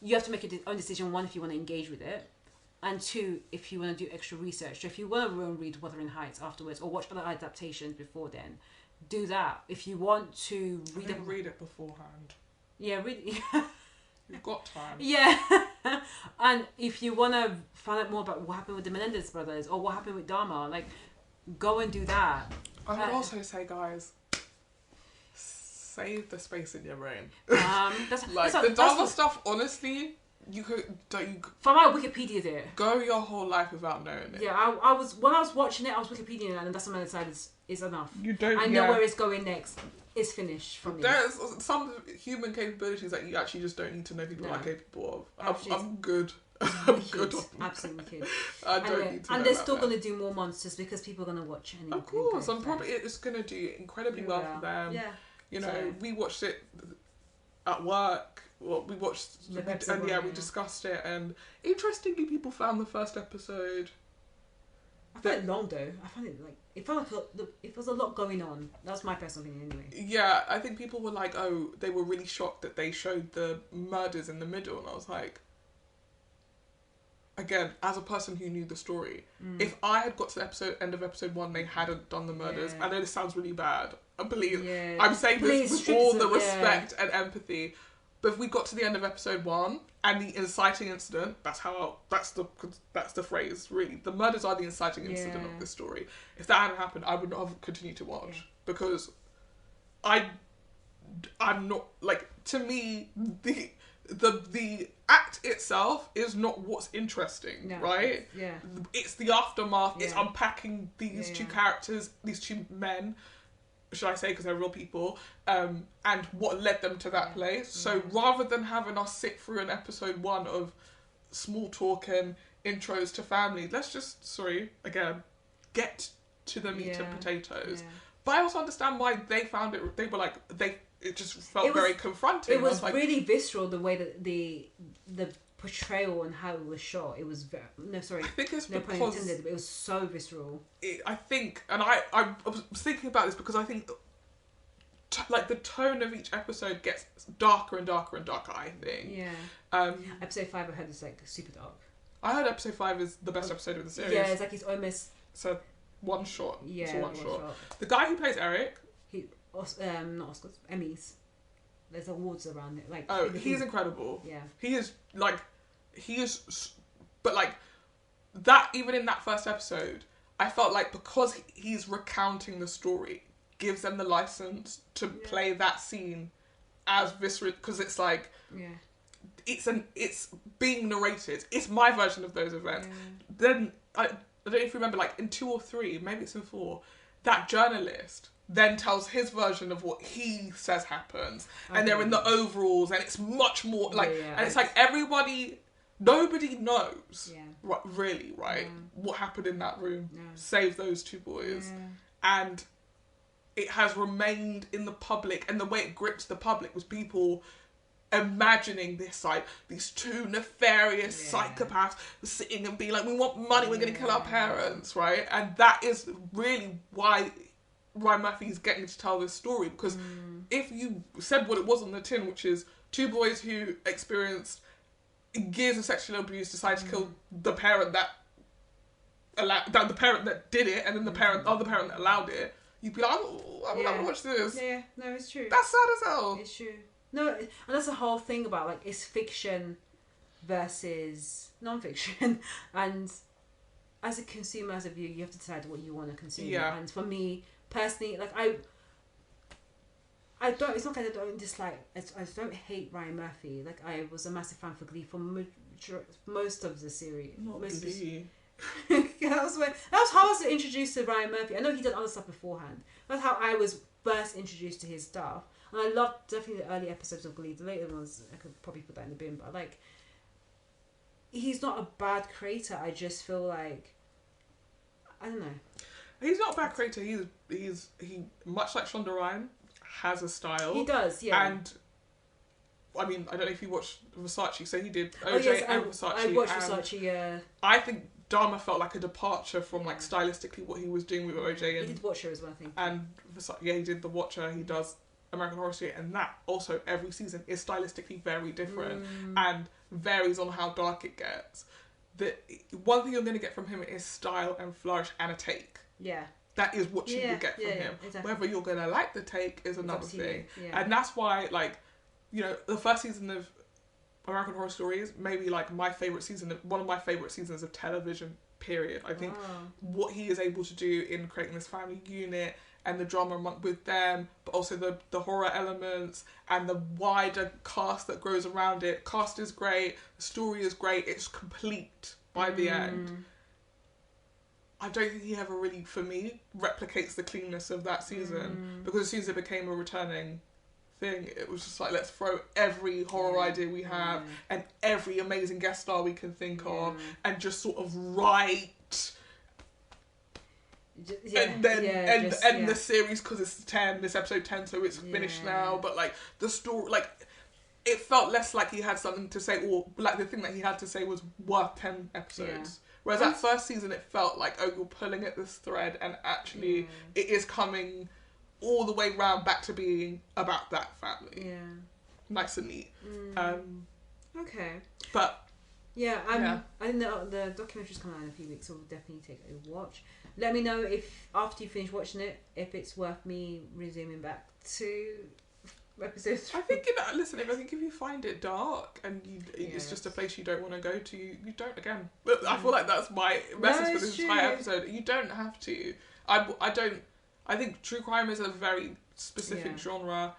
You have to make your own decision. 1, if you want to engage with it, and 2, if you want to do extra research. So if you want to read Wuthering Heights afterwards, or watch other adaptations before then, do that. If you want to read it beforehand. Yeah, read it. You've got time. Yeah. And if you want to find out more about what happened with the Menendez brothers or what happened with Dharma, like, go and do that. I would also say, guys, save the space in your brain. The Dharma stuff, honestly, you could from my Wikipedia there. Go your whole life without knowing it. Yeah, I was when I was watching it, I was Wikipediaing it, and that's when I decided is enough. You don't. I know where it's going next. It's finished for me. There's some human capabilities that you actually just don't need to know people are capable of. I'm good. I'm good. Absolutely kid. I don't need to. And they're still going to do more monsters because people are going to watch it. Of course, I'm probably it's going to do incredibly well for them. Yeah. You know, we watched it at work. Well, we watched, we discussed it, and interestingly, people found the first episode. I found it long though. I found it like it felt like it was a lot going on. That's my personal opinion, anyway. Yeah, I think people were like, oh, they were really shocked that they showed the murders in the middle, and I was like, again, as a person who knew the story, if I had got to the end of episode 1, they hadn't done the murders. I know this sounds really bad. I believe I'm saying this with all the respect and empathy. But if we got to the end of episode 1 and the inciting incident, that's the phrase, really. The murders are the inciting incident of this story. If that hadn't happened, I would not have continued to watch because I'm not, like, to me, the act itself is not what's interesting, right? It's the aftermath. It's unpacking these two characters, these two men, should I say, because they're real people, and what led them to that place. So rather than having us sit through an episode 1 of small talk and intros to family, let's just, get to the meat and potatoes. But I also understand why they found it, they were like, it just felt very confronting. It was like, really visceral, the way that the portrayal and how it was shot. It was very, I think it's no pun intended, but it was so visceral. I think, and I was thinking about this because I think like the tone of each episode gets darker and darker and darker, I think. Episode 5 I heard is like super dark. I heard episode 5 is the best episode of the series. It's like it's almost one shot. It's one shot. The guy who plays Eric, not Oscars, Emmys. There's awards around it. Like, he's incredible. Yeah, he is, but like that. Even in that first episode, I felt like because he's recounting the story, gives them the license to play that scene as visceral, because it's like it's being narrated. It's my version of those events. Then I don't know if you remember, like in 2 or 3, maybe it's in 4, that journalist then tells his version of what he says happens, and they're in the overalls, and it's much more like, and it's like nobody knows, really, what happened in that room, save those 2 boys, and it has remained in the public, and the way it gripped the public was people imagining this, like, these 2 nefarious psychopaths sitting and being like, we want money, we're going to kill our parents, right? And that is really why Ryan Murphy's getting to tell this story, because if you said what it was on the tin, which is 2 boys who experienced years of sexual abuse decide to kill the parent that did it, and then the other parent that allowed it, you'd be like, I'm not gonna watch this. No, it's true. That's sad as hell. It's true. No, and that's the whole thing about, like, it's fiction versus non-fiction, and as a consumer, as a viewer, you have to decide what you want to consume. And for me personally, like, I don't, it's not like I don't dislike, I don't hate Ryan Murphy. Like, I was a massive fan for Glee for most of the series. That was how I was introduced to Ryan Murphy. I know he did other stuff beforehand. That's how I was first introduced to his stuff. And I loved definitely the early episodes of Glee. The later ones, I could probably put that in the bin. But, like, he's not a bad creator. I just feel like, I don't know. He's not a bad creator. He much like Shonda Rhimes, has a style. He does, yeah. And I mean, I don't know if you watched Versace. So he did OJ and Versace. I watched Versace. Yeah. I think Dharma felt like a departure from like stylistically what he was doing with OJ. And he did Watcher as well, I think. And Versace, he did The Watcher. He does American Horror Story, and that also every season is stylistically very different and varies on how dark it gets. The one thing you're going to get from him is style and flourish and a take. Yeah. That is what you will get from him. Exactly. Whether you're going to like the take is another thing. And that's why, like, you know, the first season of American Horror Story is maybe like my favourite season, one of my favourite seasons of television, period. I think what he is able to do in creating this family unit and the drama with them, but also the horror elements and the wider cast that grows around it. Cast is great, the story is great, it's complete by the end. I don't think he ever really, for me, replicates the cleanness of that season, because as soon as it became a returning thing, it was just like, let's throw every horror idea we have and every amazing guest star we can think of and just sort of write the series, because it's 10, this episode 10, so it's finished now, but like the story, like it felt less like he had something to say, or like the thing that he had to say was worth 10 episodes. Yeah. Whereas that first season, it felt like, oh, you're pulling at this thread, and actually it is coming all the way round back to being about that family. Yeah. Nice and neat. Okay. But yeah, I think the documentary's coming out in a few weeks, so we'll definitely take a watch. Let me know if after you finish watching it, if it's worth me resuming back to episode 3. I think listen, I think if you find it dark and it's just a place you don't want to go to, you don't again. But I feel like that's my message for this entire episode. You don't have to. I think true crime is a very specific genre.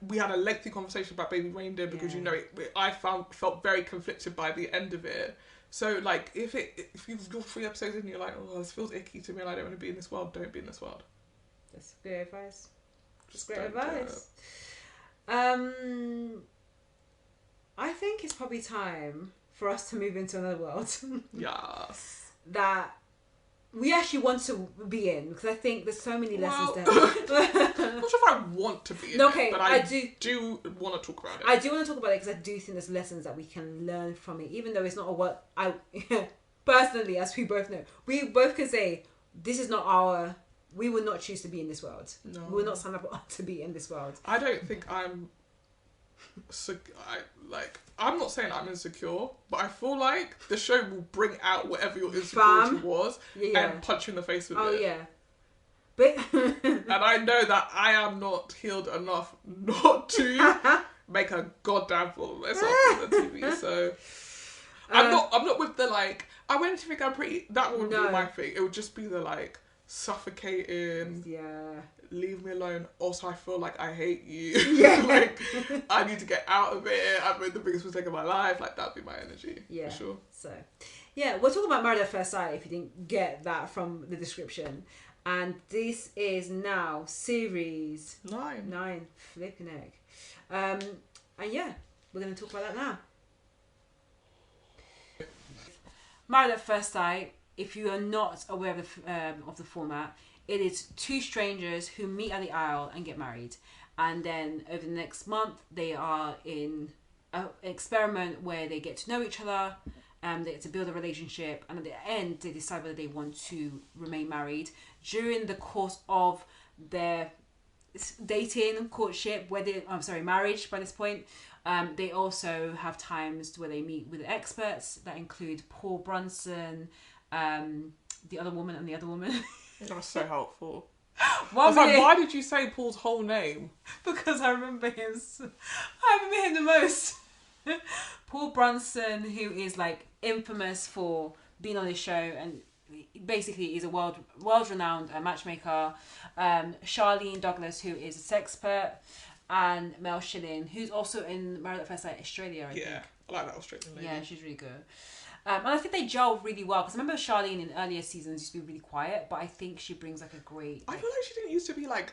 We had a lengthy conversation about Baby Reindeer because I felt very conflicted by the end of it. So like if you're 3 episodes in and you're like, oh, this feels icky to me and I don't want to be in this world, don't be in this world. That's good advice. Just great advice. I think it's probably time for us to move into another world. Yes. That we actually want to be in, because I think there's so many lessons there. I'm not sure if I want to be in it, but I do want to talk about it. I do want to talk about it because I do think there's lessons that we can learn from it, even though it's not a work. Personally, as we both know, we both can say this is not our. We will not choose to be in this world. No. We will not sign up to be in this world. I don't think I'm. I'm not saying I'm insecure, but I feel like the show will bring out whatever your insecurity was and punch you in the face with it. Oh yeah, but and I know that I am not healed enough not to make a goddamn fool of myself on the TV. So I'm not with the like. I went to think I'm pretty. That wouldn't be my thing. It would just be the like suffocating. Yeah. Leave me alone. Also, I feel like I hate you. Yeah. Like, I need to get out of it. I've made the biggest mistake of my life. Like, that'd be my energy. Yeah. For sure. So, yeah, we're talking about Married at First Sight, if you didn't get that from the description. And this is now series 9. Flipping egg. And yeah, we're going to talk about that now. Married at First Sight, if you are not aware of the format, it is 2 strangers who meet at the aisle and get married. And then over the next month, they are in an experiment where they get to know each other, they get to build a relationship, and at the end, they decide whether they want to remain married. During the course of their dating, courtship, marriage by this point, they also have times where they meet with experts that include Paul Brunson, the other woman and the other woman. That's so helpful. Why did you say Paul's whole name? Because I remember him the most. Paul Brunson, who is like infamous for being on this show, and basically is a world-renowned matchmaker. Charlene Douglas, who is a sexpert, and Mel Schilling, who's also in Married at First Sight Australia, I think. I like that Australian lady. Yeah, she's really good. And I think they gel really well, because I remember Charlene in earlier seasons used to be really quiet, but I think she brings like a great... I feel like she didn't used to be like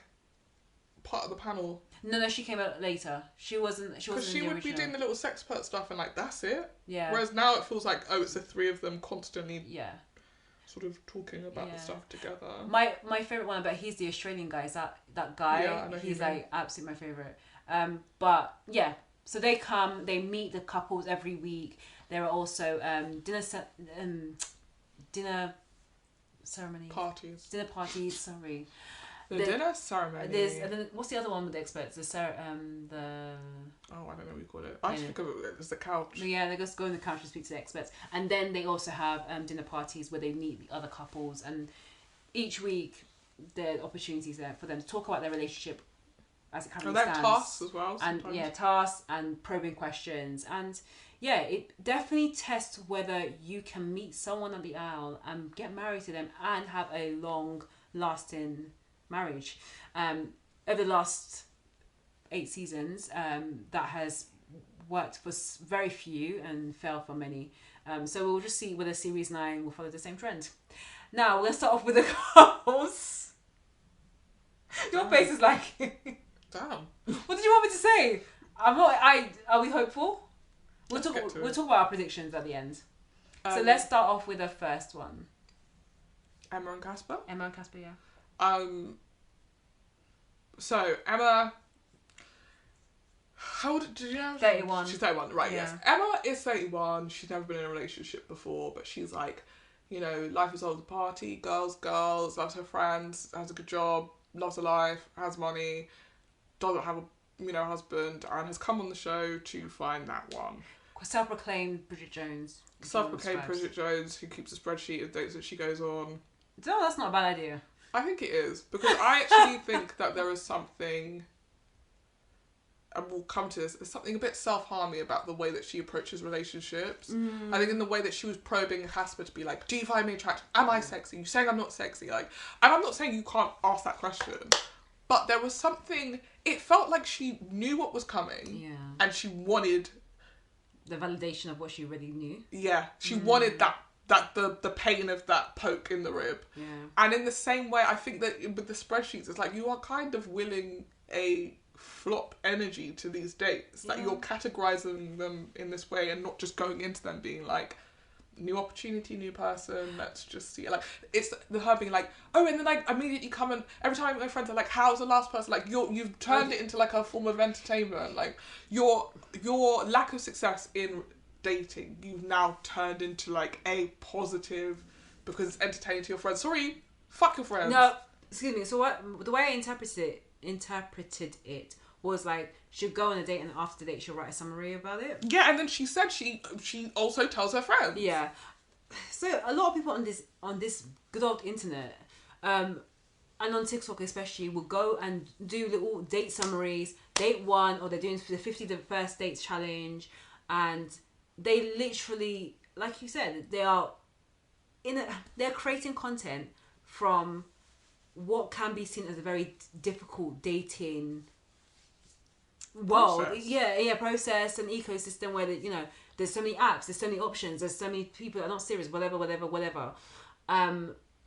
part of the panel. No, she came out later. She wasn't Because she would be doing the little sexpert stuff and like that's it. Yeah. Whereas now it feels like, oh, it's the 3 of them constantly sort of talking about the stuff together. My favourite one, but he's the Australian guy, is that guy. Yeah, I know he's like absolutely my favourite. But yeah, so they come, they meet the couples every week. There are also dinner ceremonies. Dinner parties, sorry. The dinner ceremony. What's the other one with the experts? Oh, I don't know what you call it. I just think of it as the couch. Yeah, they just go on the couch and speak to the experts. And then they also have dinner parties where they meet the other couples. And each week, there are opportunities there for them to talk about their relationship as it currently stands. And they have tasks as well sometimes. And tasks and probing questions. And yeah, it definitely tests whether you can meet someone at the aisle and get married to them and have a long-lasting marriage. Over the last 8 seasons, that has worked for very few and failed for many. So we'll just see whether series 9 will follow the same trend. Now we're gonna start off with the couples. Your face is like, damn. What did you want me to say? Are we hopeful? We'll talk about our predictions at the end. So let's start off with the first one. Emma and Casper, yeah. So Emma, How old did you know? 31. She's 31, right, Yeah. yes. Emma is 31. She's never been in a relationship before, but she's like, you know, life is all the party, girls, loves her friends, has a good job, loves her life, has money, doesn't have a, you know, husband, and has come on the show to find that one. Self-proclaimed Bridget Jones. Self-proclaimed Bridget Jones, who keeps a spreadsheet of dates that she goes on. No, that's not a bad idea. I think it is, because I actually think that there is something, and we'll come to this, there's something a bit self-harming about the way that she approaches relationships. I think in the way that she was probing Casper to be like, do you find me attractive? Am I sexy? You're saying I'm not sexy. Like, and I'm not saying you can't ask that question, but there was something, it felt like she knew what was coming. Yeah. And she wanted the validation of what she already knew. Yeah. She wanted the pain of that poke in the rib. Yeah. And in the same way, I think that with the spreadsheets, it's like you are kind of willing a flop energy to these dates. That you're categorizing them in this way and not just going into them being like, new opportunity, new person, let's just see. Like, it's her being like, oh, and then I immediately come and every time my friends are like, how's the last person? Like, you've turned it into like a form of entertainment. Like, your lack of success in dating, you've now turned into like a positive because it's entertaining to your friends. Sorry, fuck your friends. No, excuse me. So the way I interpreted it was like, she'll go on a date and after the date she'll write a summary about it. Yeah, and then she said she also tells her friends. Yeah. So a lot of people on this good old internet, and on TikTok especially, will go and do little date summaries, date one, or they're doing the 50 first dates challenge, and they literally, like you said, they're creating content from what can be seen as a very difficult dating world. Process and ecosystem where there's so many apps, there's so many options, there's so many people that are not serious, whatever.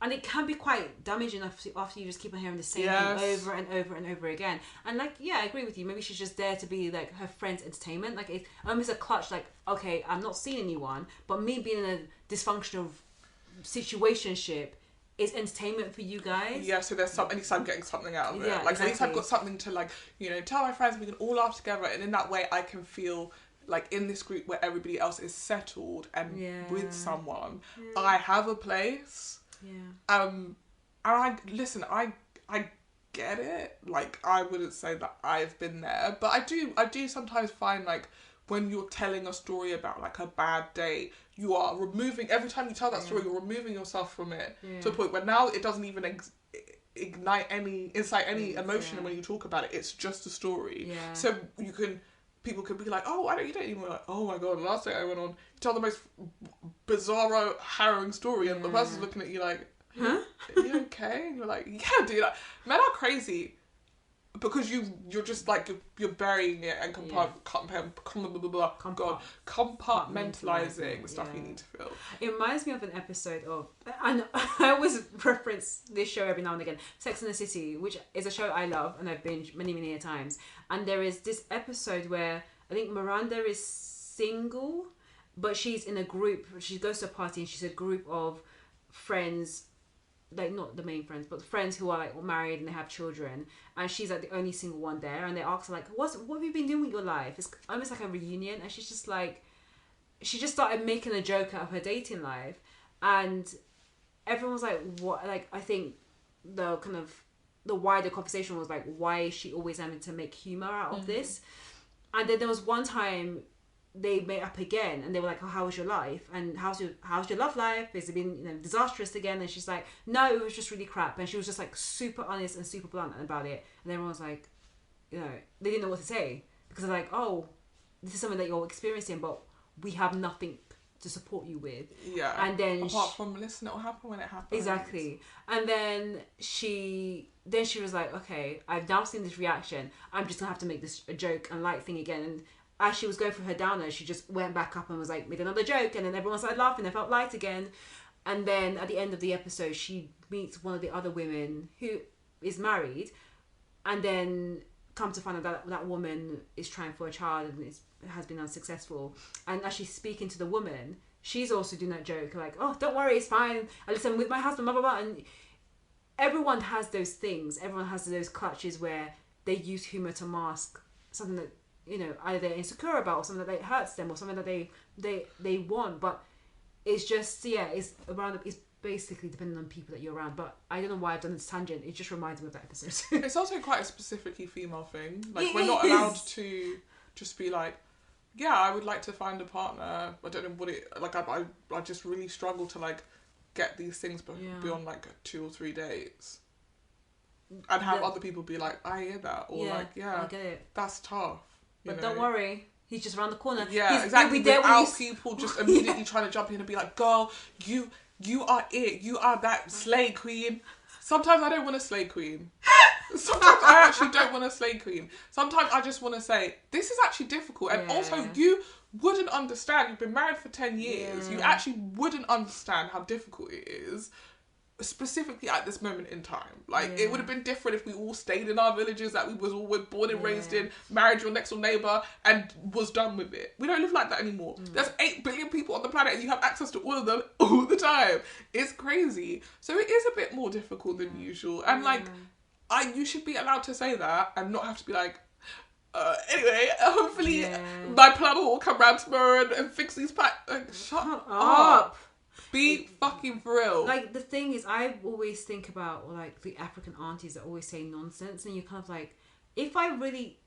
And it can be quite damaging after you just keep on hearing the same thing over and over and over again. And like, I agree with you. Maybe she's just there to be like her friend's entertainment. Like, it's almost a clutch. Like, okay, I'm not seeing anyone, but me being in a dysfunctional situationship is entertainment for you guys. Yeah, so there's at least I'm getting something out of it. Yeah, like, exactly. At least I've got something to like, tell my friends, we can all laugh together, and in that way I can feel like in this group where everybody else is settled and with someone, I have a place. Yeah. And I get it. Like, I wouldn't say that I've been there, but I do sometimes find like when you're telling a story about like a bad day, you are removing, every time you tell that story, you're removing yourself from it to a point where now it doesn't even incite any emotion when you talk about it. It's just a story. Yeah. So people could be like, oh, you don't even like, oh my god, the last day I went on, you tell the most bizarro, harrowing story, and the person's looking at you like, huh? Are you okay? And you're like, yeah, dude, men are crazy. Because you're just like, you're burying it and compartmentalizing the stuff you need to feel. It reminds me of an episode of, and I always reference this show every now and again, Sex and the City, which is a show I love and I've binged many times. And there is this episode where I think Miranda is single, but she's in a group. She goes to a party and she's a group of friends, like not the main friends, but friends who are like married and they have children, and she's like the only single one there, and they ask her like, what have you been doing with your life? It's almost like a reunion, and she's just like, she just started making a joke out of her dating life, and everyone was like, what? Like, I think the kind of the wider conversation was like, why is she always having to make humor out of this? And then there was one time they met up again and they were like, oh, how was your life? And how's your love life? Has it been disastrous again? And she's like, no, it was just really crap. And she was just like super honest and super blunt about it. And everyone was like, they didn't know what to say, because they're like, oh, this is something that you're experiencing, but we have nothing to support you with. Yeah. And then apart from listen, it'll happen when it happens. Exactly. And then she was like, okay, I've now seen this reaction. I'm just gonna have to make this a joke and light thing again. And as she was going through her downer, she just went back up and was like, made another joke, and then everyone started laughing. They felt light again. And then at the end of the episode, she meets one of the other women who is married, and then come to find out that woman is trying for a child and has been unsuccessful. And as she's speaking to the woman, she's also doing that joke like, oh, don't worry, it's fine. I listen with my husband, blah blah blah. And everyone has those things. Everyone has those clutches where they use humor to mask something that either they're insecure about, or something that hurts them, or something that they want. But it's just, it's basically depending on people that you're around. But I don't know why I've done this tangent. It just reminds me of that episode. It's also quite a specifically female thing. Like, we're It not is. allowed to just be like, yeah, I would like to find a partner. I don't know what it, like, I just really struggle to, like, get these things beyond, like, 2 or 3 dates. And have other people be like, I hear that. Or, I get it. That's tough. But don't worry. He's just around the corner. Yeah, exactly. Without people just immediately trying to jump in and be like, girl, you are it. You are that slay queen. Sometimes I don't want a slay queen. Sometimes I actually don't want a slay queen. Sometimes I just want to say, this is actually difficult. And also, you wouldn't understand. You've been married for 10 years. You actually wouldn't understand how difficult it is, specifically at this moment in time. Like, it would have been different if we all stayed in our villages that we was all born and raised in, married your next door neighbour, and was done with it. We don't live like that anymore. There's 8 billion people on the planet and you have access to all of them all the time. It's crazy. So it is a bit more difficult than usual. And like, you should be allowed to say that and not have to be like, anyway, hopefully my plumber will come round tomorrow and fix these pipes. Like, shut up. Be fucking for real. Like, the thing is, I always think about, like, the African aunties that always say nonsense, and you're kind of like, if I really,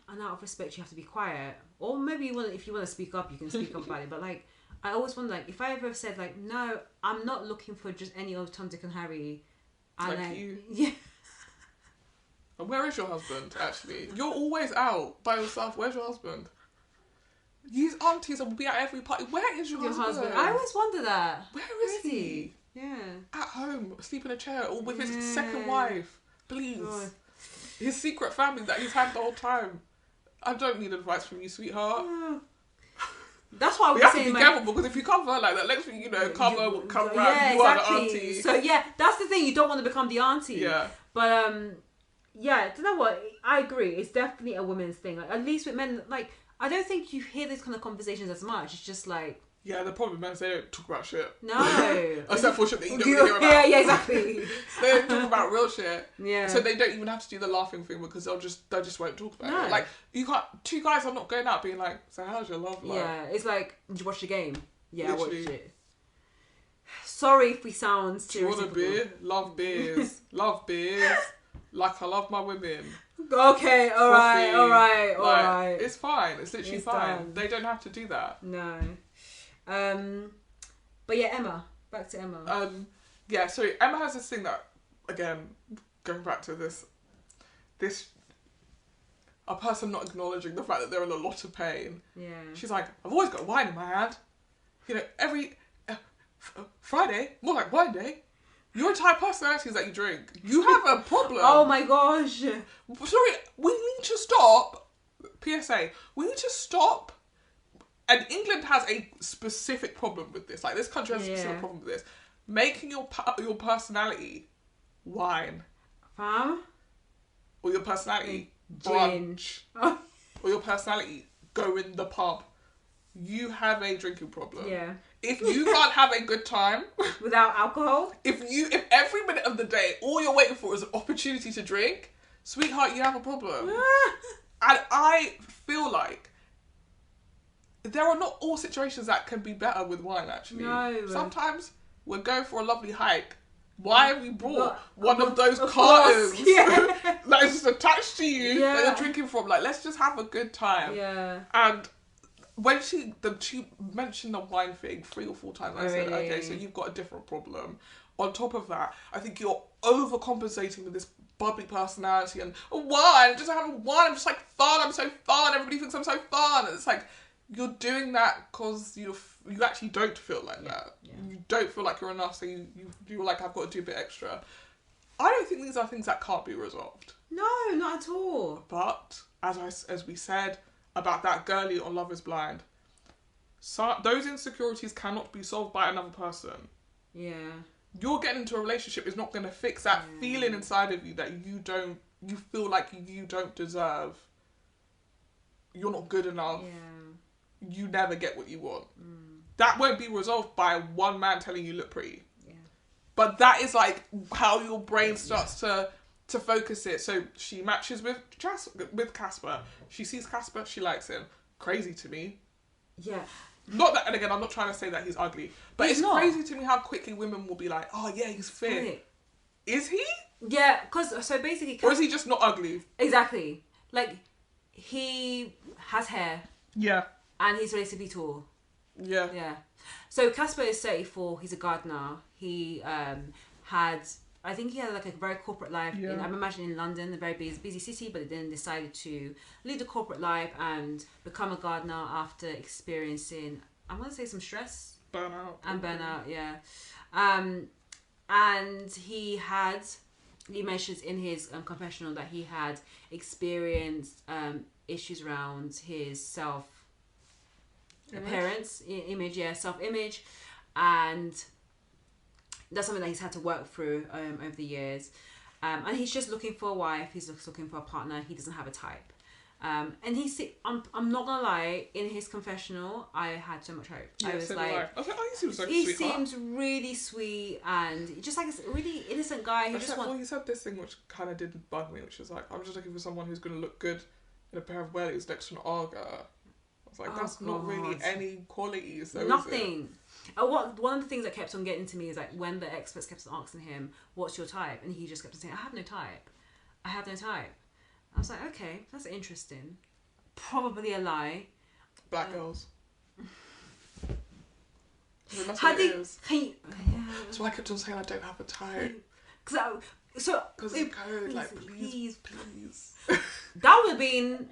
and out of respect, you have to be quiet, or maybe if you want to speak up, you can speak up about it, but, like, I always wonder, like, if I ever said, like, no, I'm not looking for just any old Tom, Dick and Harry, and like you. Yeah. And where is your husband, actually? You're always out by yourself. Where's your husband? These aunties will be at every party. Where is your husband? I always wonder that. Where is he? Yeah. At home, asleep in a chair, or with his second wife. Please. God. His secret family that he's had the whole time. I don't need advice from you, sweetheart. That's why we have to be careful, because if you cover like that, next thing you know, Carver will come around. You are the auntie. So that's the thing. You don't want to become the auntie. Yeah. But do you know what? I agree. It's definitely a women's thing. Like, at least with men, like, I don't think you hear these kind of conversations as much. It's just like... Yeah, the problem is they don't talk about shit. No. Except for shit that you don't hear about. Yeah, exactly. They don't talk about real shit. Yeah. So they don't even have to do the laughing thing, because they just won't talk about it. Like, you can't... 2 guys are not going out being like, so how's your love life? Yeah, it's like, did you watch the game? Yeah, Literally. I watched it. Sorry if we sound Do you want a beer? Love beers. Love beers. Like I love my women. Okay, alright. It's fine. It's literally fine. Done. They don't have to do that. No. But yeah, Emma. Back to Emma. So Emma has this thing that, again, going back to this, a person not acknowledging the fact that they're in a lot of pain. Yeah. She's like, I've always got wine in my hand. You know, every Friday, more like wine day. Your entire personality is that you drink. You have a problem. Oh my gosh. Sorry, we need to stop. PSA, we need to stop. And England has a specific problem with this. Like, this country has a specific problem with this. Making your personality wine. Fam? Or your personality brunch. Or your personality go in the pub. You have a drinking problem. Yeah. If you can't have a good time without alcohol, if every minute of the day all you're waiting for is an opportunity to drink, sweetheart, you have a problem. And I feel like there are not all situations that can be better with wine, actually. No. Sometimes we're going for a lovely hike. Why have we brought one of those cartons that is just attached to you that you're drinking from? Like, let's just have a good time. Yeah. And when she mentioned the wine thing 3 or 4 times, I said, okay, so you've got a different problem. On top of that, I think you're overcompensating with this bubbly personality and wine, just having wine, I'm just like fun, I'm so fun, everybody thinks I'm so fun. And it's like, you're doing that because you actually don't feel like that. Yeah. You don't feel like you're enough, so you're like, I've got to do a bit extra. I don't think these are things that can't be resolved. No, not at all. But, as we said, about that girlie on Love is Blind. So those insecurities cannot be solved by another person. Yeah. You're getting into a relationship is not going to fix that feeling inside of you that you feel like you don't deserve. You're not good enough. Yeah. You never get what you want. That won't be resolved by one man telling you look pretty. Yeah. But that is like how your brain starts to to focus it. So she matches with Casper. She sees Casper, she likes him. Crazy to me. Yeah. Not that, and again, I'm not trying to say that he's ugly, but He's it's not. crazy to me how quickly women will be like, oh yeah, he's fit. Is he? Yeah, because so basically, or is he just not ugly? Exactly. Like, he has hair. Yeah. And he's relatively tall. Yeah. Yeah. So Casper is 34. He's a gardener. He had, I think he had like a very corporate life. Yeah. I'm imagining in London, a very busy city, but then decided to lead the corporate life and become a gardener after experiencing, I'm going to say, some stress. Burnout, yeah. And he mentions in his confessional that he had experienced issues around his self-image, and that's something that he's had to work through over the years. And he's just looking for a wife. He's just looking for a partner. He doesn't have a type. And I'm not gonna lie, in his confessional, I had so much hope. Yeah, I was like, oh, he seems like a he sweetheart. seems really sweet and just like a really innocent guy who well, he said this thing which kind of did bug me, which was like, I'm just looking for someone who's going to look good in a pair of wellies next to an Arga. I was like, that's not really any qualities, though, nothing. One of the things that kept on getting to me is like when the experts kept on asking him, what's your type? And he just kept on saying, I have no type. I was like, okay, that's interesting. Probably a lie. Black girls. That's How what do it is. That's why I kept on saying I don't have a type. Because it's code, like, please. That would have been,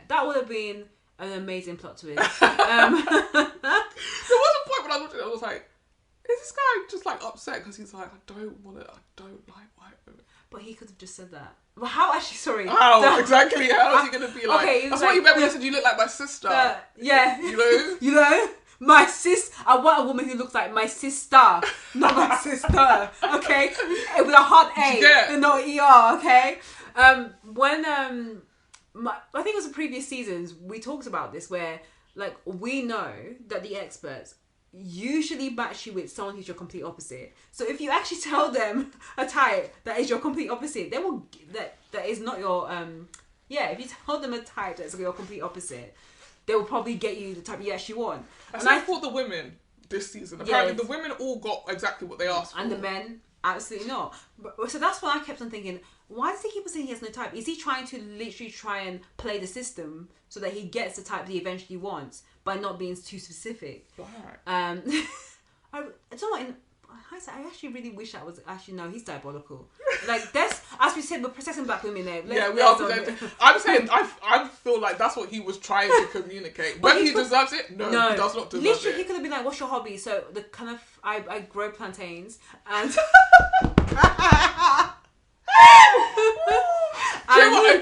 that would have been an amazing plot twist. There was a point when I looked at it, I was like, is this guy just like upset because he's like, I don't like white women. But he could have just said that. Well, how actually? Sorry. How exactly? How is he gonna be like? Okay, that's what you meant when you said you look like my sister. Yeah. You know. My sis. I want a woman who looks like my sister, not my sister. Okay, with a hard A, and not ER. Okay. When I think it was the previous seasons, we talked about this where like we know that the experts usually match you with someone who's your complete opposite. So if you actually tell them a type that is your complete opposite, they will that is not your if you tell them a type that's your complete opposite, they will probably get you the type you actually want. I thought the women this season, apparently the women all got exactly what they asked for. And the men, absolutely not. So that's why I kept on thinking, why does he keep on saying he has no type? Is he trying to literally try and play the system so that he gets the type that he eventually wants by not being too specific? Right. I don't know, in hindsight, I actually really wish that was he's diabolical. Like that's, as we said, we're protecting black women there. We are protecting. I'm saying I feel like that's what he was trying to communicate. Whether he deserves it, no, he does not deserve literally, it. He could have been like, "What's your hobby?" So the kind of I grow plantains and. Do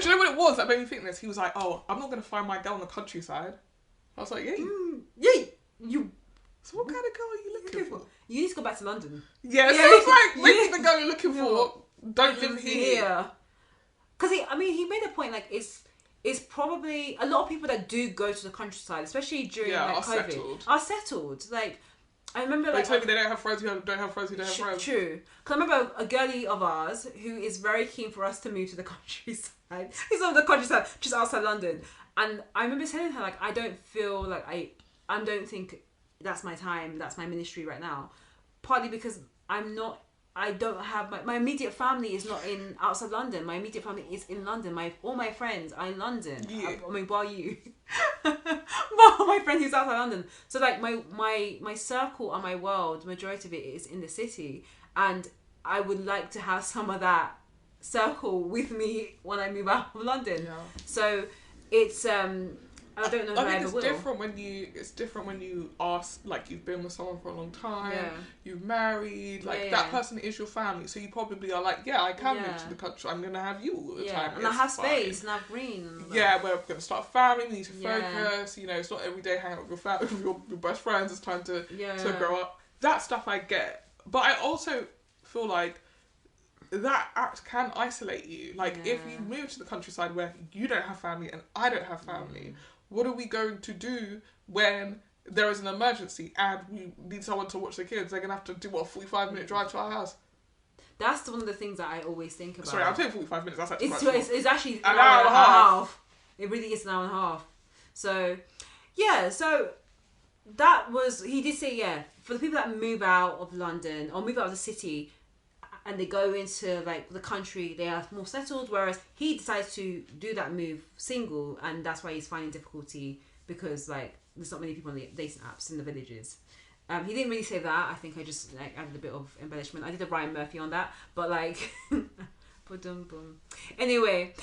you know what it was that made me think this? He was like, "Oh, I'm not gonna find my girl in the countryside." I was like, "Yeah, you." So what kind of girl are you looking for? You need to go back to London. Yeah, so it's like maybe the girl you're looking for don't live here. Because he made a point like it's probably a lot of people that do go to the countryside, especially during COVID, are settled. Like I remember, they tell me they don't have friends who don't have friends who don't have friends. True. Because I remember a girlie of ours who is very keen for us to move to the countryside. He's on the countryside, just outside London. And I remember telling her, like, I don't feel like I don't think that's my time, that's my ministry right now. Partly because I don't have, my immediate family is not in outside London. My immediate family is in London. All my friends are in London. Yeah. I mean, bar you. Well, my friend who's outside London. So like my circle and my world, majority of it is in the city. And I would like to have some of that circle with me when I move out of London. Yeah. So it's I don't know if I ever will. It's different when you ask, like, you've been with someone for a long time, you've married, like that person is your family, so you probably are like, I can move to the country, I'm gonna have you all the time, and I have space and I have green. We're gonna start a family, we need to focus. It's not every day hang out with your family, with your best friends. It's time to grow up. That stuff I get, but I also feel like that act can isolate you. Like if you move to the countryside where you don't have family and I don't have family. What are we going to do when there is an emergency and we need someone to watch the kids? They're going to have to do, 45-minute drive to our house? That's one of the things that I always think about. Sorry, I'm saying 45 minutes. That's actually It's actually an hour and a half. It really is an hour and a half. So, yeah. So that was. He did say, yeah, for the people that move out of London or move out of the city, and they go into like the country, they are more settled. Whereas he decides to do that move single, and that's why he's finding difficulty because like there's not many people on the dating apps in the villages. He didn't really say that. I think I just like added a bit of embellishment. I did a Ryan Murphy on that, but like, boom. Anyway,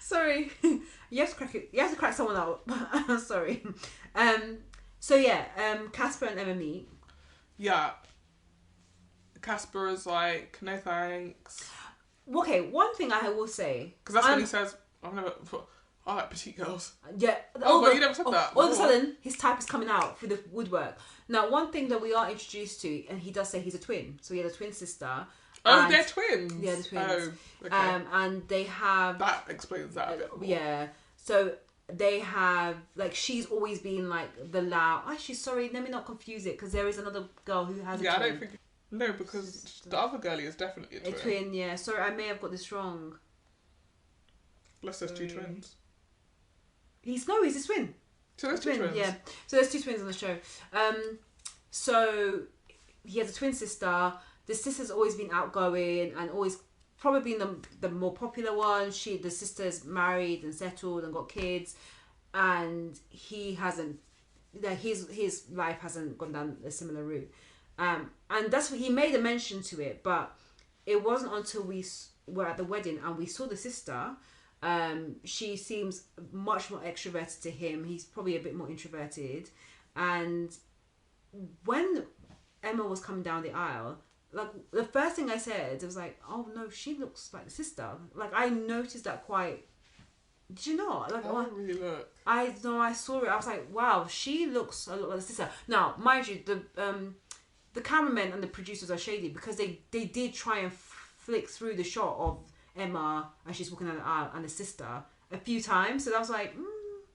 sorry, you have to crack it. You have to crack someone out. Sorry. So yeah, Casper and Emma meet. Yeah. Casper is like, no thanks. Okay, one thing I will say, because that's when he says, I like petite girls. Yeah. But you never said that. All of a sudden, his type is coming out through the woodwork. Now, one thing that we are introduced to, and he does say he's a twin. So he had a twin sister. Oh, they're twins. Yeah, they're twins. Oh, okay. And they have... That explains that a bit more. Yeah. So they have... Like, she's always been, like, the loud... Actually, sorry, let me not confuse it, because there is another girl who has a twin. Yeah, I don't think... No, because the other girlie is definitely a twin. A twin, yeah. Sorry, I may have got this wrong. Unless there's two twins. He's his twin. So there's two twins. Yeah. So there's two twins on the show. So he has a twin sister. The sister's always been outgoing and always probably been the more popular one. The sister's married and settled and got kids, and he hasn't. His life hasn't gone down a similar route. And that's what he made a mention to it, but it wasn't until we were at the wedding and we saw the sister. She seems much more extroverted to him. He's probably a bit more introverted. And when Emma was coming down the aisle, like the first thing I said, it was like, oh no, she looks like the sister. Like I noticed that quite. Did you not? Like, I don't really look. I saw it. I was like, wow, she looks a lot like the sister. Now, mind you, the cameramen and the producers are shady because they did try and flick through the shot of Emma and she's walking down the aisle and the sister a few times. So I was like,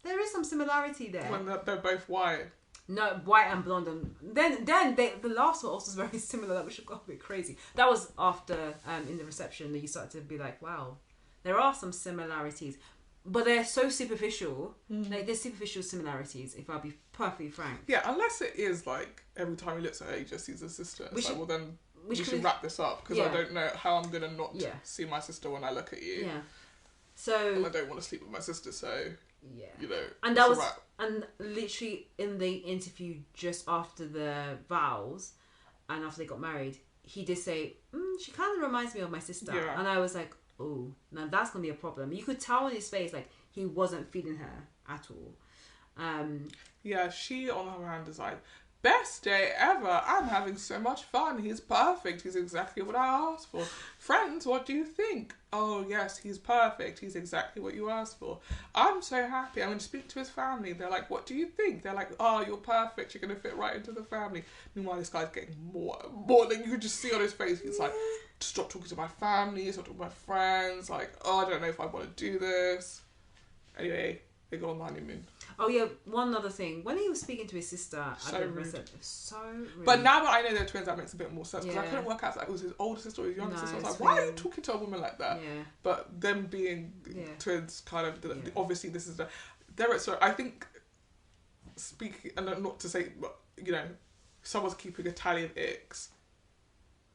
there is some similarity there. When they're both white. No, white and blonde. And then the last one also was very similar, which got a bit crazy. That was after in the reception that you started to be like, wow, there are some similarities. But they're so superficial. Like, there's superficial similarities, if I'll be perfectly frank. Yeah, unless it is like every time he looks at her, he just sees his sister. It's like, well, then we should wrap this up because I don't know how I'm going to not see my sister when I look at you. Yeah. So... And I don't want to sleep with my sister, so... Yeah. You know, and that was... And literally in the interview just after the vows and after they got married, he did say, she kind of reminds me of my sister. Yeah. And I was like... Oh, now that's gonna be a problem. You could tell on his face like he wasn't feeling her at all. Yeah, she on her hand is like, best day ever. I'm having so much fun. He's perfect. He's exactly what I asked for. Friends, what do you think? Oh yes, he's perfect. He's exactly what you asked for. I'm so happy. I'm going to speak to his family. They're like, what do you think? They're like, oh, you're perfect. You're going to fit right into the family. Meanwhile, this guy's getting more than you could just see on his face. He's like, stop talking to my family. Stop talking to my friends. Like, oh, I don't know if I want to do this. Anyway, they go on the honeymoon. Oh yeah, one other thing. When he was speaking to his sister, so rude. So rude. But now that I know they're twins, that makes a bit more sense. Because I couldn't work out if it was his older sister or his younger sister. I was like, why are you talking to a woman like that? Yeah. But them being twins, kind of, obviously this is so I think, speaking, and not to say, but, you know, someone's keeping a tally of icks,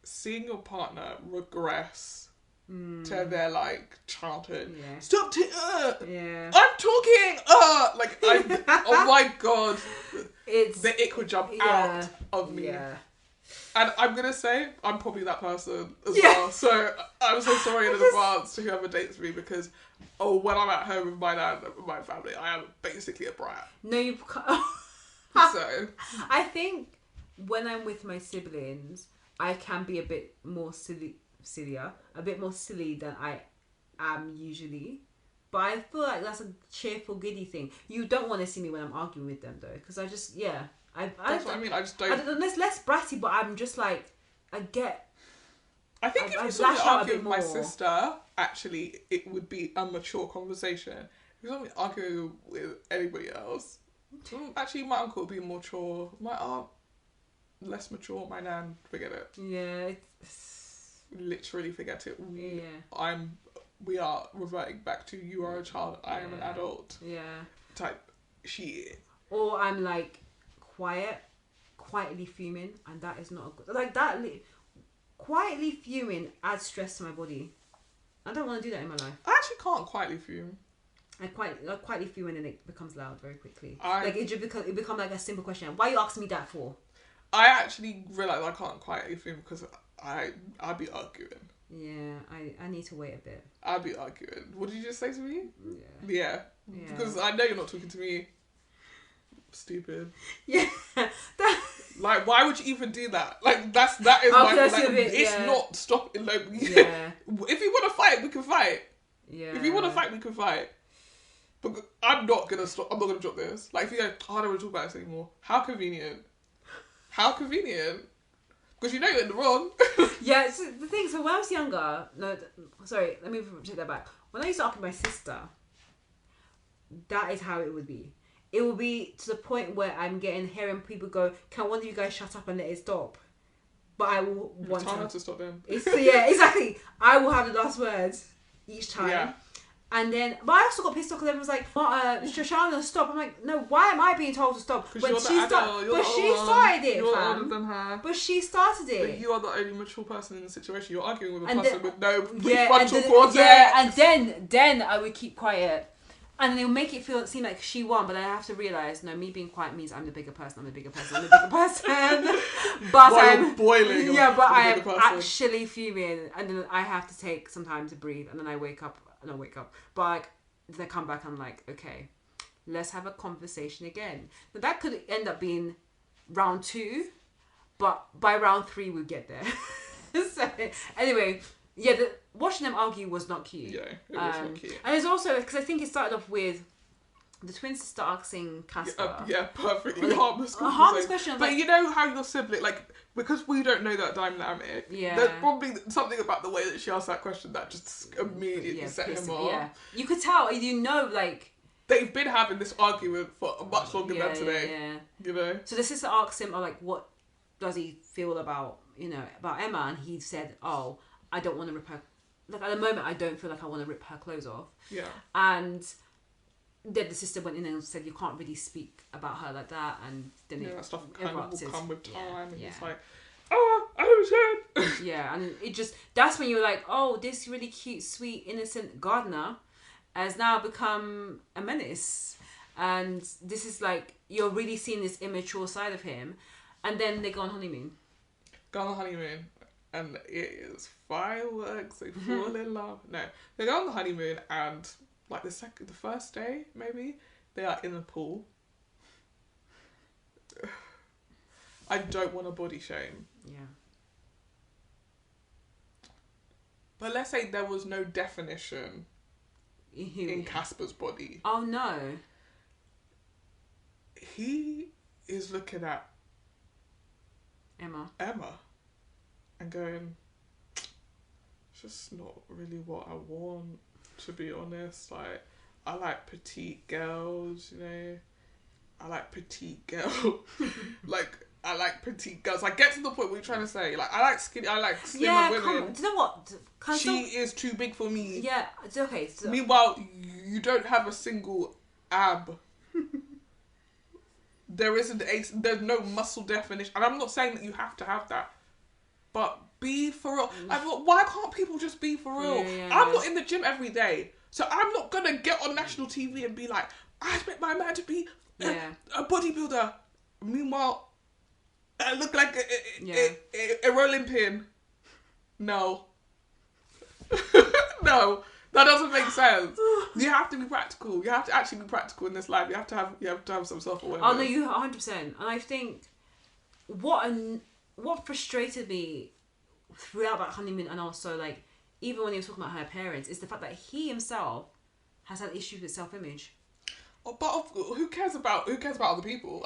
seeing your partner regress to their like childhood. Yeah. Stop! I'm talking. Like oh my god, the ick would jump out of me. Yeah. And I'm gonna say I'm probably that person as well. So I'm so sorry in advance to whoever dates me because when I'm at home with my dad and my family, I am basically a brat. No, you can't. So I think when I'm with my siblings, I can be a bit more a bit more silly than I am usually, but I feel like that's a cheerful giddy thing. You don't want to see me when I'm arguing with them though, because I just that's what I mean. I just don't. It's less bratty, but I'm just like I think if you saw me arguing with my sister, actually, it would be a mature conversation. If you saw me arguing with anybody else, Actually, my uncle would be more mature. My aunt, less mature. My nan, forget it. Yeah. Literally forget it. We are reverting back to you are a child, I am an adult. Yeah. Type shit. Or I'm like quietly fuming, and that is not a good. Like that, quietly fuming adds stress to my body. I don't want to do that in my life. I actually can't quietly fume. I quietly fume and then it becomes loud very quickly. It become like a simple question. Why are you asking me that for? I actually realise I can't quietly fume because I'd be arguing. Yeah, I need to wait a bit. I'd be arguing. What did you just say to me? Yeah. Because I know you're not talking to me. Stupid. Yeah. Like, why would you even do that? Like, that is my... Like, it's not stopping. Like, yeah. If you want to fight, we can fight. Yeah. If you want to fight, we can fight. But I'm not going to stop. I'm not going to drop this. Like, if you go, I don't want to talk about this anymore. How convenient. How convenient. Because you know you're in the wrong. Yeah, so the thing, so when I was younger... No, sorry, let me take that back. When I used to argue with my sister, that is how it would be. It will be to the point where I'm hearing people go, can one of you guys shut up and let it stop? But I will want to stop them. Yeah, exactly. I will have the last words each time. Yeah. And then, but I also got pissed off because everyone was like, Shoshana, stop. I'm like, no, why am I being told to stop? When she started it, fam. Than her. But she started it. But you are the only mature person in the situation. You're arguing with a person with no prefrontal cortex. Yeah, and then I would keep quiet. And then it'll make it seem like she won, but I have to realise, no, me being quiet means I'm the bigger person. But I'm boiling. Yeah, but I am actually fuming, and then I have to take some time to breathe, and then I wake up, but then I come back, and I'm like, okay, let's have a conversation again. But that could end up being round 2, but by round 3 we'll get there. So anyway. Yeah, watching them argue was not cute. Yeah, it was not cute. And it's also, because I think it started off with the twin sister asking Casper. Perfectly harmless question. A harmless question. But you know how your sibling, like, because we don't know that dynamic, there's probably something about the way that she asked that question that just immediately set him off. Yeah. You could tell, like... They've been having this argument for much longer than today. Yeah. You know? So the sister asks him, like, what does he feel about Emma? And he said, I don't want to rip her... Like, at the moment, I don't feel like I want to rip her clothes off. Yeah. And then the sister went in and said, you can't really speak about her like that. And then that stuff kind of will come with time. And it's like, I understand. Yeah, and it just... That's when you're like, this really cute, sweet, innocent gardener has now become a menace. And this is like, you're really seeing this immature side of him. And then they go on honeymoon. And it is fireworks. They fall in love. No, they go on the honeymoon, and like the first day, maybe they are in the pool. I don't want to body shame. Yeah. But let's say there was no definition in Casper's body. Oh no. He is looking at Emma. And going, it's just not really what I want, to be honest. Like, I like petite girls, you know. I like petite girls. I like petite girls. Like, get to the point what you're trying to say. Like, I like slim women. Do you know what? She is too big for me. Yeah, it's okay. So... Meanwhile, you don't have a single ab. There's no muscle definition. And I'm not saying that you have to have that. But be for real. I thought, why can't people just be for real? I'm not in the gym every day. So I'm not going to get on national TV and be like, I expect my man to be a bodybuilder. Meanwhile, I look like a rolling pin. No. No. That doesn't make sense. You have to be practical. You have to actually be practical in this life. You have to have some self-awareness. Oh no, you 100%. And I think what frustrated me throughout that honeymoon, and also like even when he was talking about her parents, is the fact that he himself has had issues with self-image. But who cares about other people?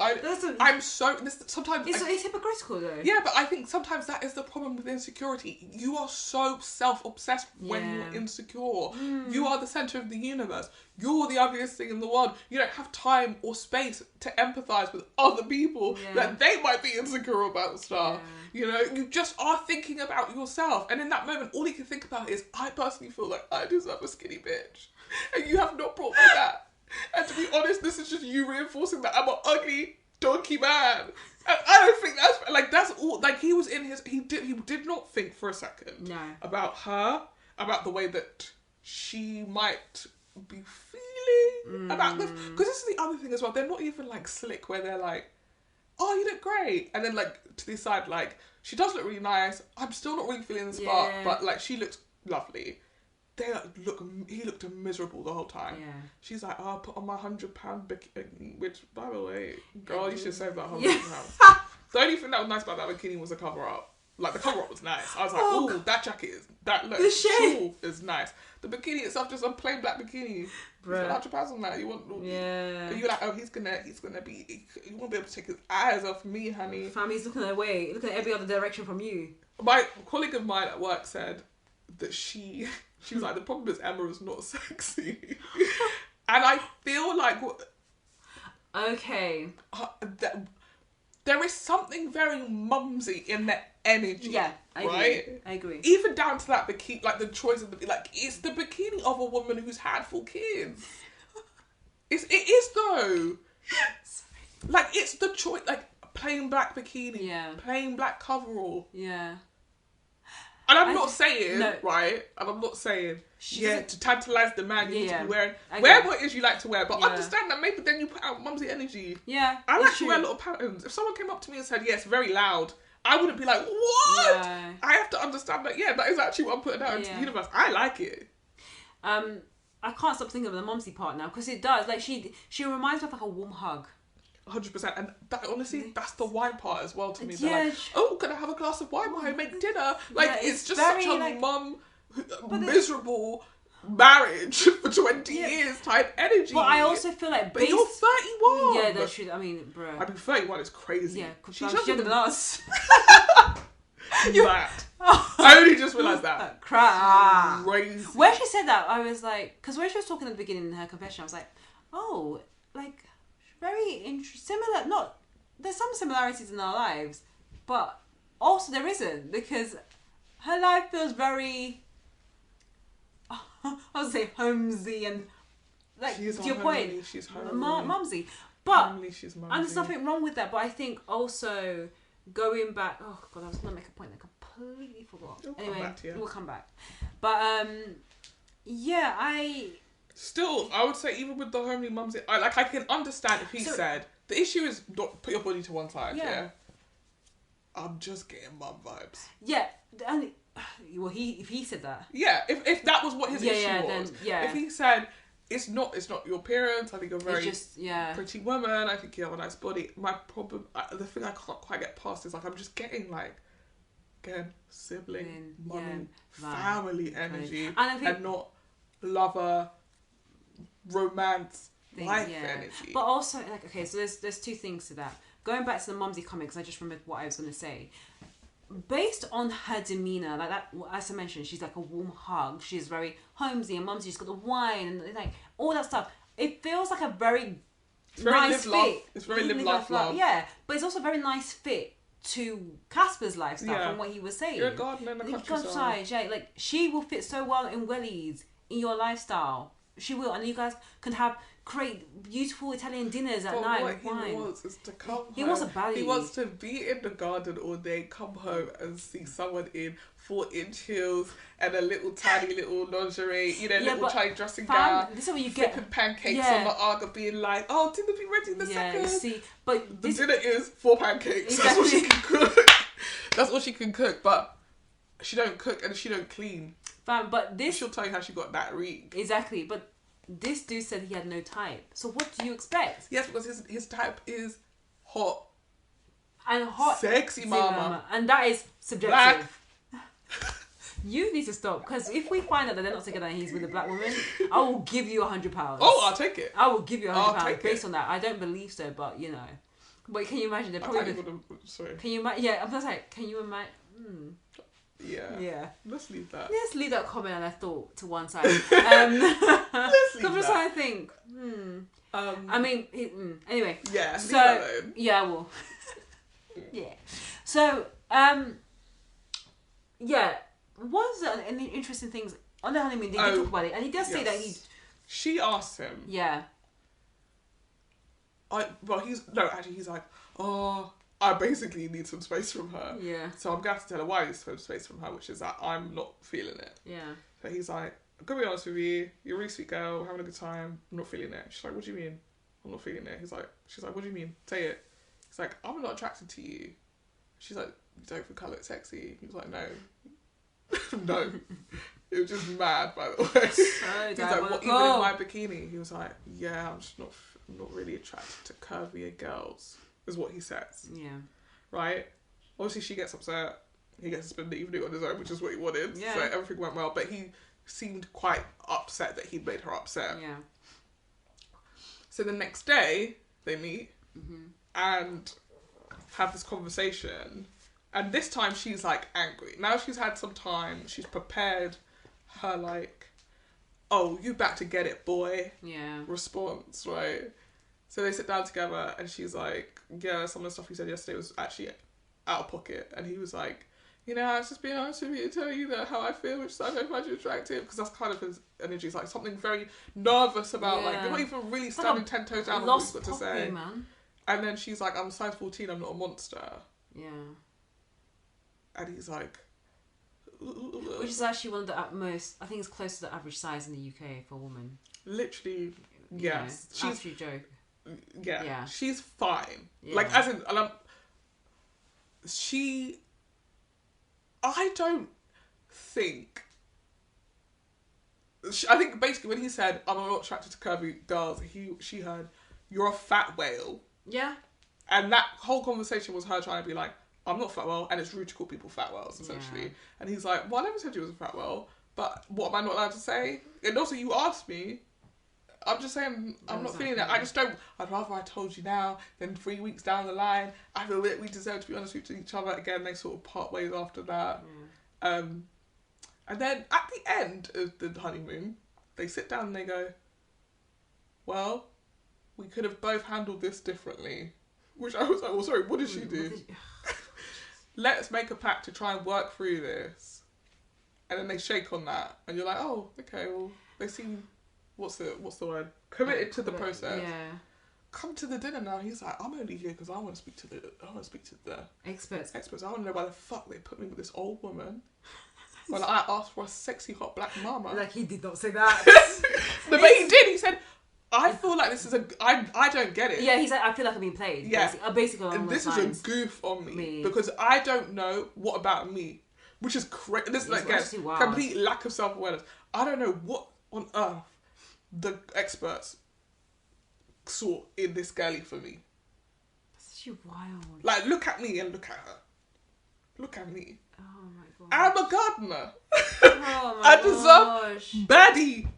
Sometimes it's hypocritical though. Yeah, but I think sometimes that is the problem with insecurity. You are so self-obsessed when you're insecure. You are the center of the universe. You're the ugliest thing in the world. You don't have time or space to empathize with other people that they might be insecure about stuff. You know, you just are thinking about yourself. And in that moment, all you can think about is, I personally feel like I deserve a skinny bitch. And you have not brought me that. And to be honest, this is just you reinforcing that I'm an ugly donkey man. And I don't think that's all. Like, he was in his, he did not think for a second about her, about the way that she might be feeling about this. Because this is the other thing as well. They're not even like slick where they're like, oh, you look great. And then like to the side, like, she does look really nice. I'm still not really feeling the spark, but like she looks lovely. He looked miserable the whole time. Yeah. She's like, oh, I put on my £100 bikini, which, by the way, girl, you should save that £100. The only thing that was nice about that bikini was the cover up. Like, the cover up was nice. I was like, oh, that jacket shawl is nice. The bikini itself, just a plain black bikini. Bruh. £100 on that. You want? And you're like, oh, he's gonna be. You won't be able to take his eyes off me, honey. Family's looking away, looking every other direction from you. My colleague of mine at work said that she was like, the problem is Emma is not sexy. And I feel like... Okay. There is something very mumsy in the energy. Yeah, I agree. Even down to that bikini, like the choice of the... Like, it's the bikini of a woman who's had 4 kids. It is though. Like, it's the choice... Like, plain black bikini. Plain black coverall. Yeah. And I'm not saying, right? And I'm not saying, to tantalise the man, you need to be wearing... Wear what it is you like to wear. But understand that maybe then you put out mumsy energy. Yeah, I like to wear a lot of patterns. If someone came up to me and said, it's very loud, I wouldn't be like, what? Yeah. I have to understand that, that is actually what I'm putting out into the universe. I like it. I can't stop thinking of the mumsy part now, because it does. Like, she reminds me of like a warm hug. 100%, and that, honestly, that's the wine part as well to me. They're like, oh, can I have a glass of wine while I make dinner? Like, it's just such a miserable marriage for 20 years type energy. But I also feel like... But you're 31! Yeah, that's true. I mean, bro. I mean, 31 is crazy. Yeah, because she's younger than us. That. I only just realised that. Crazy. When she said that, I was like... Because when she was talking at the beginning in her confession, I was like, oh, like... Very similar. There's some similarities in our lives, but also there isn't, because her life feels very, I would say, homesy and like to your point, she's mumsy. But she's mumsy. And there's nothing wrong with that. But I think also going back. Oh God, I was gonna make a point that I completely forgot. We'll come back. But Still, I would say even with the homely mumsy, I can understand if he said the issue is not put your body to one side. Yeah. I'm just getting mum vibes. Yeah, and if he said that. Yeah, if that was what his issue was. Then, if he said it's not your appearance, I think you're a very pretty woman. I think you have a nice body. My problem, the thing I can't quite get past is like I'm just getting like, again, sibling, mummy, family energy, and not lover. Romance, life energy. But also, like, okay, so there's 2 things to that. Going back to the mumsy comics, I just remembered what I was going to say. Based on her demeanour, like that, as I mentioned, she's like a warm hug. She's very homesy and mumsy. She's got the wine and like all that stuff. It feels like a very nice fit. It's very live, love. Yeah, but it's also a very nice fit to Casper's lifestyle from what he was saying. You're a gardener in the countryside. Like she will fit so well in wellies in your lifestyle. She will, and you guys can create beautiful Italian dinners at night with wine. He wants is to come home. He wants a baddie. He wants to be in the garden all day, come home and see someone in 4-inch heels and a little tiny little lingerie, little tiny dressing gown. This is what you get. Flipping pancakes on the arc of being like, oh, dinner be ready in a second. See, but the dinner is 4 pancakes. Exactly. That's all she can cook. That's all she can cook, but she don't cook and she don't clean. But she'll tell you how she got that ring. Exactly, but this dude said he had no type. So what do you expect? Yes, because his type is hot. And hot. Sexy mama. And that is subjective. Black. You need to stop, because if we find out that they're not together and he's with a black woman, I will give you £100. Oh, I'll take it. I will give you £100 based it. on that. I don't believe so, but you know. But can you imagine? They're probably. Sorry. Can you imagine? Yeah, I'm just like, can you imagine? Yeah. Yeah. Let's leave that. Let's leave that comment and that thought to one side. Let's leave I'm just that. trying to think. I mean, anyway. Yeah. So leave that alone. yeah, well. Yeah. So yeah. Was any interesting things on the honeymoon? They did talk about it, and he does say that he. She asked him. Yeah. He's like, oh, I basically need some space from her. Yeah. So I'm going to have to tell her why I need some space from her, which is that I'm not feeling it. Yeah. So he's like, I'm going to be honest with you, you're a really sweet girl, we're having a good time, I'm not feeling it. She's like, what do you mean? I'm not feeling it. She's like, what do you mean? Say it. He's like, I'm not attracted to you. She's like, you don't think I look sexy? He was like, no. No. It was just mad, by the way. He's like, what, even in my bikini? He was like, yeah, I'm just not really attracted to curvier girls, is what he says. Yeah. Right? Obviously, she gets upset. He gets to spend the evening on his own, which is what he wanted. Yeah. So everything went well, but he seemed quite upset that he'd made her upset. Yeah. So the next day, they meet and have this conversation. And this time, she's like angry. Now she's had some time. She's prepared her like, oh, you back to get it, boy. Yeah. Response, right? So they sit down together and she's like, yeah, some of the stuff you said yesterday was actually out of pocket. And he was like, you know, I was just being honest with you, telling you that how I feel, which I don't find you attractive. Because that's kind of his energy. It's like something very nervous about, like, you're not even really standing 10 toes down on what you've got to say. Man. And then she's like, I'm a size 14, I'm not a monster. Yeah. And he's like... Which is actually one of the most, I think it's close to the average size in the UK for a woman. Literally, yes. You know, absolute joke. Yeah. She's fine. Yeah. Like, as in, I don't think... I think basically when he said, I'm not attracted to curvy girls, she heard, you're a fat whale. Yeah. And that whole conversation was her trying to be like, I'm not fat whale, and it's rude to call people fat whales, essentially. Yeah. And he's like, well, I never said you was a fat whale, but what am I not allowed to say? And also, you asked me. I'm just saying, I'm not feeling that. I just don't. I'd rather I told you now than 3 weeks down the line. I feel that we deserve to be honest with each other. Again, they sort of part ways after that. Yeah. And then at the end of the honeymoon, they sit down and they go, well, we could have both handled this differently. Which I was like, well, sorry, what did she do? Let's make a pact to try and work through this. And then they shake on that. And you're like, oh, okay, well, they seem, what's the word? Committed to the process. Yeah. Come to the dinner now. He's like, I'm only here because I want to speak to the experts. I want to know why the fuck they put me with this old woman when I asked for a sexy hot black mama. Like, he did not say that. No, but he did. He said, I feel like this is I don't get it. Yeah, he's like, I feel like I'm being played. Yeah. Basically and this is a goof on me because I don't know what about me, which is crazy. This is like, again, complete lack of self-awareness. I don't know what on earth the experts saw in this girlie for me. That's actually wild. Like, look at me and look at her. Look at me. Oh my god. I'm a gardener. Oh my I deserve baddie.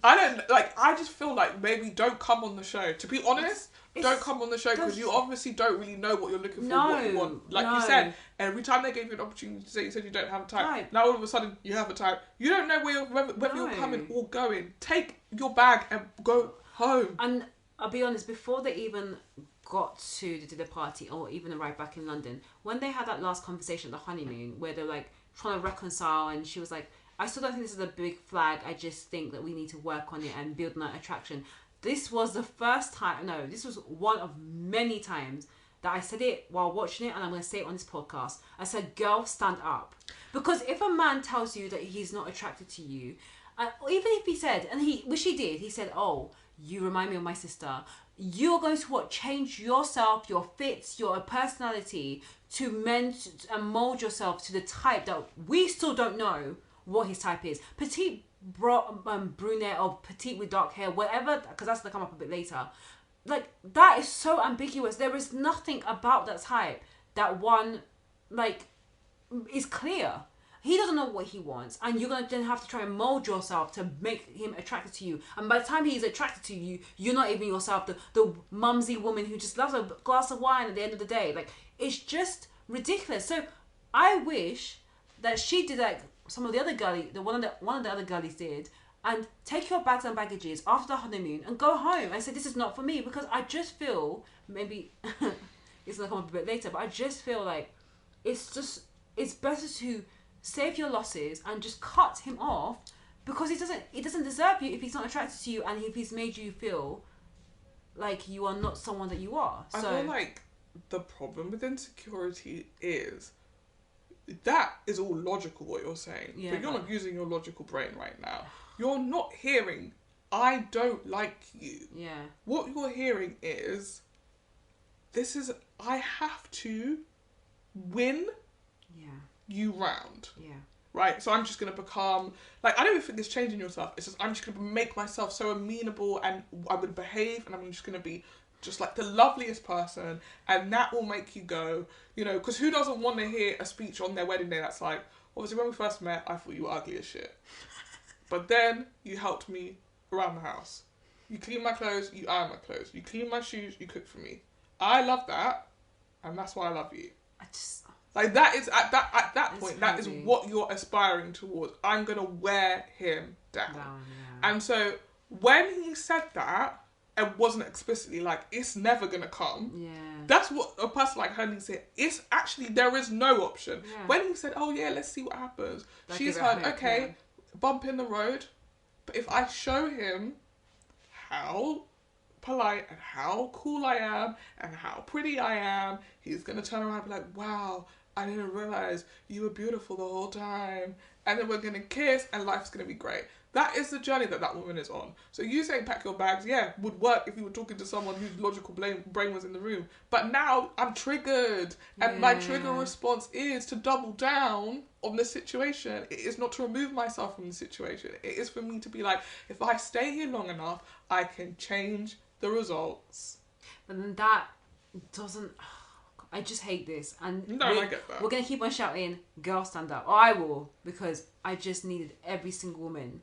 I just feel like maybe don't come on the show. To be honest, don't come on the show because you obviously don't really know what you're looking for, what you want. Like you said, every time they gave you an opportunity to say, you said you don't have a time. Right. Now all of a sudden you have a time. You don't know whether you're coming or going. Take your bag and go home. And I'll be honest, before they even got to the party or even arrived back in London, when they had that last conversation at the honeymoon where they're like trying to reconcile and she was like, I still don't think this is a big flag. I just think that we need to work on it and build that attraction. This was the first time, no, this was one of many times that I said it while watching it, and I'm going to say it on this podcast. I said, girl, stand up. Because if a man tells you that he's not attracted to you, even if he said, which he did, he said, oh, you remind me of my sister. You're going to change yourself, your fits, your personality to mend and mold yourself to the type that we still don't know what his type is. Petite brunette or petite with dark hair, whatever, because that's going to come up a bit later. Like, that is so ambiguous. There is nothing about that type that one, like, is clear. he doesn't know what he wants, and you're gonna then have to try and mold yourself to make him attracted to you. And by the time he's attracted to you, you're not even yourself, the mumsy woman who just loves a glass of wine at the end of the day. Like, it's just ridiculous. So I wish that she did like some of the other one of the other girlies did, and take your bags and baggages after the honeymoon and go home and say, this is not for me. Because I just feel, maybe it's gonna come up a bit later, but I just feel like it's better to save your losses and just cut him off, because he doesn't deserve you if he's not attracted to you, and if he's made you feel like you are not someone that you are. So I feel like the problem with insecurity is that is all logical, what you're saying, but you're not using your logical brain right now. You're not hearing, I don't like you. Yeah. What you're hearing is, I have to win you round. Yeah. Right? So I'm just going to become, like, I don't even think it's changing yourself. It's just, I'm just going to make myself so amenable, and I'm going to behave, and I'm just going to be just like the loveliest person, and that will make you go, you know, because who doesn't want to hear a speech on their wedding day that's like, obviously when we first met, I thought you were ugly as shit. But then you helped me around the house. You clean my clothes, you iron my clothes. You clean my shoes, you cook for me. I love that, and that's why I love you. Like, that is, at that point, that is what you're aspiring towards. I'm going to wear him down. And so, when he said that, and wasn't explicitly like, it's never going to come, that's what a person like her needs to say. It's actually, there is no option. When he said, oh yeah, let's see what happens, she's heard, okay, bump in the road, but if I show him how polite and how cool I am and how pretty I am, he's going to turn around and be like, wow, I didn't realise you were beautiful the whole time. And then we're going to kiss and life's going to be great. That is the journey that woman is on. So you saying pack your bags, would work if you were talking to someone whose logical brain was in the room. But now I'm triggered. And my trigger response is to double down on the situation. It is not to remove myself from the situation. It is for me to be like, if I stay here long enough, I can change the results. But then that doesn't... I just hate this. And I get that. We're going to keep on shouting, girl, stand up. Or I will, because I just needed every single woman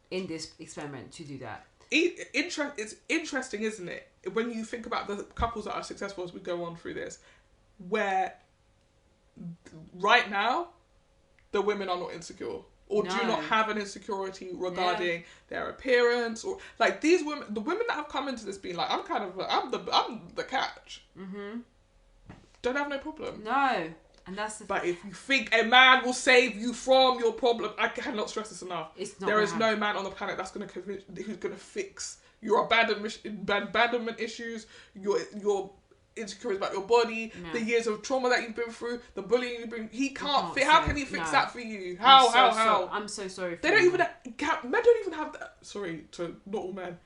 in this experiment to do that. It's interesting, isn't it? When you think about the couples that are successful as we go on through this, where right now, the women are not insecure. Or do not have an insecurity regarding their appearance, or like these women, the women that have come into this being like, I'm the catch. Mm-hmm. Don't have no problem. No, and that's But if you think a man will save you from your problem, I cannot stress this enough. There is no man on the planet who's going to fix your abandonment issues, your insecurities about your body, the years of trauma that you've been through, the bullying you've been. He can't. How can he fix that for you? How? I'm so sorry. Men don't even have that. Sorry to not all men.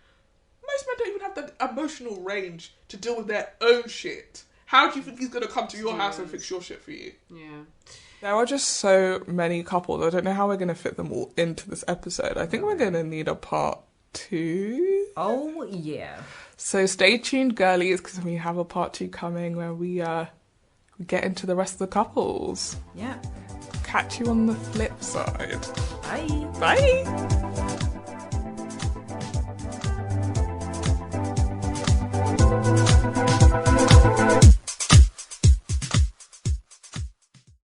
Most men don't even have the emotional range to deal with their own shit. How do you think he's going to come to your house and fix your shit for you? Yeah. There are just so many couples. I don't know how we're going to fit them all into this episode. I think we're going to need a part 2. Oh, yeah. So stay tuned, girlies, because we have a part 2 coming where we get into the rest of the couples. Yeah. Catch you on the flip side. Bye. Bye.